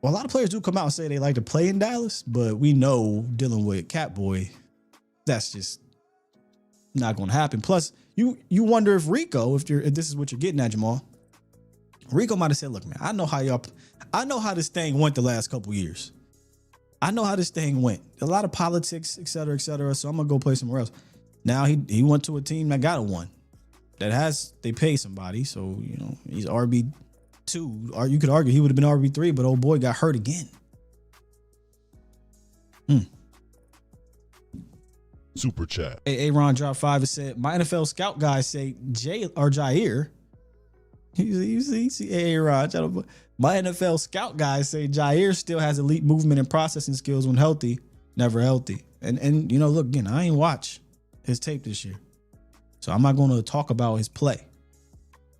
Well, a lot of players do come out and say they like to play in Dallas, but we know dealing with Catboy, that's just not going to happen. Plus, you wonder if Rico, if this is what you're getting at, Jamal, Rico might have said, "Look, man, I know how this thing went the last couple years. I know how this thing went. A lot of politics, et cetera, so I'm gonna go play somewhere else." Now he went to a team that got a one, they pay somebody, so he's RB2. Or you could argue he would have been RB3, but old boy got hurt again. Super chat. Aaron dropped 5 and said, my NFL scout guys say Jair. You see, Aaron. My NFL scout guys say Jair still has elite movement and processing skills when healthy, never healthy. And you know, look, again, I ain't watch his tape this year, so I'm not going to talk about his play.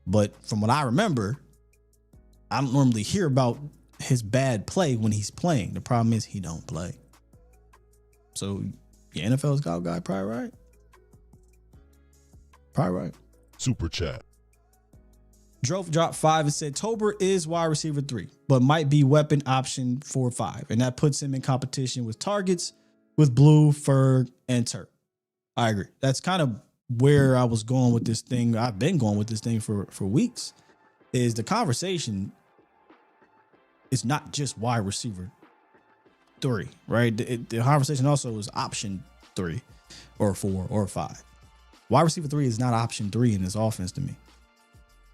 But from what I remember, I don't normally hear about his bad play when he's playing. The problem is he don't play. So your NFL scout guy probably right. Probably right. Super chat. Drove dropped 5 and said Tober is wide receiver 3, but might be weapon option 4-5. And that puts him in competition with targets with Blue, Ferg, and Turk. I agree. That's kind of where I was going with this thing. I've been going with this thing for weeks. Is the conversation is not just wide receiver 3, right? The conversation also is option 3 or 4 or 5. Wide receiver 3 is not option 3 in this offense to me.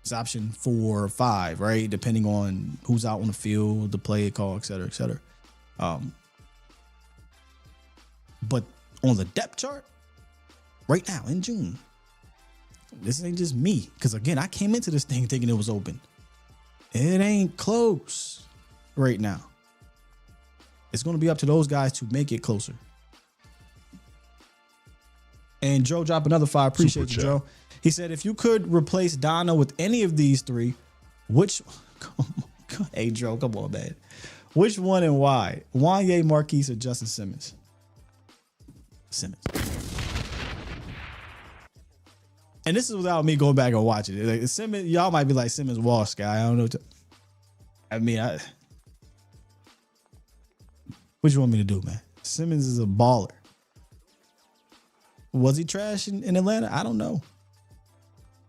It's option 4 or 5, right? Depending on who's out on the field, the play call, et cetera, et cetera. But on the depth chart, right now in June, this ain't just me. Because again, I came into this thing thinking it was open. It ain't close right now. It's going to be up to those guys to make it closer. And Joe dropped another 5. Appreciate you, Joe. He said, if you could replace Donna with any of these 3, which... Hey, Joe, come on, man. Which one and why? Wanye, Marquise, or Justin Simmons? Simmons. And this is without me going back and watching it. Like, Simmons, y'all might be like Simmons Walsh guy. I don't know. What you want me to do, man? Simmons is a baller. Was he trash in Atlanta? I don't know.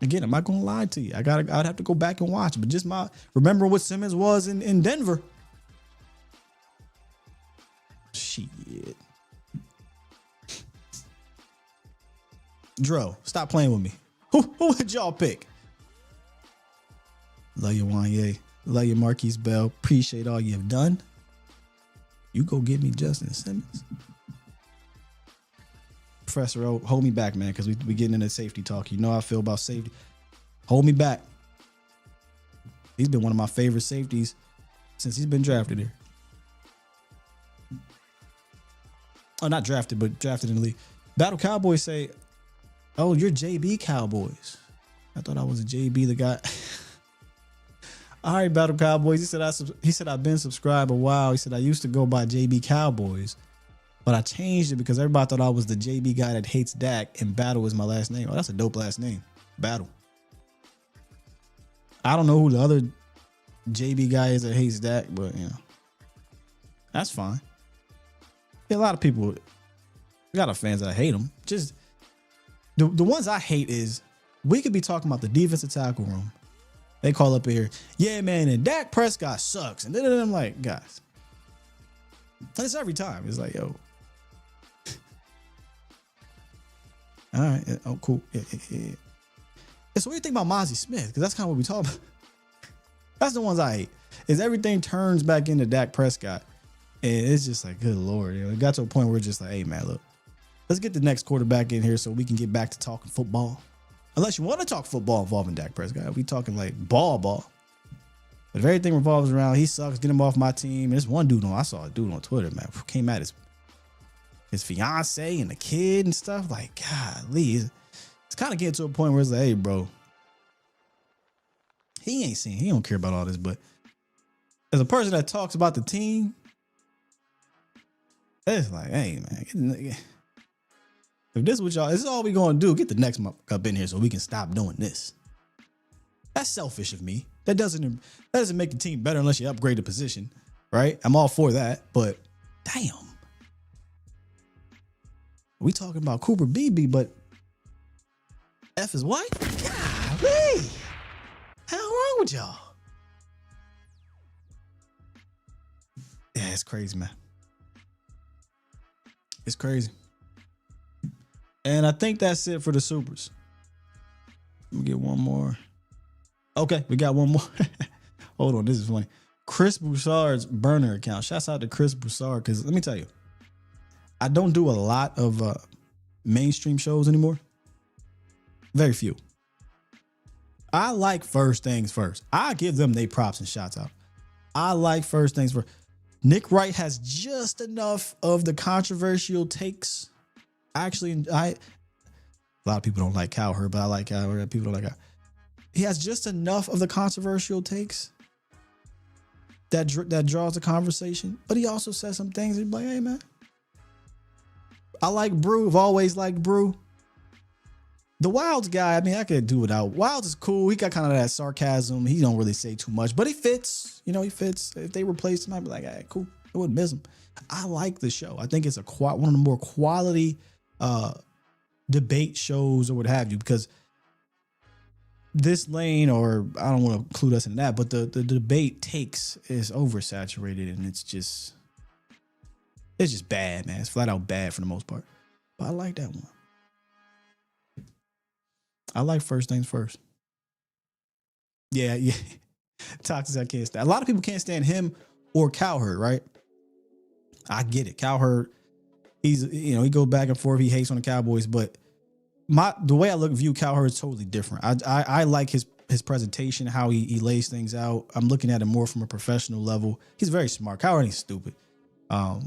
Again, I'm not gonna lie to you. I'd have to go back and watch. But just remember what Simmons was in Denver. Shit. Dro, stop playing with me. Who would y'all pick? Love you, Wanye. Love you, Marquise Bell. Appreciate all you've done. You go get me Justin Simmons. Professor O, hold me back, man, because we getting into safety talk. You know how I feel about safety. Hold me back. He's been one of my favorite safeties since he's been drafted here. Oh, not drafted, but drafted in the league. Battle Cowboys say, oh, you're JB Cowboys. I thought I was a JB the guy. All right, Battle Cowboys. He said I've been subscribed a while. He said I used to go by JB Cowboys, but I changed it because everybody thought I was the JB guy that hates Dak, and Battle is my last name. Oh, that's a dope last name. Battle. I don't know who the other JB guy is that hates Dak, but you know, that's fine. Yeah, a lot of people, we got our fans that hate him. Just the ones I hate is we could be talking about the defensive tackle room. They call up here, yeah, man, and Dak Prescott sucks. And then I'm like, guys, it's every time. It's like, yo. All right. Oh, cool. Yeah. So what do you think about Mozzie Smith? Because that's kind of what we talk about. That's the ones I hate. Is everything turns back into Dak Prescott. And it's just like, good Lord. You know, it got to a point where it's just like, hey, man, look, let's get the next quarterback in here so we can get back to talking football. Unless you want to talk football involving Dak Prescott. We talking like ball. But if everything revolves around, he sucks, get him off my team. There's one dude I saw a dude on Twitter, man, who came at his fiance and the kid and stuff. Like, golly. It's kind of getting to a point where it's like, hey, bro, he don't care about all this. But as a person that talks about the team, it's like, hey, man, if this is all we gonna do, get the next up in here so we can stop doing this. That's selfish of me. That doesn't make the team better unless you upgrade the position, right? I'm all for that, but damn, we talking about Cooper Beebe, but F is what? Golly, how wrong with y'all? Yeah, it's crazy, man. It's crazy. And I think that's it for the Supers. Let me get one more. Okay, we got one more. Hold on, this is funny. Chris Broussard's burner account. Shouts out to Chris Broussard, because let me tell you, I don't do a lot of mainstream shows anymore. Very few. I like First Things First. I give them their props and shots out. I like First Things First. Nick Wright has just enough of the controversial takes. Actually, a lot of people don't like Cowherd, but I like Cowherd. People don't like Cowherd. He has just enough of the controversial takes that draws the conversation. But he also says some things and like, hey, man, I like Brew. I've always liked Brew. The Wilds guy, I mean, I could do without. Wilds is cool. He got kind of that sarcasm. He don't really say too much, but he fits. You know, he fits. If they replaced him, I'd be like, hey, cool. I wouldn't miss him. I like the show. I think it's one of the more quality debate shows or what have you, because this lane, or I don't want to include us in that, but the debate takes is oversaturated, and it's just bad, man. It's flat out bad for the most part. But I like that one. I like First Things First. Yeah. Toxic, I can't stand. A lot of people can't stand him or Cowherd, right? I get it. Cowherd, he goes back and forth. He hates on the Cowboys, but the way I view Cowherd is totally different. I like his presentation, how he lays things out. I'm looking at it more from a professional level. He's very smart. Cowherd ain't stupid. I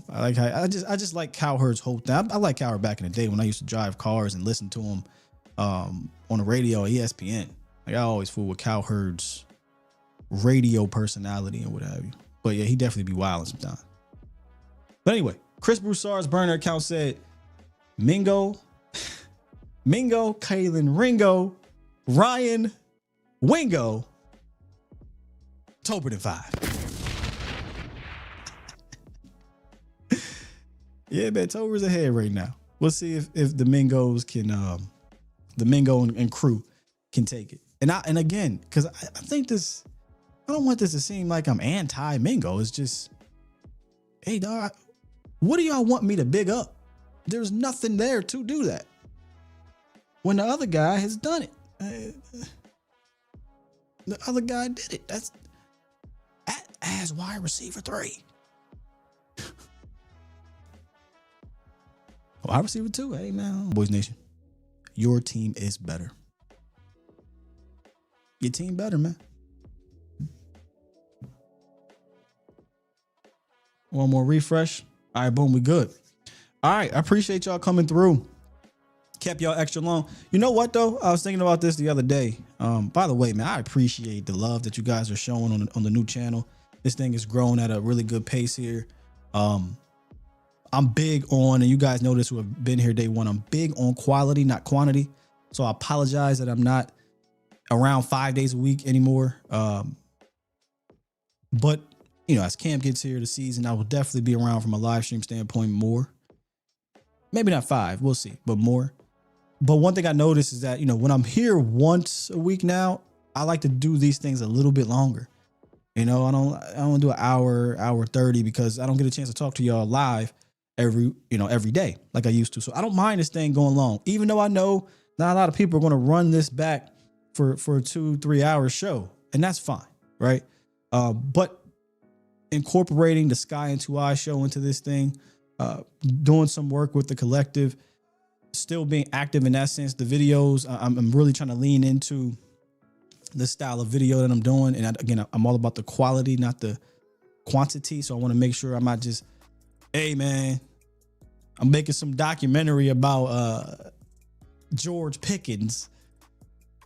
just like Cowherd's whole thing. I like Cowherd back in the day when I used to drive cars and listen to him on the radio, ESPN. Like, I always fool with Cowherd's radio personality and what have you. But yeah, he definitely be wilding sometimes. But anyway, Chris Broussard's burner account said Mingo, Kalen Ringo, Ryan, Wingo, Toberton 5. Yeah, man, Tober's ahead right now. We'll see if the Mingos can the Mingo and crew can take it. And again, because I think this, I don't want this to seem like I'm anti-Mingo. It's just, hey, dog, what do y'all want me to big up? There's nothing there to do that when the other guy has done it. The other guy did it. That's as wide receiver 3. Wide receiver 2. Hey, man, Boys Nation. Your team is better. Your team better, man. One more refresh. All right, boom, we good. All right, I appreciate y'all coming through. Kept y'all extra long. You know what, though? I was thinking about this the other day. By the way, man, I appreciate the love that you guys are showing on the new channel. This thing is growing at a really good pace here. I'm big on, and you guys know this who have been here day one, I'm big on quality, not quantity. So I apologize that I'm not around 5 days a week anymore. But, you know, as camp gets here, the season, I will definitely be around from a live stream standpoint more. Maybe not 5, we'll see, but more. But one thing I noticed is that, you know, when I'm here once a week now, I like to do these things a little bit longer. You know, I don't do an hour 30 because I don't get a chance to talk to y'all live every day like I used to. So I don't mind this thing going long, even though I know not a lot of people are going to run this back for a 2-3 hour show, and that's fine, right? But incorporating the Sky and 2 Eyes show into this thing, doing some work with the collective, still being active in that sense. The videos, I'm really trying to lean into the style of video that I'm doing, and again, I'm all about the quality, not the quantity. So I want to make sure I'm not just, hey man, I'm making some documentary about George Pickens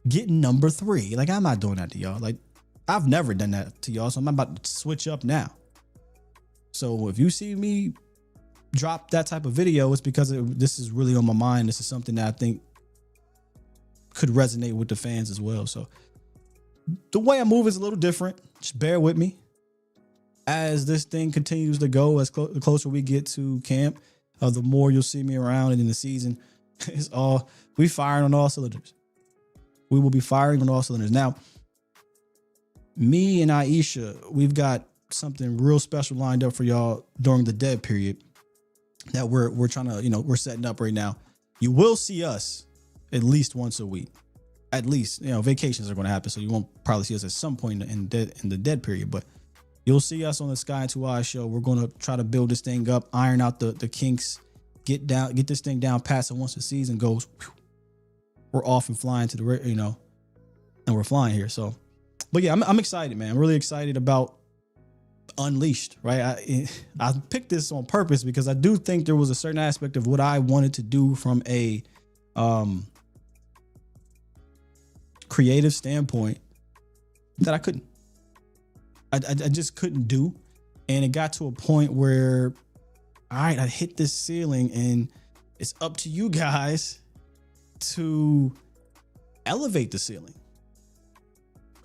getting number 3. Like, I'm not doing that to y'all. Like, I've never done that to y'all, so I'm about to switch up now. So if you see me drop that type of video, it's because this is really on my mind. This is something that I think could resonate with the fans as well. So the way I move is a little different. Just bear with me as this thing continues to go. As the closer we get to camp, the more you'll see me around, and in the season, we firing on all cylinders. We will be firing on all cylinders. Now, me and Aisha, we've got something real special lined up for y'all during the dead period that we're trying to, we're setting up right now. You will see us at least once a week. At least, vacations are going to happen, so you won't probably see us at some point in the dead period, but you'll see us on the Sky and 2 Eyes show. We're going to try to build this thing up, iron out the kinks, get this thing down past it once the season goes. We're off and flying to the, and we're flying here. So, but yeah, I'm excited, man. I'm really excited about Unleashed, right? I picked this on purpose because I do think there was a certain aspect of what I wanted to do from a creative standpoint that I couldn't. I just couldn't do. And it got to a point where, all right, I hit this ceiling and it's up to you guys to elevate the ceiling.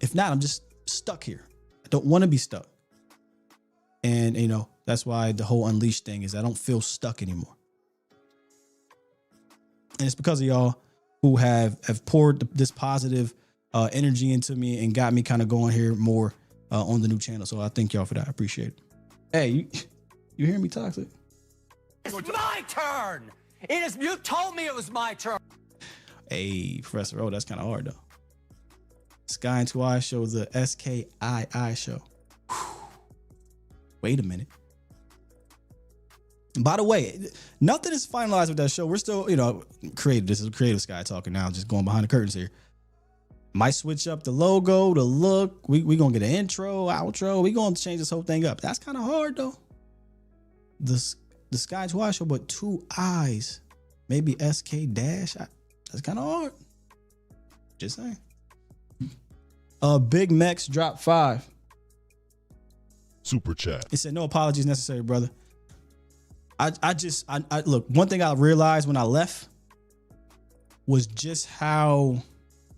If not, I'm just stuck here. I don't want to be stuck. And, that's why the whole Unleashed thing is I don't feel stuck anymore. And it's because of y'all who have poured this positive energy into me and got me kind of going here more on the new channel. So I thank y'all for that. I appreciate it. Hey, you hear me, Toxic? It's my turn. You told me it was my turn. Hey, Professor O, that's kind of hard though. Sky and 2 Eyes show, the SKII show. Whew. Wait a minute. By the way, nothing is finalized with that show. We're still, creative. This is creative Sky talking now, just going behind the curtains here. Might switch up the logo, the look. We gonna get an intro, outro. We gonna change this whole thing up. That's kind of hard though. The Sky 2 Eyes show, but 2 Eyes, maybe SK dash. That's kind of hard. Just saying. Big Mex dropped 5. Super chat. It said no apologies necessary, brother. I look, one thing I realized when I left was just how,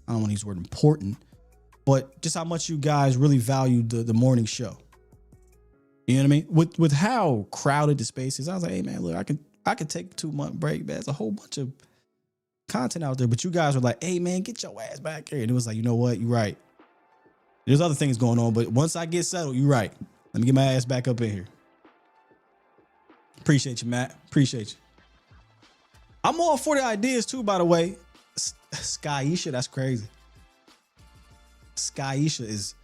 I don't want to use the word important, but just how much you guys really valued the morning show. You know what I mean? With how crowded the space is, I was like, hey man, look, I could take a 2-month break, man. There's a whole bunch of content out there, but you guys were like, hey man, get your ass back here. And it was like, you know what? You're right. There's other things going on, but once I get settled, you're right. Let me get my ass back up in here. Appreciate you, Matt. Appreciate you. I'm all for the ideas too, by the way. Skyisha, that's crazy. Skyisha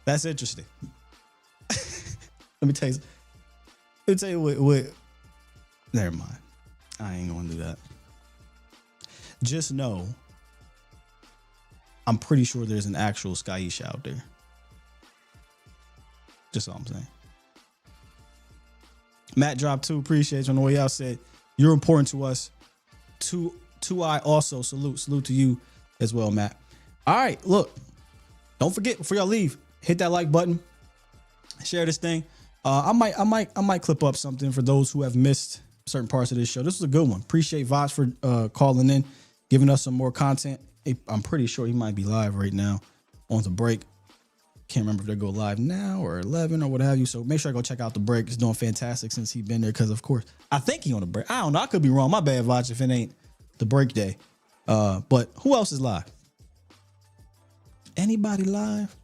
that's interesting. Let me tell you what. Never mind. I ain't gonna do that. Just know, I'm pretty sure there's an actual Skyisha out there. Just all I'm saying. Matt dropped 2. Appreciate you on the way out. Said you're important to us. 2 Eye also salute to you as well, Matt. All right, look, don't forget before y'all leave, hit that like button, share this thing. I might clip up something for those who have missed certain parts of this show. This was a good one. Appreciate Vach for calling in, giving us some more content. I'm pretty sure he might be live right now on the break. Can't remember if they go live now or 11 or what have you. So make sure I go check out the break. It's doing fantastic since he's been there. Because of course, I think he on the break. I don't know. I could be wrong. My bad, Vach, if it ain't the break day. But who else is live? Anybody live?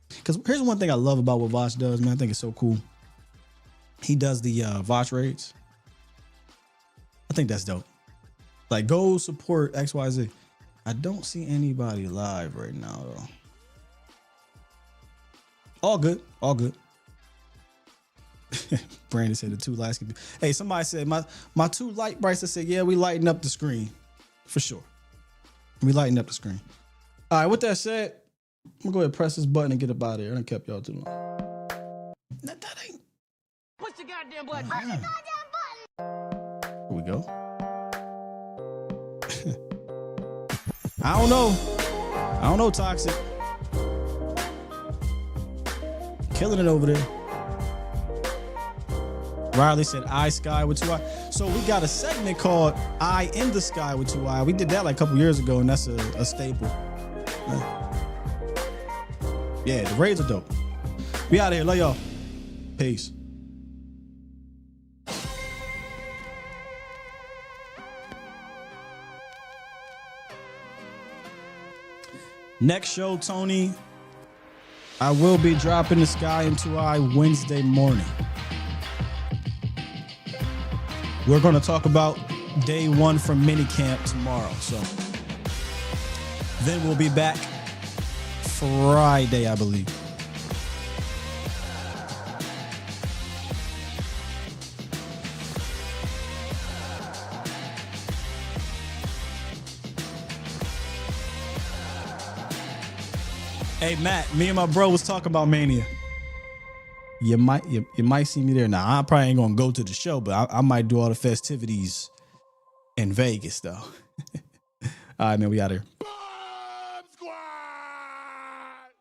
Because here's one thing I love about what Vach does, man. I think it's so cool. He does the Vach raids. I think that's dope. Like, go support XYZ. I don't see anybody live right now, though. All good. All good. Brandon said the 2 lights. Hey, somebody said my 2 light brights. I said, yeah, we lighten up the screen. For sure. We lighten up the screen. All right, with that said, I'm going to go ahead and press this button and get up out of here. I done kept y'all too long. That ain't. Push the goddamn button. Push the goddamn button. Here we go. I don't know, Toxic. Killing it over there. Riley said, "I Sky with 2 Eyes." So we got a segment called "I in the Sky with 2 Eyes." We did that like a couple years ago, and that's a staple. Yeah, the raids are dope. We out of here. Love y'all. Peace. Next show, Tony. I will be dropping the Sky and 2 Eye Wednesday morning. We're going to talk about day 1 from minicamp tomorrow. So then we'll be back Friday, I believe. Hey, Matt, me and my bro was talking about Mania. You might see me there. Now, I probably ain't going to go to the show, but I might do all the festivities in Vegas, though. All right, man, we out here.